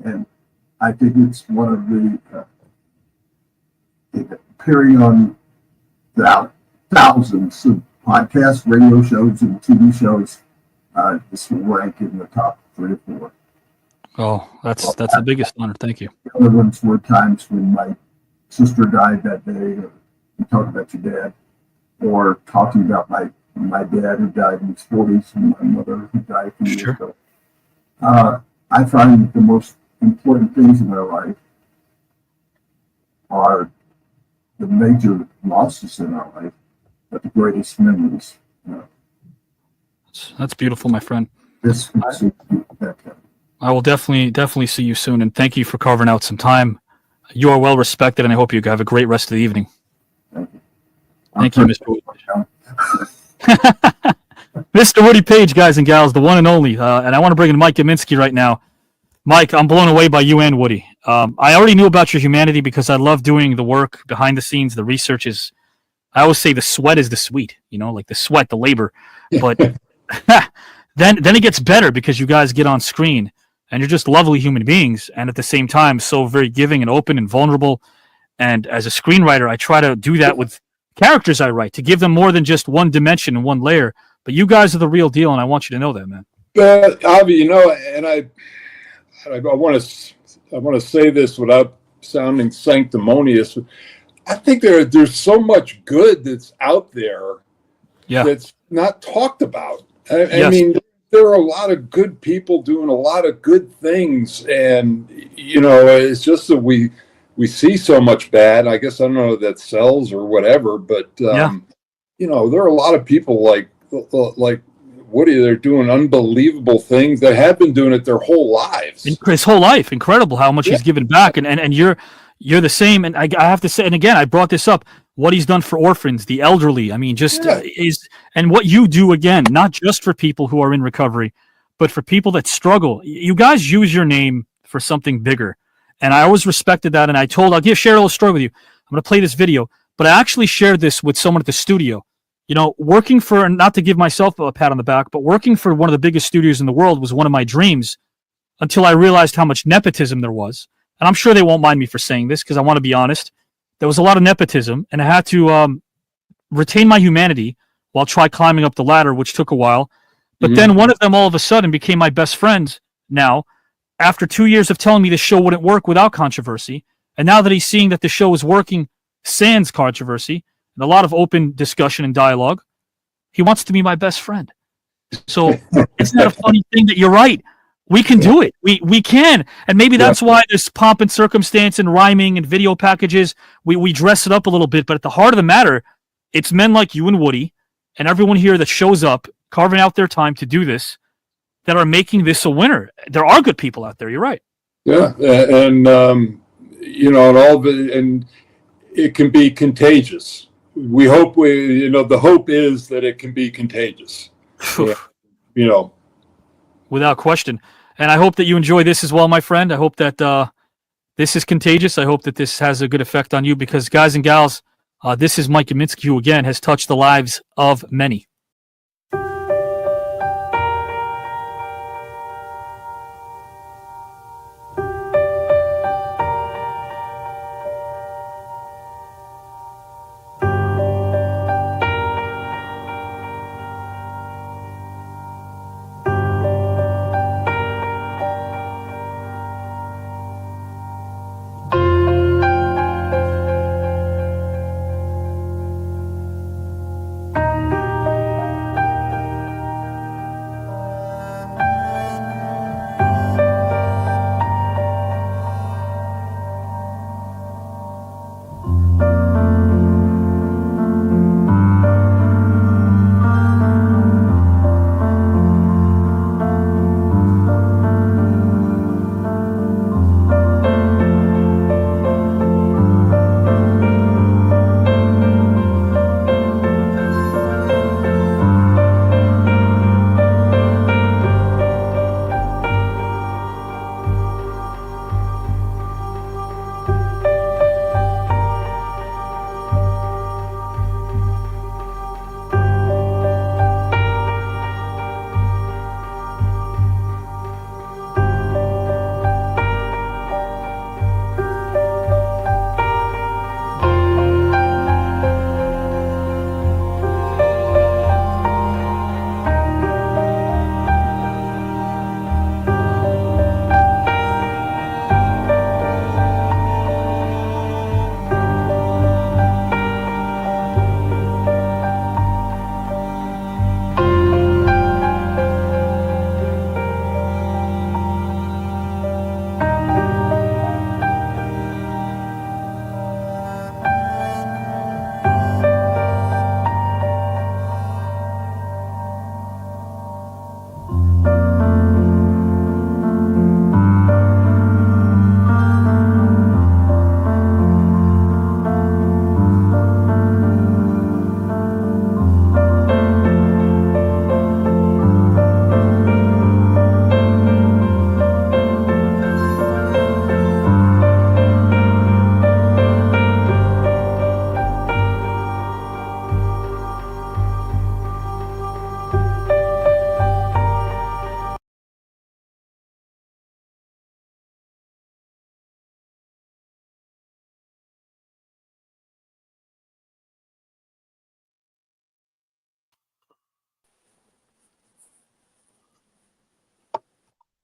And I think it's one of the appearing on thousands of podcasts, radio shows, and TV shows. This will rank in the top 3 or 4. Oh, that's the biggest honor. Thank you. The other ones were times when my sister died that day, or we talked about your dad, or talking about my dad who died in his 40s and my mother who died a few years ago. I find the most important things in my life are the major losses in our life, but the greatest memories. That's beautiful, my friend. This I will definitely see you soon, and thank you for carving out some time. You are well respected, and I hope you have a great rest of the evening. Thank you, Mr. Woody. Mr. Woody Paige, guys and gals, the one and only. And I want to bring in Mike Gminski right now. Mike, I'm blown away by you and Woody. I already knew about your humanity because I love doing the work behind the scenes. The research is, I always say the sweat is the sweet, like the sweat, the labor. But then it gets better because you guys get on screen and you're just lovely human beings. And at the same time, so very giving and open and vulnerable. And as a screenwriter, I try to do that with characters I write to give them more than just one dimension and one layer. But you guys are the real deal, and I want you to know that, man. Avi, and I want to say this without sounding sanctimonious. I think there's so much good that's out there that's not talked about. I mean, there are a lot of good people doing a lot of good things, and it's just that we see so much bad. I guess I don't know if that sells or whatever, but there are a lot of people like Woody. They're doing unbelievable things. They have been doing it their whole lives. His whole life, incredible how much he's given back, and you're the same. And I have to say, and again, I brought this up. What he's done for orphans, the elderly. I mean, and what you do again, not just for people who are in recovery, but for people that struggle. You guys use your name for something bigger. And I always respected that. And I'll share a little story with you. I'm going to play this video, but I actually shared this with someone at the studio. Working for, not to give myself a pat on the back, but working for one of the biggest studios in the world was one of my dreams until I realized how much nepotism there was. And I'm sure they won't mind me for saying this because I want to be honest. There was a lot of nepotism, and I had to retain my humanity while try climbing up the ladder, which took a while. But then one of them all of a sudden became my best friend now, after 2 years of telling me the show wouldn't work without controversy. And now that he's seeing that the show is working sans controversy and a lot of open discussion and dialogue, he wants to be my best friend. So isn't that a funny thing that you're right? We can do it. We can. And maybe that's why there's pomp and circumstance and rhyming and video packages. We dress it up a little bit. But at the heart of the matter, it's men like you and Woody and everyone here that shows up, carving out their time to do this, that are making this a winner. There are good people out there. You're right. Yeah. And and it can be contagious. We hope the hope is that it can be contagious. Without question. And I hope that you enjoy this as well, my friend. I hope that this is contagious. I hope that this has a good effect on you because, guys and gals, this is Mike Gminski, who, again, has touched the lives of many.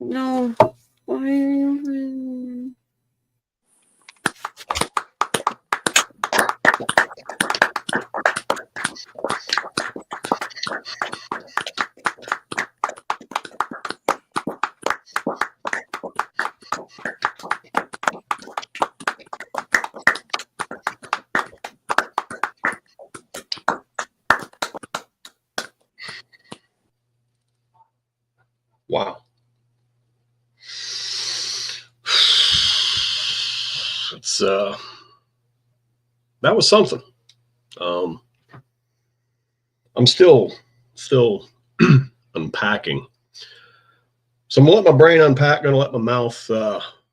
No. Why are you... Wow. It's that was something. I'm still unpacking. So I'm gonna let my brain unpack, gonna let my mouth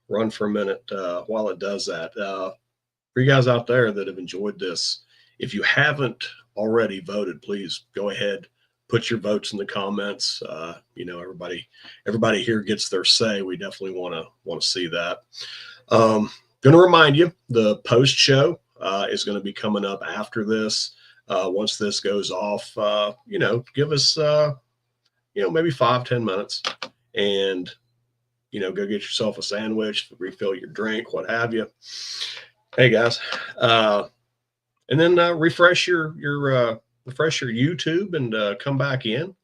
run for a minute while it does that. For you guys out there that have enjoyed this, if you haven't already voted, please go ahead, put your votes in the comments. You know, everybody here gets their say. We definitely want to see that. Going to remind you, the post show is going to be coming up after this. Once this goes off, you know, give us, you know, maybe 5-10 minutes and, you know, go get yourself a sandwich, refill your drink, what have you. Hey guys, and then refresh your YouTube and come back in.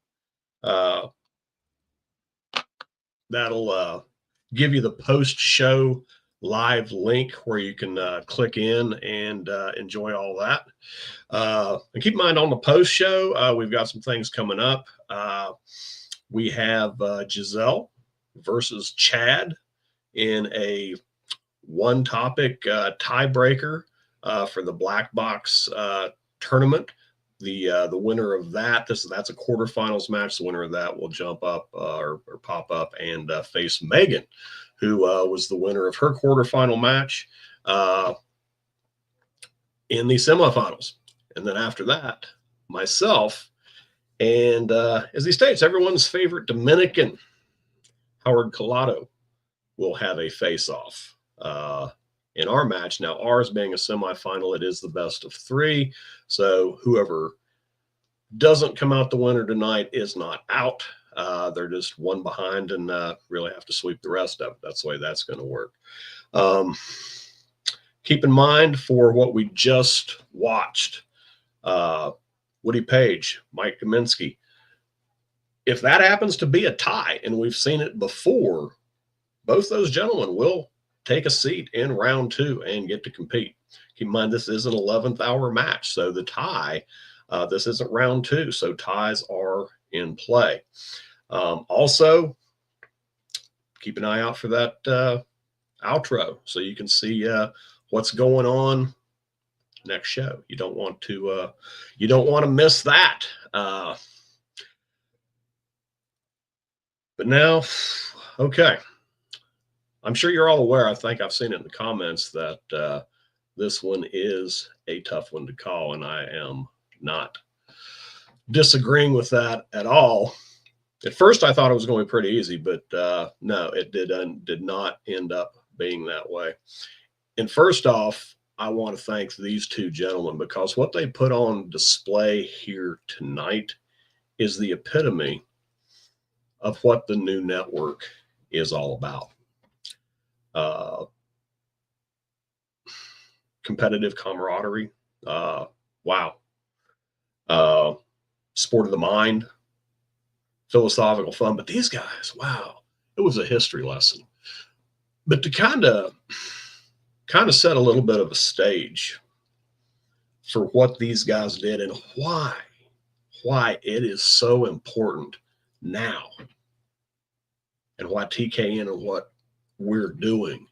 That'll give you the post show live link where you can click in and enjoy all that. And keep in mind on the post show, we've got some things coming up. We have Giselle versus Chad in a one topic tiebreaker for the black box tournament. The winner of that's a quarterfinals match. The winner of that will jump up or pop up and face Megan, who was the winner of her quarterfinal match in the semifinals. And then after that, myself and as he states, everyone's favorite Dominican, Howard Collado, will have a face-off in our match. Now, ours being a semifinal, it is the best of 3. So whoever doesn't come out the winner tonight is not out. They're just one behind and really have to sweep the rest of it. That's the way that's going to work. Keep in mind for what we just watched, Woody Paige, Mike Gminski. If that happens to be a tie, and we've seen it before, both those gentlemen will take a seat in round 2 and get to compete. Keep in mind, this is an 11th hour match. So the tie, this isn't round 2. So ties are in play. Also, keep an eye out for that outro so you can see what's going on next show. You don't want to miss that. But now, okay. I'm sure you're all aware, I think I've seen it in the comments, that this one is a tough one to call, and I am not disagreeing with that at all. At first, I thought it was going to be pretty easy, but no, it did not end up being that way. And first off, I want to thank these two gentlemen, because what they put on display here tonight is the epitome of what the new network is all about. Competitive camaraderie. Wow. Sport of the mind. Philosophical fun. But these guys, wow, it was a history lesson. But to kind of set a little bit of a stage for what these guys did and why it is so important now, and why TKN and what we're doing.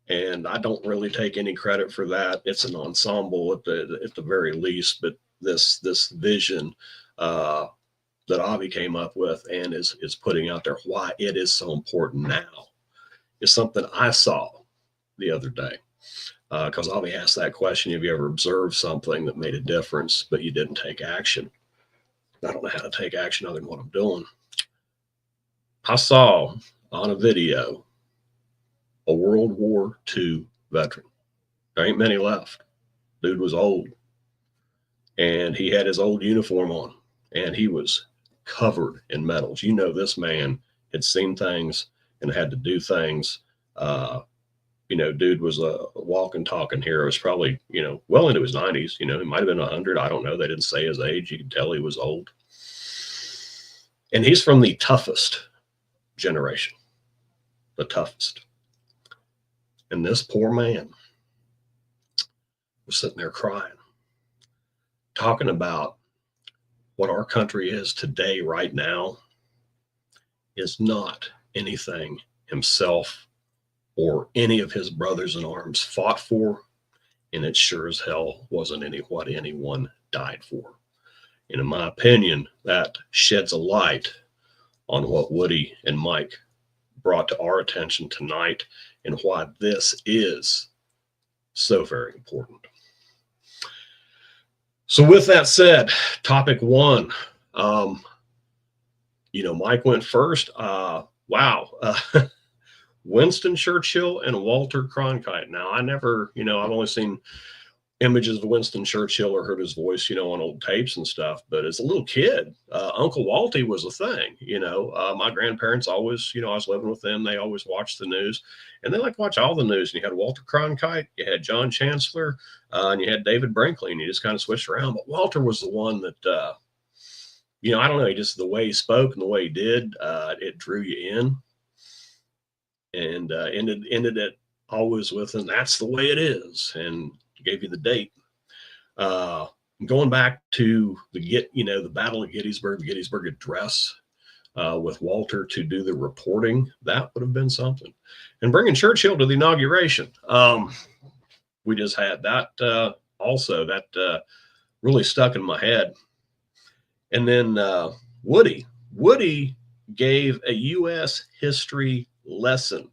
And I don't really take any credit for that. It's an ensemble at the very least, but this vision that Avi came up with and is putting out there, why it is so important now, is something I saw the other day. Because Avi asked that question: have you ever observed something that made a difference, but you didn't take action? I don't know how to take action other than what I'm doing. I saw on a video a World War II veteran. There ain't many left. Dude was old. And he had his old uniform on. And he was covered in medals. You know, this man had seen things and had to do things. Dude was a walking, talking hero. It's probably, well into his 90s. He might have been 100. I don't know. They didn't say his age. You could tell he was old. And he's from the toughest generation, the toughest. And this poor man was sitting there crying, talking about what our country is today, right now, is not anything himself or any of his brothers in arms fought for, and it sure as hell wasn't what anyone died for. And in my opinion, that sheds a light on what Woody and Mike brought to our attention tonight and why this is so very important. So with that said, topic one, Mike went first. Wow. Winston Churchill and Walter Cronkite. Now, I never, I've only seen images of Winston Churchill or heard his voice, on old tapes and stuff. But as a little kid, Uncle Walty was a thing. My grandparents always, I was living with them. They always watched the news, and they like to watch all the news. And you had Walter Cronkite, you had John Chancellor, and you had David Brinkley, and you just kind of switched around. But Walter was the one that, I don't know, just the way he spoke and the way he did, it drew you in. And ended it always with, and that's the way it is, and gave you the date. Going back to the Battle of Gettysburg, the Gettysburg Address, with Walter to do the reporting, that would have been something. And bringing Churchill to the inauguration, we just had that also. That really stuck in my head. And then Woody gave a U.S. history lesson.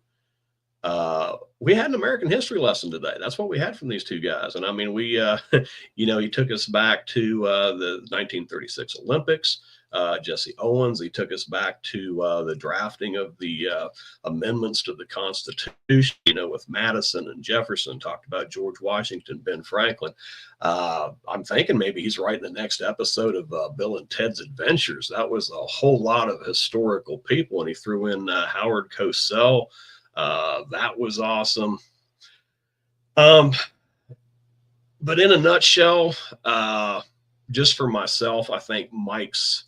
We had an American history lesson today. That's what we had from these two guys. And I mean, we, he took us back to the 1936 Olympics. Jesse Owens, he took us back to the drafting of the amendments to the Constitution, with Madison and Jefferson, talked about George Washington, Ben Franklin. I'm thinking maybe he's writing the next episode of Bill and Ted's Adventures. That was a whole lot of historical people, and he threw in Howard Cosell. That was awesome. But in a nutshell, just for myself, I think Mike's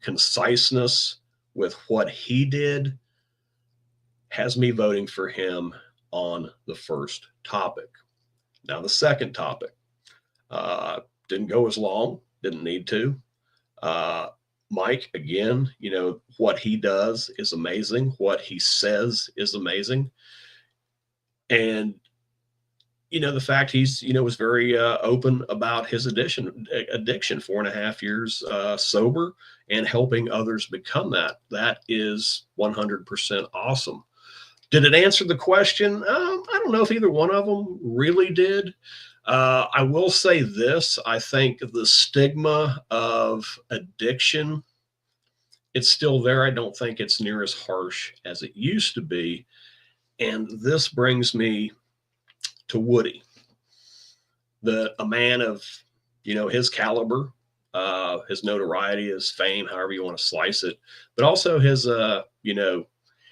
conciseness with what he did has me voting for him on the first topic. Now, the second topic didn't go as long, didn't need to. Mike, again, what he does is amazing. What he says is amazing. And, the fact he's, was very open about his addiction, 4.5 years sober, and helping others become that. That is 100% awesome. Did it answer the question? I don't know if either one of them really did. I will say this. I think the stigma of addiction, it's still there. I don't think it's near as harsh as it used to be. And this brings me to Woody, a man of, his caliber, his notoriety, his fame, however you want to slice it, but also his,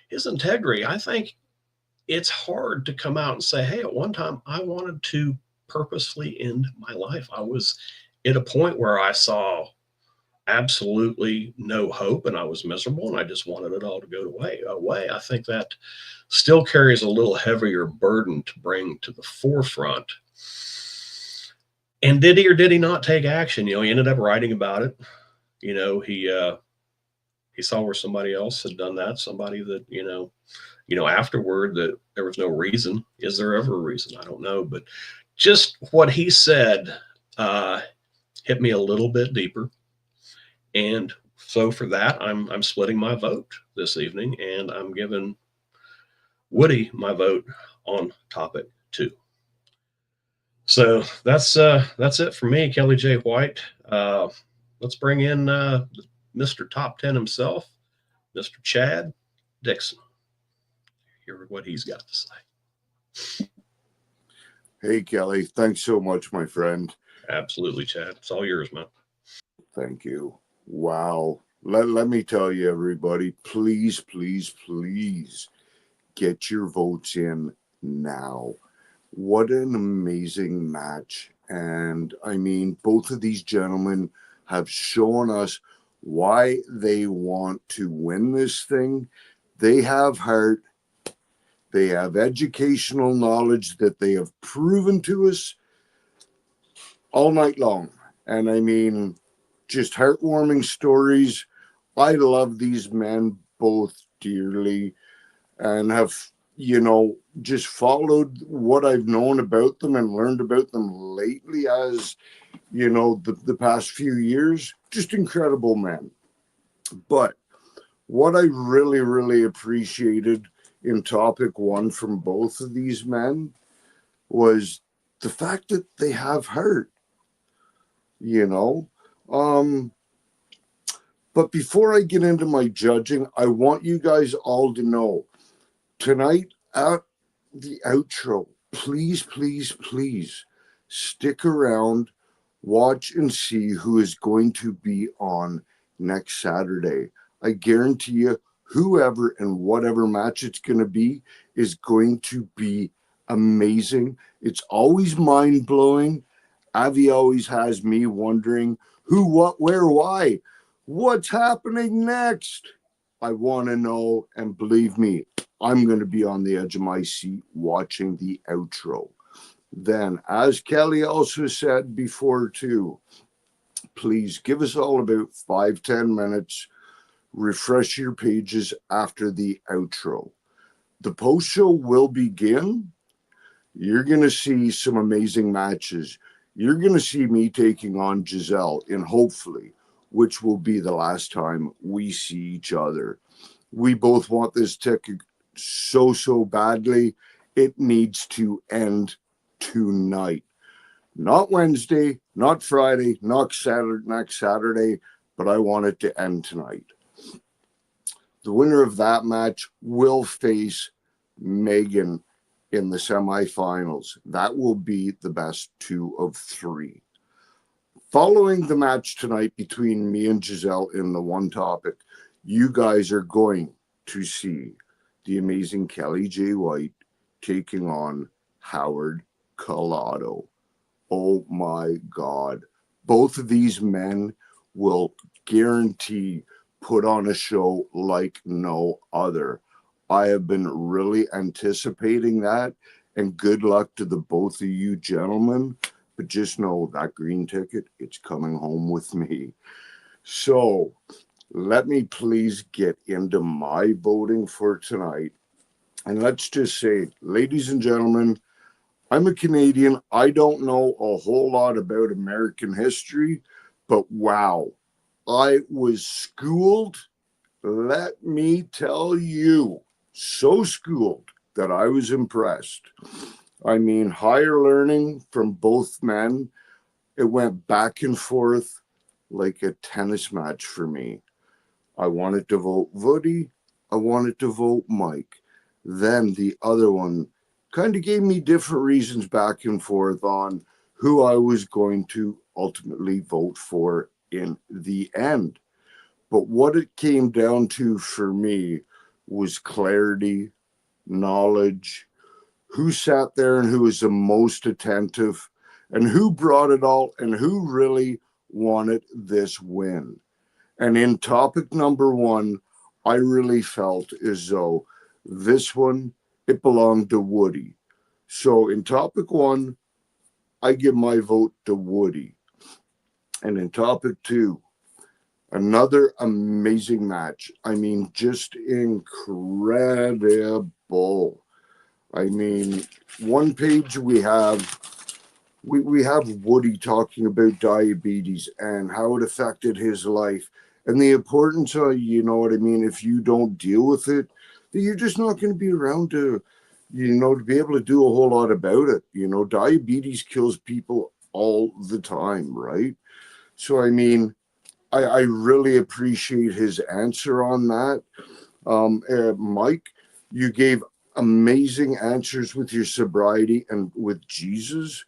his integrity. I think it's hard to come out and say, hey, at one time I wanted to purposefully end my life. I was at a point where I saw absolutely no hope and I was miserable and I just wanted it all to go away. I think that still carries a little heavier burden to bring to the forefront. And did he or did he not take action? He ended up writing about it. He saw where somebody else had done that, somebody that, afterward, that there was no reason. Is there ever a reason? I don't know. But just what he said hit me a little bit deeper. And so for that, I'm splitting my vote this evening, and I'm giving Woody my vote on topic 2. So that's it for me, Kelly J. White. Let's bring in Mr. Top 10 himself, Mr. Chad Dixon. Hear what he's got to say. Hey, Kelly. Thanks so much, my friend. Absolutely, Chad. It's all yours, man. Thank you. Wow. Let me tell you, everybody, please, please, please get your votes in now. What an amazing match. And I mean, both of these gentlemen have shown us why they want to win this thing. They have heart. They have educational knowledge that they have proven to us all night long. And I mean, just heartwarming stories. I love these men both dearly and have, you know, just followed what I've known about them and learned about them lately as, you know, the past few years. Just incredible men. But what I really, really appreciated in topic one from both of these men was the fact that they have heart, you know. But before I get into my judging, I want you guys all to know tonight at the outro, please, please, please stick around, watch and see who is going to be on next Saturday. I guarantee you, whoever and whatever match it's going to be is going to be amazing. It's always mind-blowing. Avi always has me wondering who, what, where, why. What's happening next? I want to know, and believe me, I'm going to be on the edge of my seat watching the outro. Then, as Kelly also said before too, please give us all about 5-10 minutes. Refresh your pages after the outro. The post show will begin. You're going to see some amazing matches. You're going to see me taking on Giselle in hopefully, which will be the last time we see each other. We both want this ticket so badly. It needs to end tonight. Not Wednesday, not Friday, not Saturday, next Saturday, but I want it to end tonight. The winner of that match will face Megan in the semifinals. That will be the best 2 of 3. Following the match tonight between me and Giselle in the one topic, you guys are going to see the amazing Kelly J. White taking on Howard Collado. Oh my God. Both of these men will guarantee put on a show like no other. I have been really anticipating that, and good luck to the both of you gentlemen. But just know that green ticket, it's coming home with me. So let me please get into my voting for tonight. And let's just say, ladies and gentlemen, I'm a Canadian. I don't know a whole lot about American history, but wow, I was schooled. Let me tell you, so schooled that I was impressed. I mean, higher learning from both men. It went back and forth like a tennis match for me. I wanted to vote Woody. I wanted to vote Mike. Then the other one kind of gave me different reasons back and forth on who I was going to ultimately vote for in the end. But what it came down to for me was clarity, knowledge, who sat there and who was the most attentive, and who brought it all, and who really wanted this win. And in topic number one, I really felt as though this one, it belonged to Woody. So in topic one, I give my vote to Woody. And in topic two, another amazing match. I mean, just incredible. I mean, one page we have Woody talking about diabetes and how it affected his life and the importance of, you know what I mean, if you don't deal with it, that you're just not going to be around to, you know, to be able to do a whole lot about it. You know, diabetes kills people all the time, right? So, I mean, I really appreciate his answer on that. Mike, you gave amazing answers with your sobriety and with Jesus.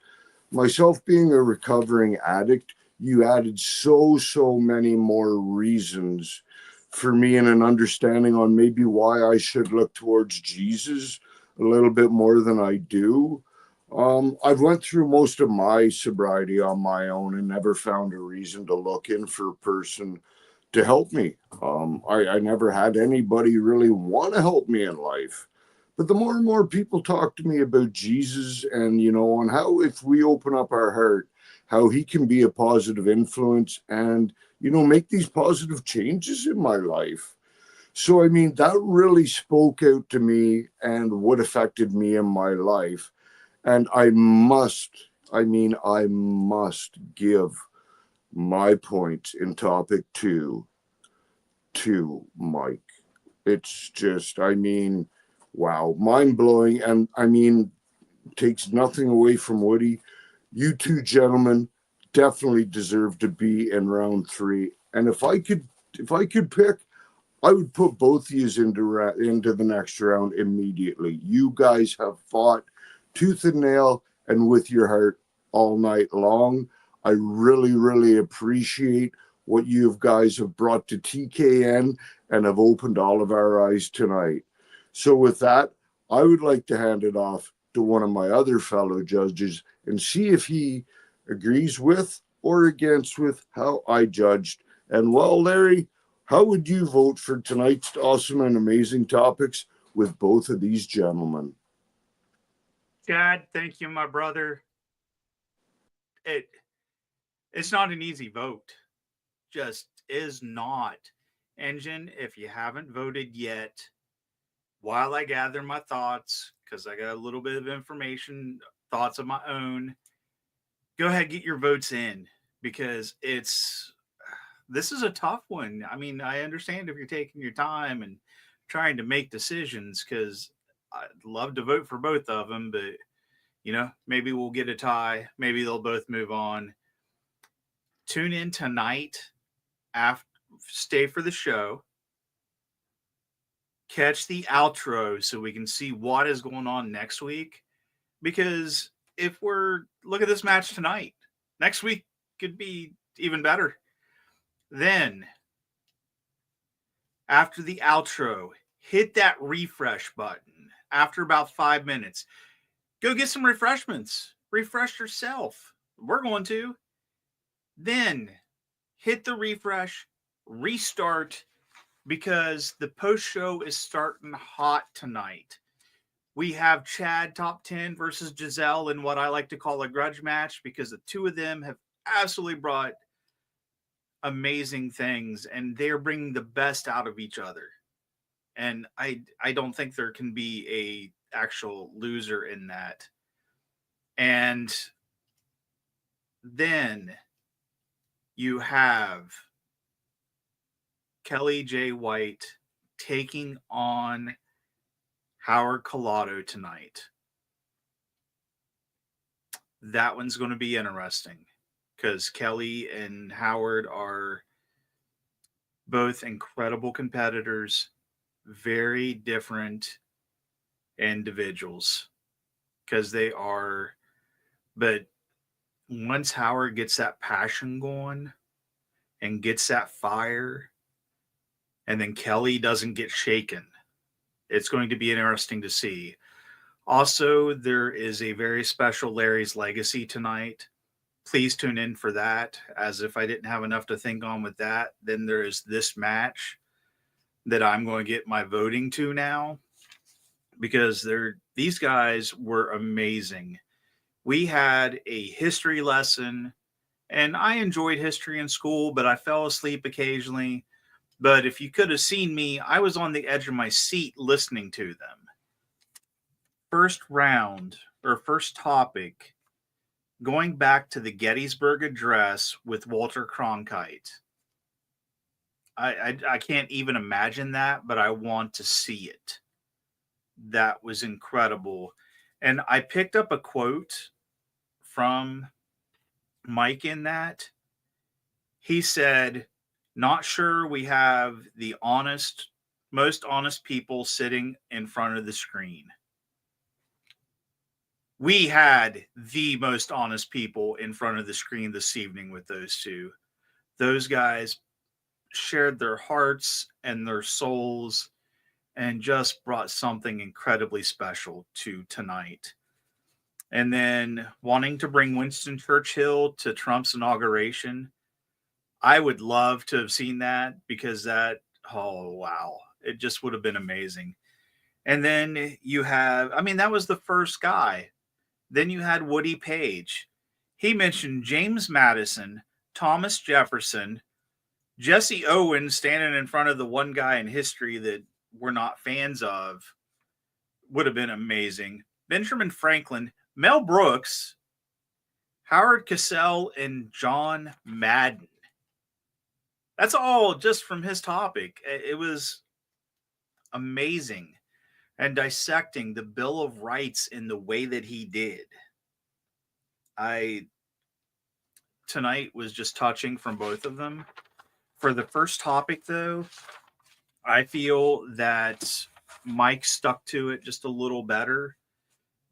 Myself being a recovering addict, you added so many more reasons for me and an understanding on maybe why I should look towards Jesus a little bit more than I do. I've went through most of my sobriety on my own and never found a reason to look in for a person to help me. I never had anybody really want to help me in life. But the more and more people talk to me about Jesus and, on how if we open up our heart, how he can be a positive influence and, make these positive changes in my life. So, I mean, that really spoke out to me and what affected me in my life. And I must give my point in topic 2 to Mike. It's just, wow, mind blowing. And takes nothing away from Woody. You two gentlemen definitely deserve to be in round 3. And if I could pick, I would put both of you into the next round immediately. You guys have fought tooth and nail and with your heart all night long. I really, really appreciate what you guys have brought to TKN and have opened all of our eyes tonight. So with that, I would like to hand it off to one of my other fellow judges and see if he agrees with or against with how I judged. And well, Larry, how would you vote for tonight's awesome and amazing topics with both of these gentlemen? Chad, thank you, my brother. It's not an easy vote. Just is not. Engine, if you haven't voted yet, while I gather my thoughts, because I got a little bit of information, thoughts of my own, go ahead, get your votes in, because this is a tough one. I mean, I understand if you're taking your time and trying to make decisions, because I'd love to vote for both of them, but maybe we'll get a tie. Maybe they'll both move on. Tune in tonight. Stay for the show. Catch the outro so we can see what is going on next week. Because if look at this match tonight, next week could be even better. Then, after the outro, hit that refresh button. After about 5 minutes, go get some refreshments. Refresh yourself. We're going to. Then, hit the refresh, restart, because the post show is starting hot tonight. We have Chad top 10 versus Giselle in what I like to call a grudge match, because the two of them have absolutely brought amazing things and they're bringing the best out of each other. And I don't think there can be a actual loser in that. And then you have Kelly J. White taking on Howard Collado tonight. That one's going to be interesting because Kelly and Howard are both incredible competitors, very different individuals because they are. But once Howard gets that passion going and gets that fire, and then Kelly doesn't get shaken, it's going to be interesting to see. Also, there is a very special Larry's Legacy tonight. Please tune in for that, as if I didn't have enough to think on with that, then there is this match that I'm going to get my voting to now, because these guys were amazing. We had a history lesson, and I enjoyed history in school, but I fell asleep occasionally. But if you could have seen me, I was on the edge of my seat listening to them. First round, or first topic, going back to the Gettysburg Address with Walter Cronkite. I can't even imagine that, but I want to see it. That was incredible. And I picked up a quote from Mike in that. He said, "Not sure we have the most honest people sitting in front of the screen." We had the most honest people in front of the screen this evening with those two. Those guys shared their hearts and their souls and just brought something incredibly special to tonight. And then wanting to bring Winston Churchill to Trump's inauguration, I would love to have seen that, because that, oh, wow, it just would have been amazing. And then you have, I mean, that was the first guy. Then you had Woody Paige. He mentioned James Madison, Thomas Jefferson, Jesse Owens standing in front of the one guy in history that we're not fans of. Would have been amazing. Benjamin Franklin, Mel Brooks, Howard Cosell, and John Madden. That's all just from his topic. It was amazing. And dissecting the Bill of Rights in the way that he did. Tonight was just touching from both of them. For the first topic, though, I feel that Mike stuck to it just a little better,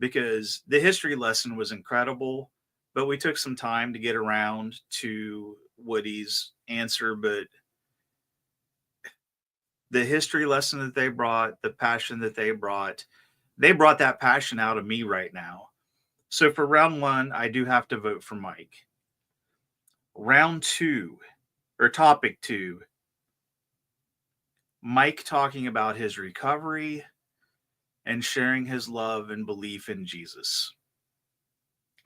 because the history lesson was incredible, but we took some time to get around to Woody's answer. But the history lesson that they brought, the passion that they brought that passion out of me right now. So for round one, I do have to vote for Mike. Round two, or topic two, Mike talking about his recovery and sharing his love and belief in Jesus.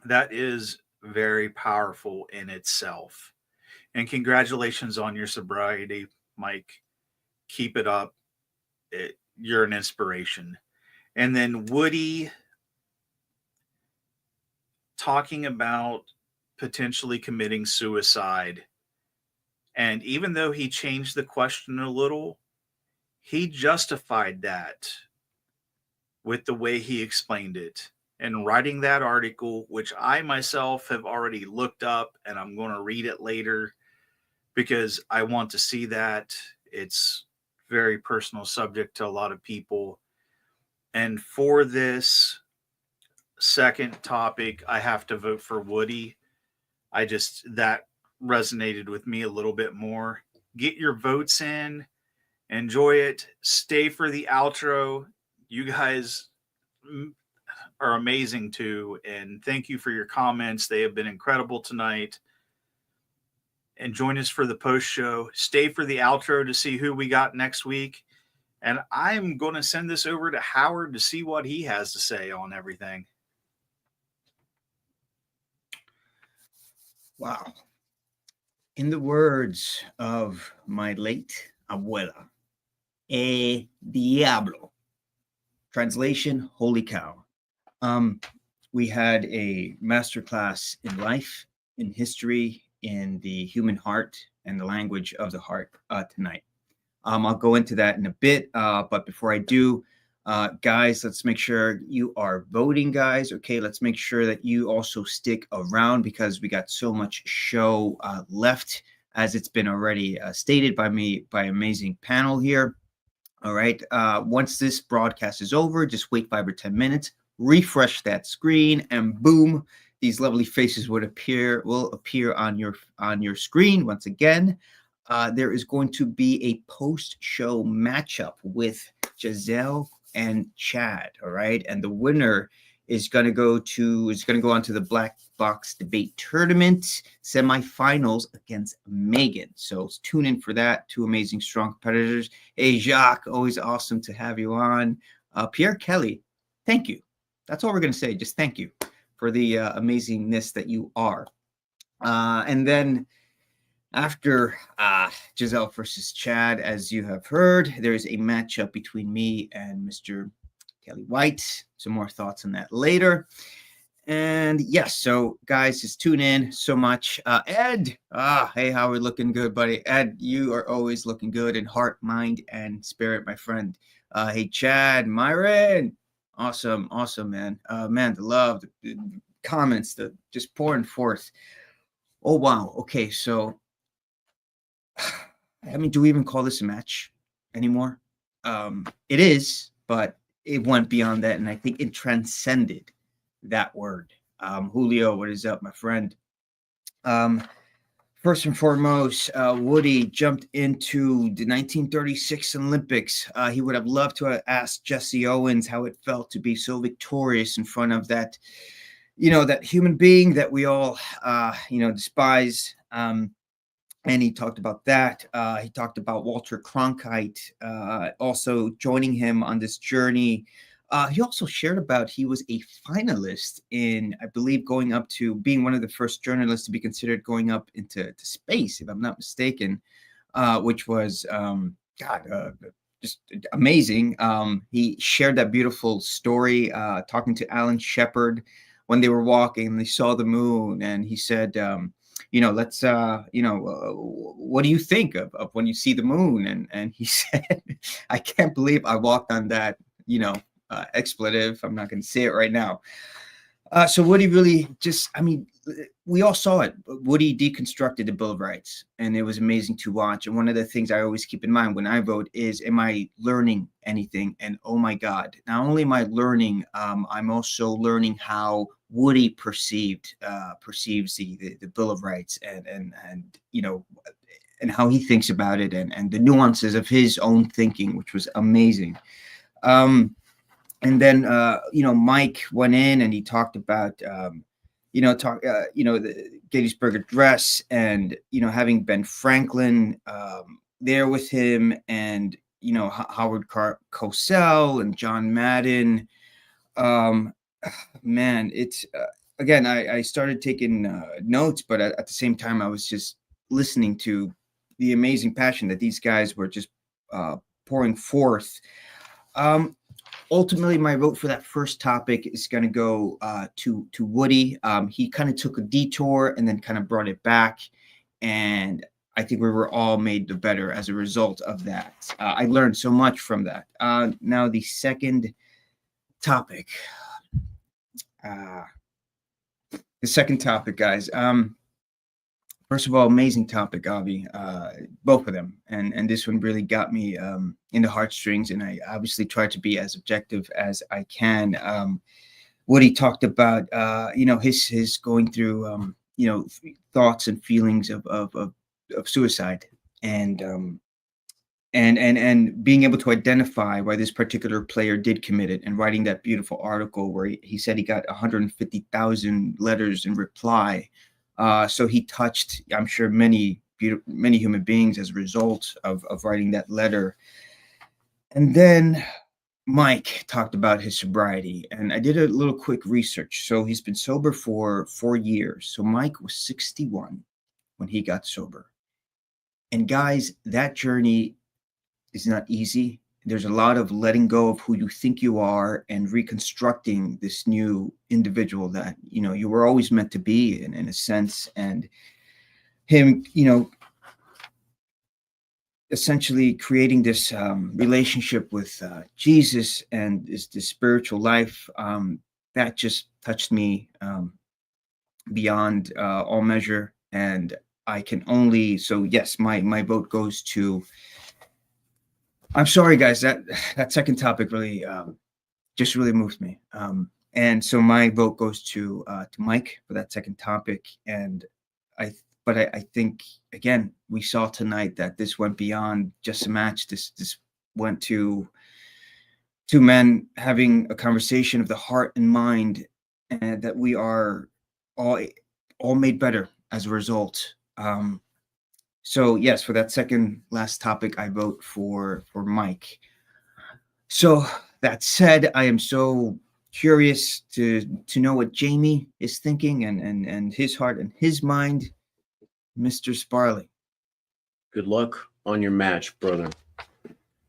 That is very powerful in itself. And congratulations on your sobriety, Mike. Keep it up. You're an inspiration. And then Woody talking about potentially committing suicide. And even though he changed the question a little, he justified that with the way he explained it. And writing that article, which I myself have already looked up, and I'm going to read it later because I want to see that. It's very personal subject to a lot of people. And for this second topic, I have to vote for Woody. That resonated with me a little bit more. Get your votes in. Enjoy it. Stay for the outro. You guys are amazing too. And thank you for your comments. They have been incredible tonight. And join us for the post show. Stay for the outro to see who we got next week. And I'm going to send this over to Howard to see what he has to say on everything. Wow. In the words of my late abuela, diablo. Translation, holy cow. We had a masterclass in life, in history, in the human heart, and the language of the heart tonight. I'll go into that in a bit, but before I do, guys, let's make sure you are voting, guys. Okay, let's make sure that you also stick around, because we got so much show left, as it's been already stated by me, by amazing panel here. All right, once this broadcast is over, just wait 5 or 10 minutes, refresh that screen, and boom, these lovely faces will appear on your screen once again. There is going to be a post-show matchup with Giselle and Chad. All right, and the winner is going to go on to the Black Box Debate Tournament semifinals against Megan. So tune in for that. Two amazing, strong competitors. Hey, Jacques, always awesome to have you on. Pierre Kelly, thank you. That's all we're going to say. Just thank you for the amazingness that you are. And then after Giselle versus Chad, as you have heard, there's a matchup between me and Mr. Kelly White. Some more thoughts on that later. And yes, so guys, just tune in so much. Ed, hey, how are we looking good, buddy? Ed, you are always looking good in heart, mind, and spirit, my friend. Hey, Chad, Myron, awesome, man. Man, the love, the comments, the just pouring forth. Oh, wow. Okay, so, I mean, do we even call this a match anymore? It is, but it went beyond that, and I think it transcended that word. Julio, what is up, my friend? First and foremost, Woody jumped into the 1936 Olympics. He would have loved to have asked Jesse Owens how it felt to be so victorious in front of that, that human being that we all, despise. And he talked about that. He talked about Walter Cronkite also joining him on this journey. He also shared about he was a finalist in, I believe, going up to being one of the first journalists to be considered going up into space, if I'm not mistaken, which was, just amazing. He shared that beautiful story talking to Alan Shepard when they were walking and they saw the moon. And he said, let's, what do you think of when you see the moon? And he said, I can't believe I walked on that, expletive. I'm not going to say it right now. So Woody really we all saw it. Woody deconstructed the Bill of Rights, and it was amazing to watch. And one of the things I always keep in mind when I vote is, am I learning anything? And oh my God, not only am I learning, I'm also learning how Woody perceives the Bill of Rights and how he thinks about it and the nuances of his own thinking, which was amazing. And then, Mike went in and he talked about, the Gettysburg Address and, having Ben Franklin there with him and, Howard Cosell and John Madden. Man, it's, again, I started taking notes, but at the same time, I was just listening to the amazing passion that these guys were just pouring forth. Ultimately, my vote for that first topic is going to go to Woody. He kind of took a detour and then kind of brought it back. And I think we were all made the better as a result of that. I learned so much from that. Now, the second topic. Guys. First of all, amazing topic, Avi. Both of them, and this one really got me in the heartstrings. And I obviously tried to be as objective as I can. Woody talked about, his going through, thoughts and feelings of suicide, and being able to identify why this particular player did commit it, and writing that beautiful article where he said he got 150,000 letters in reply. So he touched, I'm sure, many human beings as a result of writing that letter. And then Mike talked about his sobriety, and I did a little quick research. So he's been sober for 4 years. So Mike was 61 when he got sober. And guys, that journey is not easy. There's a lot of letting go of who you think you are and reconstructing this new individual that, you were always meant to be in a sense. And him, essentially creating this relationship with Jesus and this spiritual life that just touched me beyond all measure. And I can only, so yes, my vote goes to, I'm sorry, guys, that second topic really just really moved me. And so my vote goes to Mike for that second topic. And I think, again, we saw tonight that this went beyond just a match. This went to two men having a conversation of the heart and mind, and that we are all made better as a result. So yes, for that second last topic, I vote for Mike. So that said, I am so curious to know what Jamie is thinking and his heart and his mind. Mr. Sparley. Good luck on your match, brother.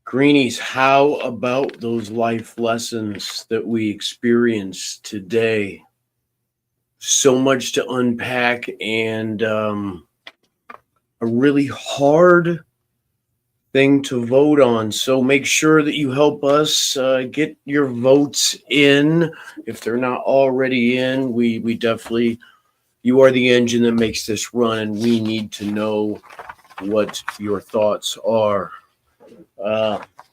Greenies, how about those life lessons that we experienced today? So much to unpack, and a really hard thing to vote on. So make sure that you help us get your votes in. If they're not already in, we definitely, you are the engine that makes this run, and we need to know what your thoughts are.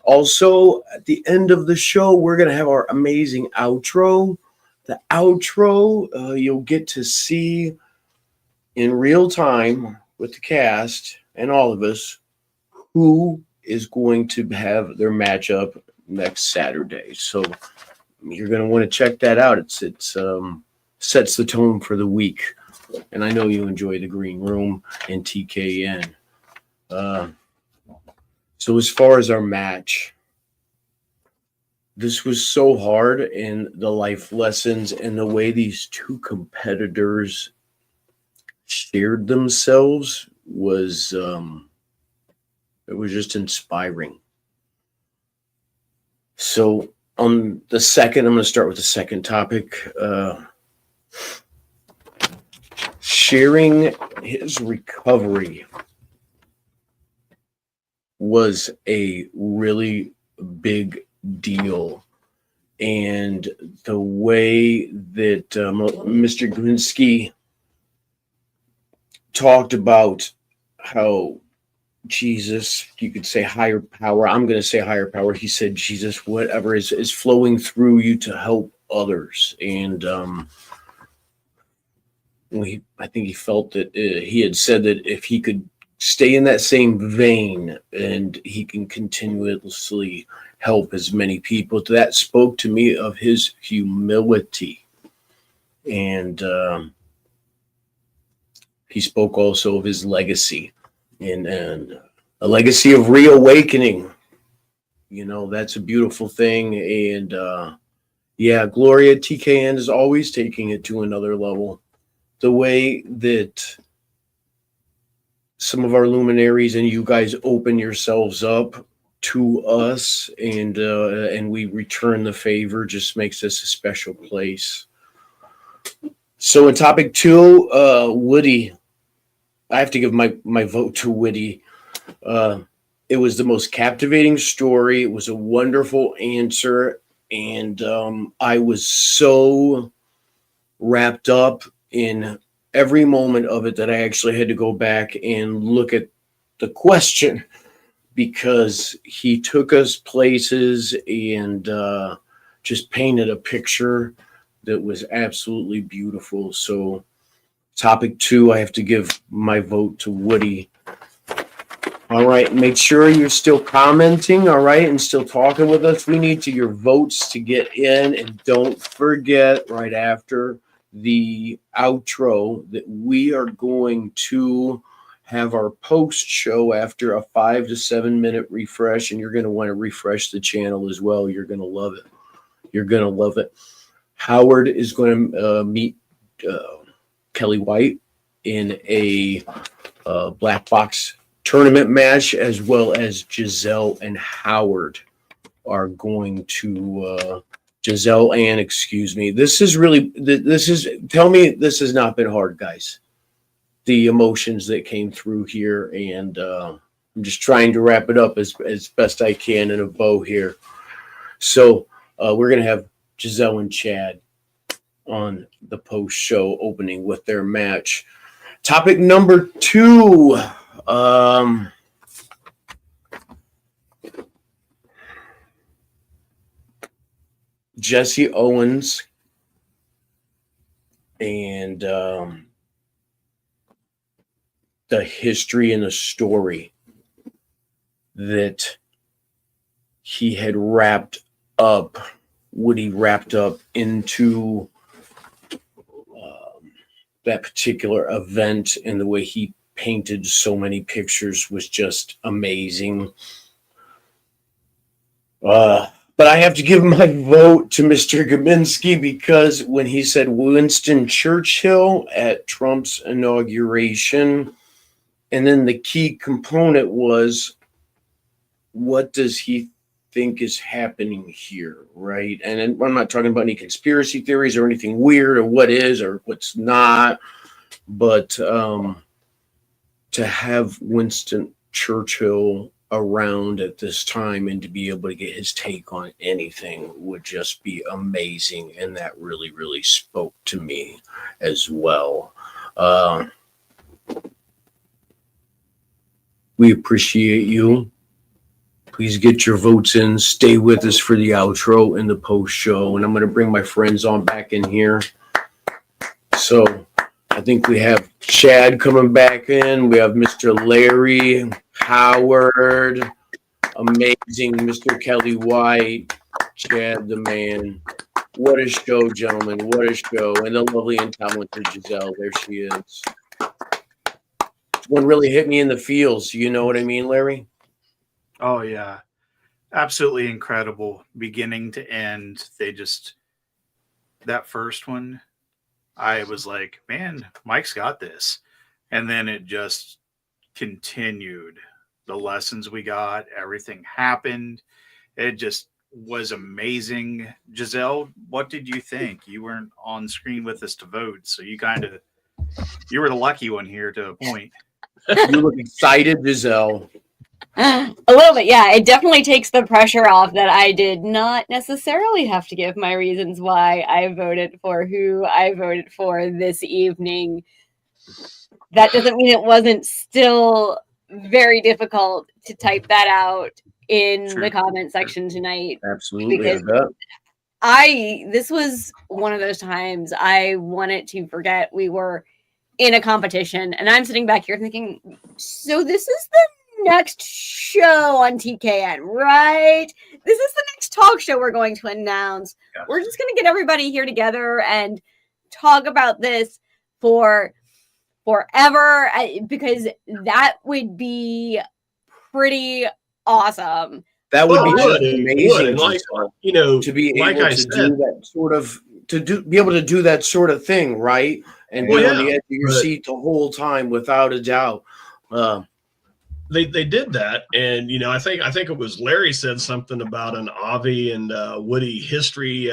Also, at the end of the show, we're going to have our amazing outro. The outro, you'll get to see in real time with the cast and all of us who is going to have their matchup next Saturday. So you're going to want to check that out. It's sets the tone for the week. And I know you enjoy the Green Room and TKN. So as far as our match, this was so hard, and the life lessons and the way these two competitors shared themselves was it was just inspiring. So on the second, I'm going to start with the second topic. Sharing his recovery was a really big deal. And the way that Mr. Gminski talked about how Jesus, you could say higher power. I'm going to say higher power. He said, Jesus, whatever is flowing through you to help others. And I think he felt that he had said that if he could stay in that same vein and he can continuously help as many people. That spoke to me of his humility. And he spoke also of his legacy and a legacy of reawakening. You know, that's a beautiful thing. And yeah, Gloria, TKN is always taking it to another level. The way that some of our luminaries and you guys open yourselves up to us and we return the favor just makes this a special place. So in topic 2, Woody, I have to give my vote to Woody. It was the most captivating story. It was a wonderful answer. And I was so wrapped up in every moment of it that I actually had to go back and look at the question, because he took us places and just painted a picture that was absolutely beautiful. So topic 2, I have to give my vote to Woody. All right, make sure you're still commenting, all right, and still talking with us. We need your votes to get in, and don't forget right after the outro that we are going to have our post show after a 5 to 7 minute refresh, and you're going to want to refresh the channel as well. You're going to love it. You're going to love it. Howard is going to meet Kelly White in a black box tournament match, as well as Giselle and Howard are going to Giselle Ann, excuse me. This is really, tell me this has not been hard, guys. The emotions that came through here, and I'm just trying to wrap it up as best I can in a bow here. So we're going to have Giselle and Chad on the post show opening with their match. Topic number 2. Jesse Owens and the history and the story that he had wrapped up, Woody wrapped up into that particular event, and the way he painted so many pictures was just amazing. But I have to give my vote to Mr. Gminski, because when he said Winston Churchill at Trump's inauguration, and then the key component was, what does he think is happening here, right? And I'm not talking about any conspiracy theories or anything weird or what is or what's not, but to have Winston Churchill around at this time and to be able to get his take on anything would just be amazing. And that really, really spoke to me as well. We appreciate you. Please get your votes in. Stay with us for the outro and the post show. And I'm going to bring my friends on back in here. So I think we have Chad coming back in. We have Mr. Larry, Howard, amazing Mr. Kelly White, Chad the man. What a show, gentlemen. What a show. And the lovely and talented Giselle. There she is. One really hit me in the feels. You know what I mean, Larry? Oh, yeah. Absolutely incredible. Beginning to end. That first one, I was like, man, Mike's got this. And then it just continued. The lessons we got, everything happened. It just was amazing. Giselle, what did you think? You weren't on screen with us to vote, so you were the lucky one here to a point. You look excited, Giselle. A little bit, yeah. It definitely takes the pressure off that I did not necessarily have to give my reasons why I voted for who I voted for this evening. That doesn't mean it wasn't still very difficult to type that out in the comment section tonight. Absolutely. Because this was one of those times I wanted to forget we were in a competition, and I'm sitting back here thinking, so this is the next show on TKN, right? This is the next talk show we're going to announce. Yes. We're just going to get everybody here together and talk about this for forever, because that would be pretty awesome. That would be amazing. Like, you know, to be like able I to said, do that sort of be able to do that sort of thing, right? And be on the edge of your seat the whole time, without a doubt. They did that, and you know, I think it was Larry said something about an Avi and Woody history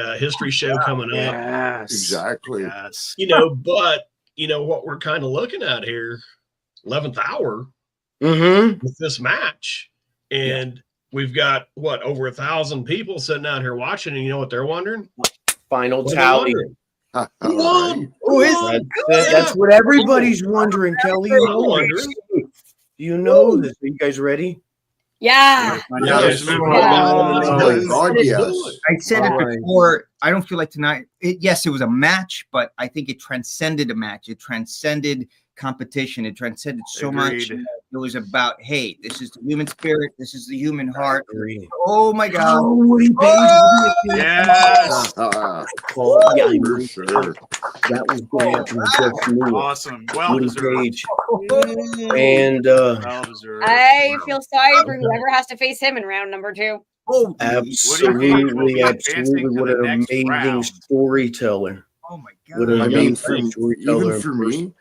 show coming up. Yes, exactly. Yes. You know, but you know what we're kind of looking at here, 11th hour with this match, and we've got over 1,000 people sitting out here watching, and you know what they're wondering? Final tally. Who won? That's what everybody's wondering, Kelly. You know this. Are you guys ready? Yeah. Yes. God, yes. I said it before. I don't feel like tonight. Yes, it was a match, but I think it transcended a match. It transcended competition. It transcended so much. It was about, hey, this is the human spirit. This is the human heart. Oh my God! Oh, Woody Paige. Yes. For sure. That was going to happen just me. Awesome. Well Woody deserved. Paige. And I feel sorry for whoever has to face him in round number 2. Oh, absolutely. What an amazing storyteller. Oh my God. What an even storyteller. for me,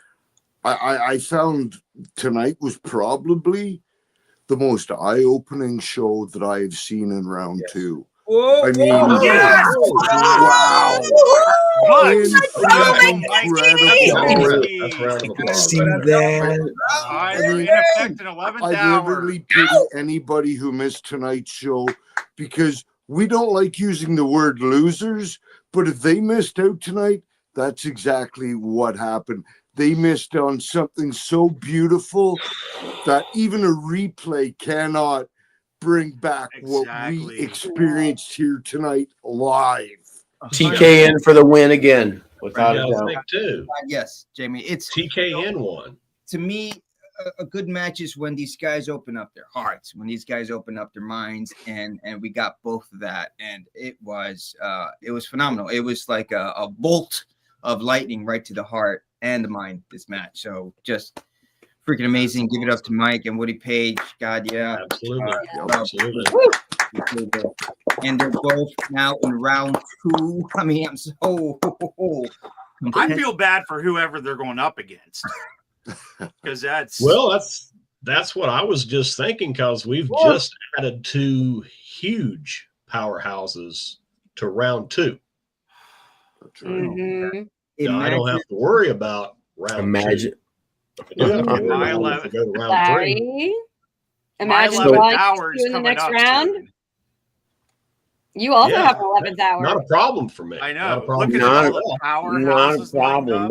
I found tonight was probably the most eye-opening show that I have seen in round 2. Whoa, I mean, wow. That's round of applause. See that? I literally pity anybody who missed tonight's show, because we don't like using the word losers, but if they missed out tonight, that's exactly what happened. They missed on something so beautiful that even a replay cannot bring back what we experienced here tonight live. TKN for the win again, without a doubt. Too. Yes, Jamie. It's TKN won. To me, a good match is when these guys open up their hearts, when these guys open up their minds, and we got both of that, and it was phenomenal. It was like a bolt of lightning right to the heart and the mind, this match. So just freaking amazing. Give it up to Mike and Woody Paige. God, yeah. Absolutely. Absolutely. And they're both now in round 2. I mean, I'm so I feel bad for whoever they're going up against. Because that's what I was just thinking, because we've just added 2 huge powerhouses to round 2. That's right. I don't have to worry about round 2. Imagine watching in the next round. You also have an 11th hour. Not a problem for me. I know. Not a problem. Not a problem.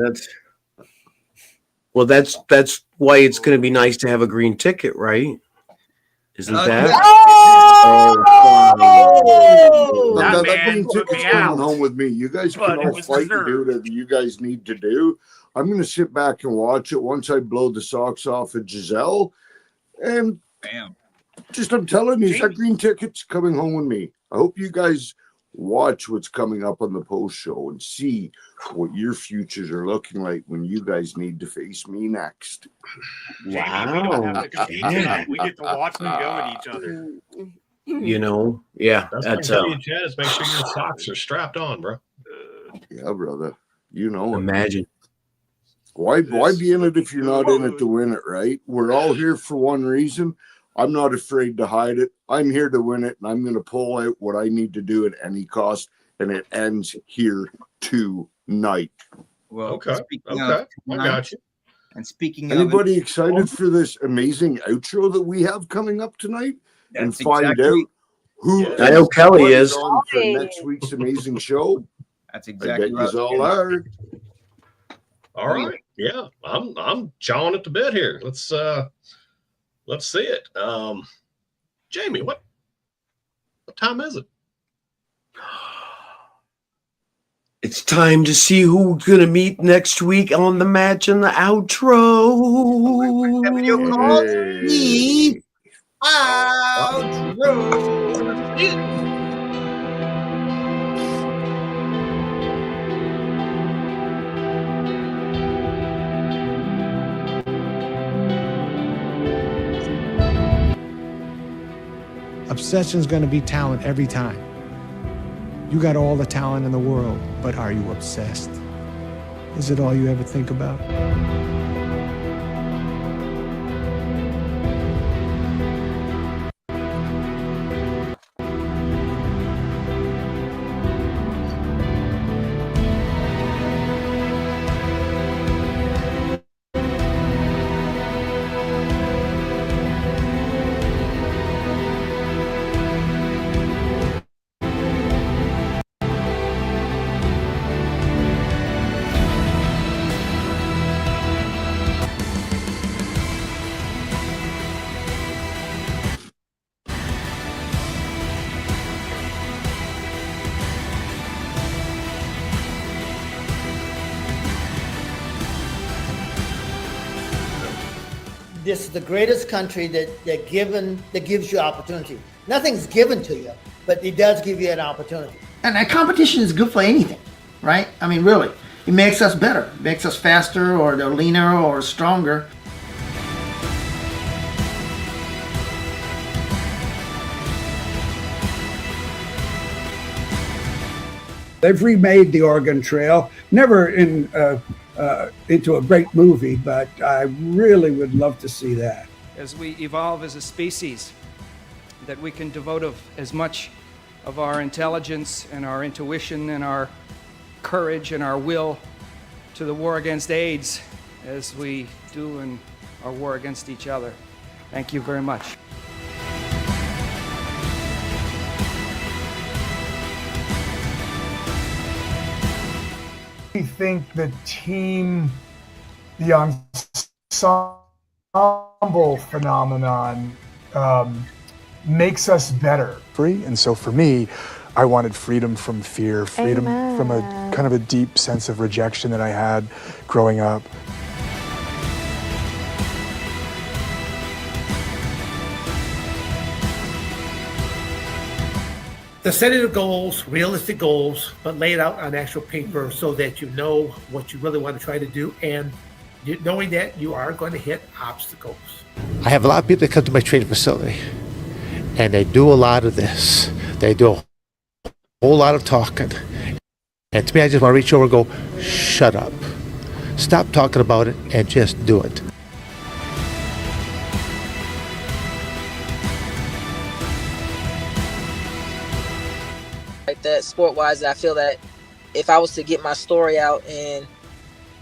That's why it's going to be nice to have a green ticket, right? Isn't that? That green ticket's coming home with me. You guys can all fight and do whatever you guys need to do. I'm going to sit back and watch it once I blow the socks off of Giselle. And Bam. just, I'm telling you, he's got green tickets coming home with me. I hope you guys watch what's coming up on the post show and see what your futures are looking like when you guys need to face me next. Jamie, we don't have to compete tonight. We get to watch them go at each other. You know, yeah, That's tell you, Chad, is make sure your socks are strapped on, bro. Yeah, brother. You know it. Imagine. Why be in it if you're not in it to win it, right? We're all here for one reason. I'm not afraid to hide it. I'm here to win it, and I'm going to pull out what I need to do at any cost, and it ends here tonight. Well, okay. I got you. And speaking Anybody of excited for this amazing outro that we have coming up tonight? And That's find exactly- out who I know Kelly is. on for next week's amazing show. That's I exactly bet what you I was all are. All right. Yeah, I'm chawing at the bit here. Let's see it. Jamie, what time is it? It's time to see who we're going to meet next week on the match and the outro. Hey. Obsession's going to be talent every time. You got all the talent in the world, but are you obsessed? Is it all you ever think about? This is the greatest country that gives you opportunity. Nothing's given to you, but it does give you an opportunity. And that competition is good for anything, right? I mean, really, it makes us better, it makes us faster or leaner or stronger. They've remade the Oregon Trail, never into a great movie, but I really would love to see that. As we evolve as a species, that we can devote as much of our intelligence and our intuition and our courage and our will to the war against AIDS as we do in our war against each other. Thank you very much. I think the team, the ensemble phenomenon makes us better. Free, and so for me, I wanted freedom from fear, freedom from a kind of a deep sense of rejection that I had growing up. The setting of goals, realistic goals, but laid out on actual paper so that you know what you really want to try to do, and knowing that you are going to hit obstacles. I have a lot of people that come to my training facility, and they do a lot of this. They do a whole lot of talking. And to me, I just want to reach over and go, shut up. Stop talking about it and just do it. Like that sport-wise, I feel that if I was to get my story out and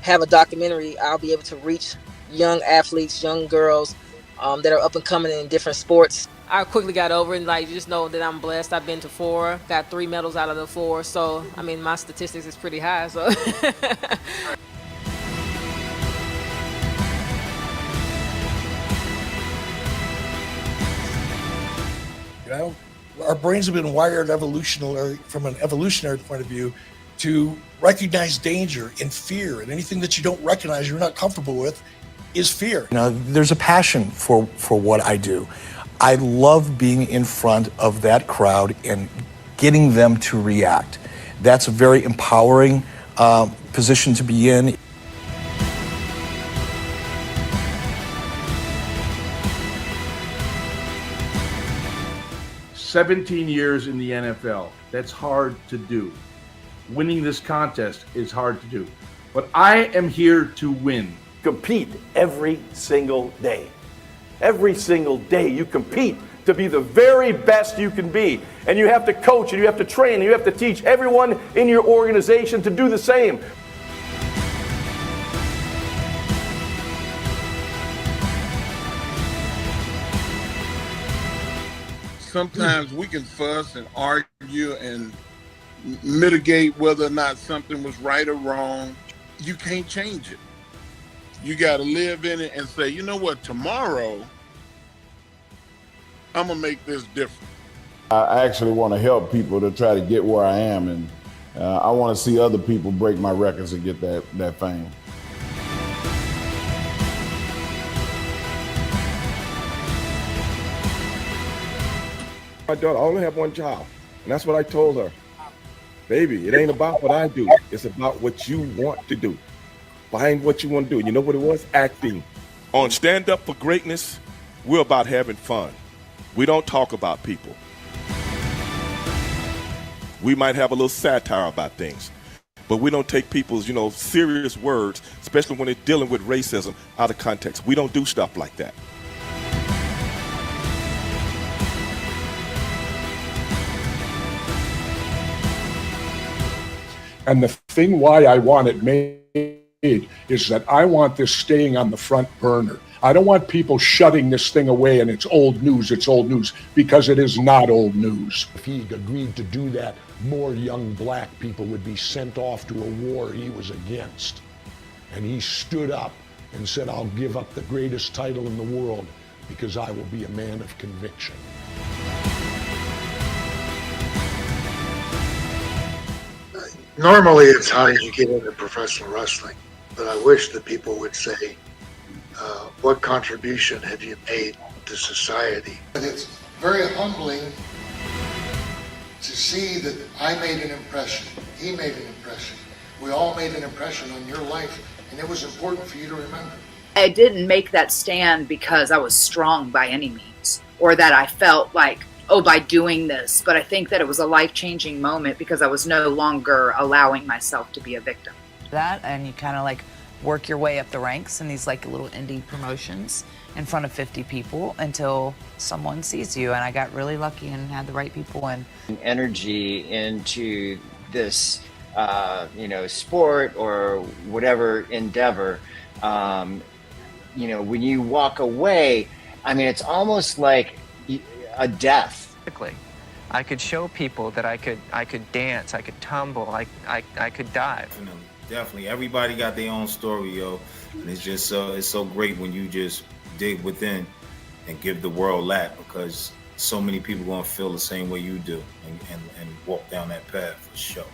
have a documentary, I'll be able to reach young athletes, young girls that are up and coming in different sports. I quickly got over it, and just know that I'm blessed. I've been to 4, got 3 medals out of the 4. So, I mean, my statistics is pretty high. So. Our brains have been wired evolutionarily, from an evolutionary point of view, to recognize danger and fear, and anything that you don't recognize, you're not comfortable with, is fear. You know, there's a passion for what I do. I love being in front of that crowd and getting them to react. That's a very empowering position to be in. 17 years in the NFL, that's hard to do. Winning this contest is hard to do. But I am here to win. Compete every single day. Every single day you compete to be the very best you can be. And you have to coach and you have to train and you have to teach everyone in your organization to do the same. Sometimes we can fuss and argue and mitigate whether or not something was right or wrong. You can't change it. You got to live in it and say, you know what, tomorrow, I'm going to make this different. I actually want to help people to try to get where I am, and I want to see other people break my records and get that fame. My daughter, I only have one child, and that's what I told her. Baby, it ain't about what I do. It's about what you want to do. Find what you want to do. You know what it was? Acting. On Stand Up for Greatness, we're about having fun. We don't talk about people. We might have a little satire about things, but we don't take people's, serious words, especially when they're dealing with racism, out of context. We don't do stuff like that. And the thing why I want it made is that I want this staying on the front burner. I don't want people shutting this thing away and it's old news, because it is not old news. If he agreed to do that, more young black people would be sent off to a war he was against. And he stood up and said, I'll give up the greatest title in the world because I will be a man of conviction. Normally, it's how did you get into professional wrestling? But I wish that people would say, what contribution have you made to society? And it's very humbling to see that I made an impression, he made an impression, we all made an impression on your life, and it was important for you to remember. I didn't make that stand because I was strong by any means, or that I felt like, oh, by doing this, but I think that it was a life-changing moment because I was no longer allowing myself to be a victim. That, and you kind of like work your way up the ranks in these like little indie promotions in front of 50 people until someone sees you, and I got really lucky and had the right people in. Energy into this, sport or whatever endeavor, when you walk away, it's almost like a death. I could show people that I could dance, I could tumble, I could dive. Definitely, everybody got their own story, yo, and it's just it's so great when you just dig within and give the world that, because so many people gonna feel the same way you do and walk down that path for sure.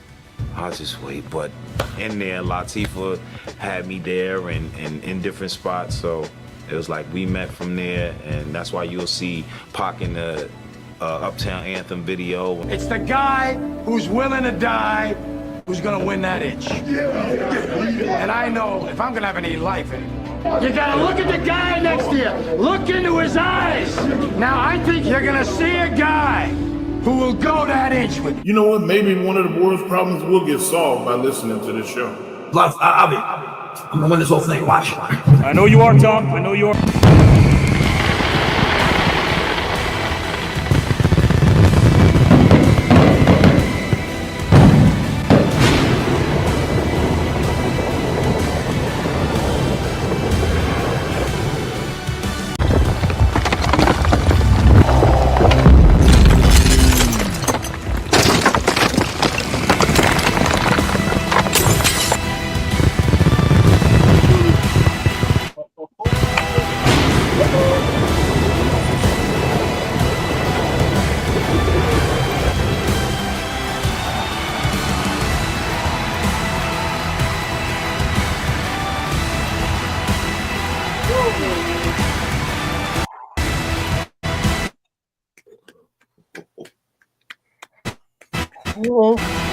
I was just wait, but in there, Latifah had me there and in different spots, so it was like we met from there, and that's why you'll see Pac in the Uptown Anthem video. It's the guy who's willing to die who's gonna win that itch. And I know if I'm gonna have any life anymore, you gotta look at the guy next to you. Look into his eyes. Now I think you're gonna see a guy who will go that inch with you. You know what? Maybe one of the world's problems will get solved by listening to this show. I'm gonna win this whole thing. Watch. I know you are, Tom. I know you are. You won't.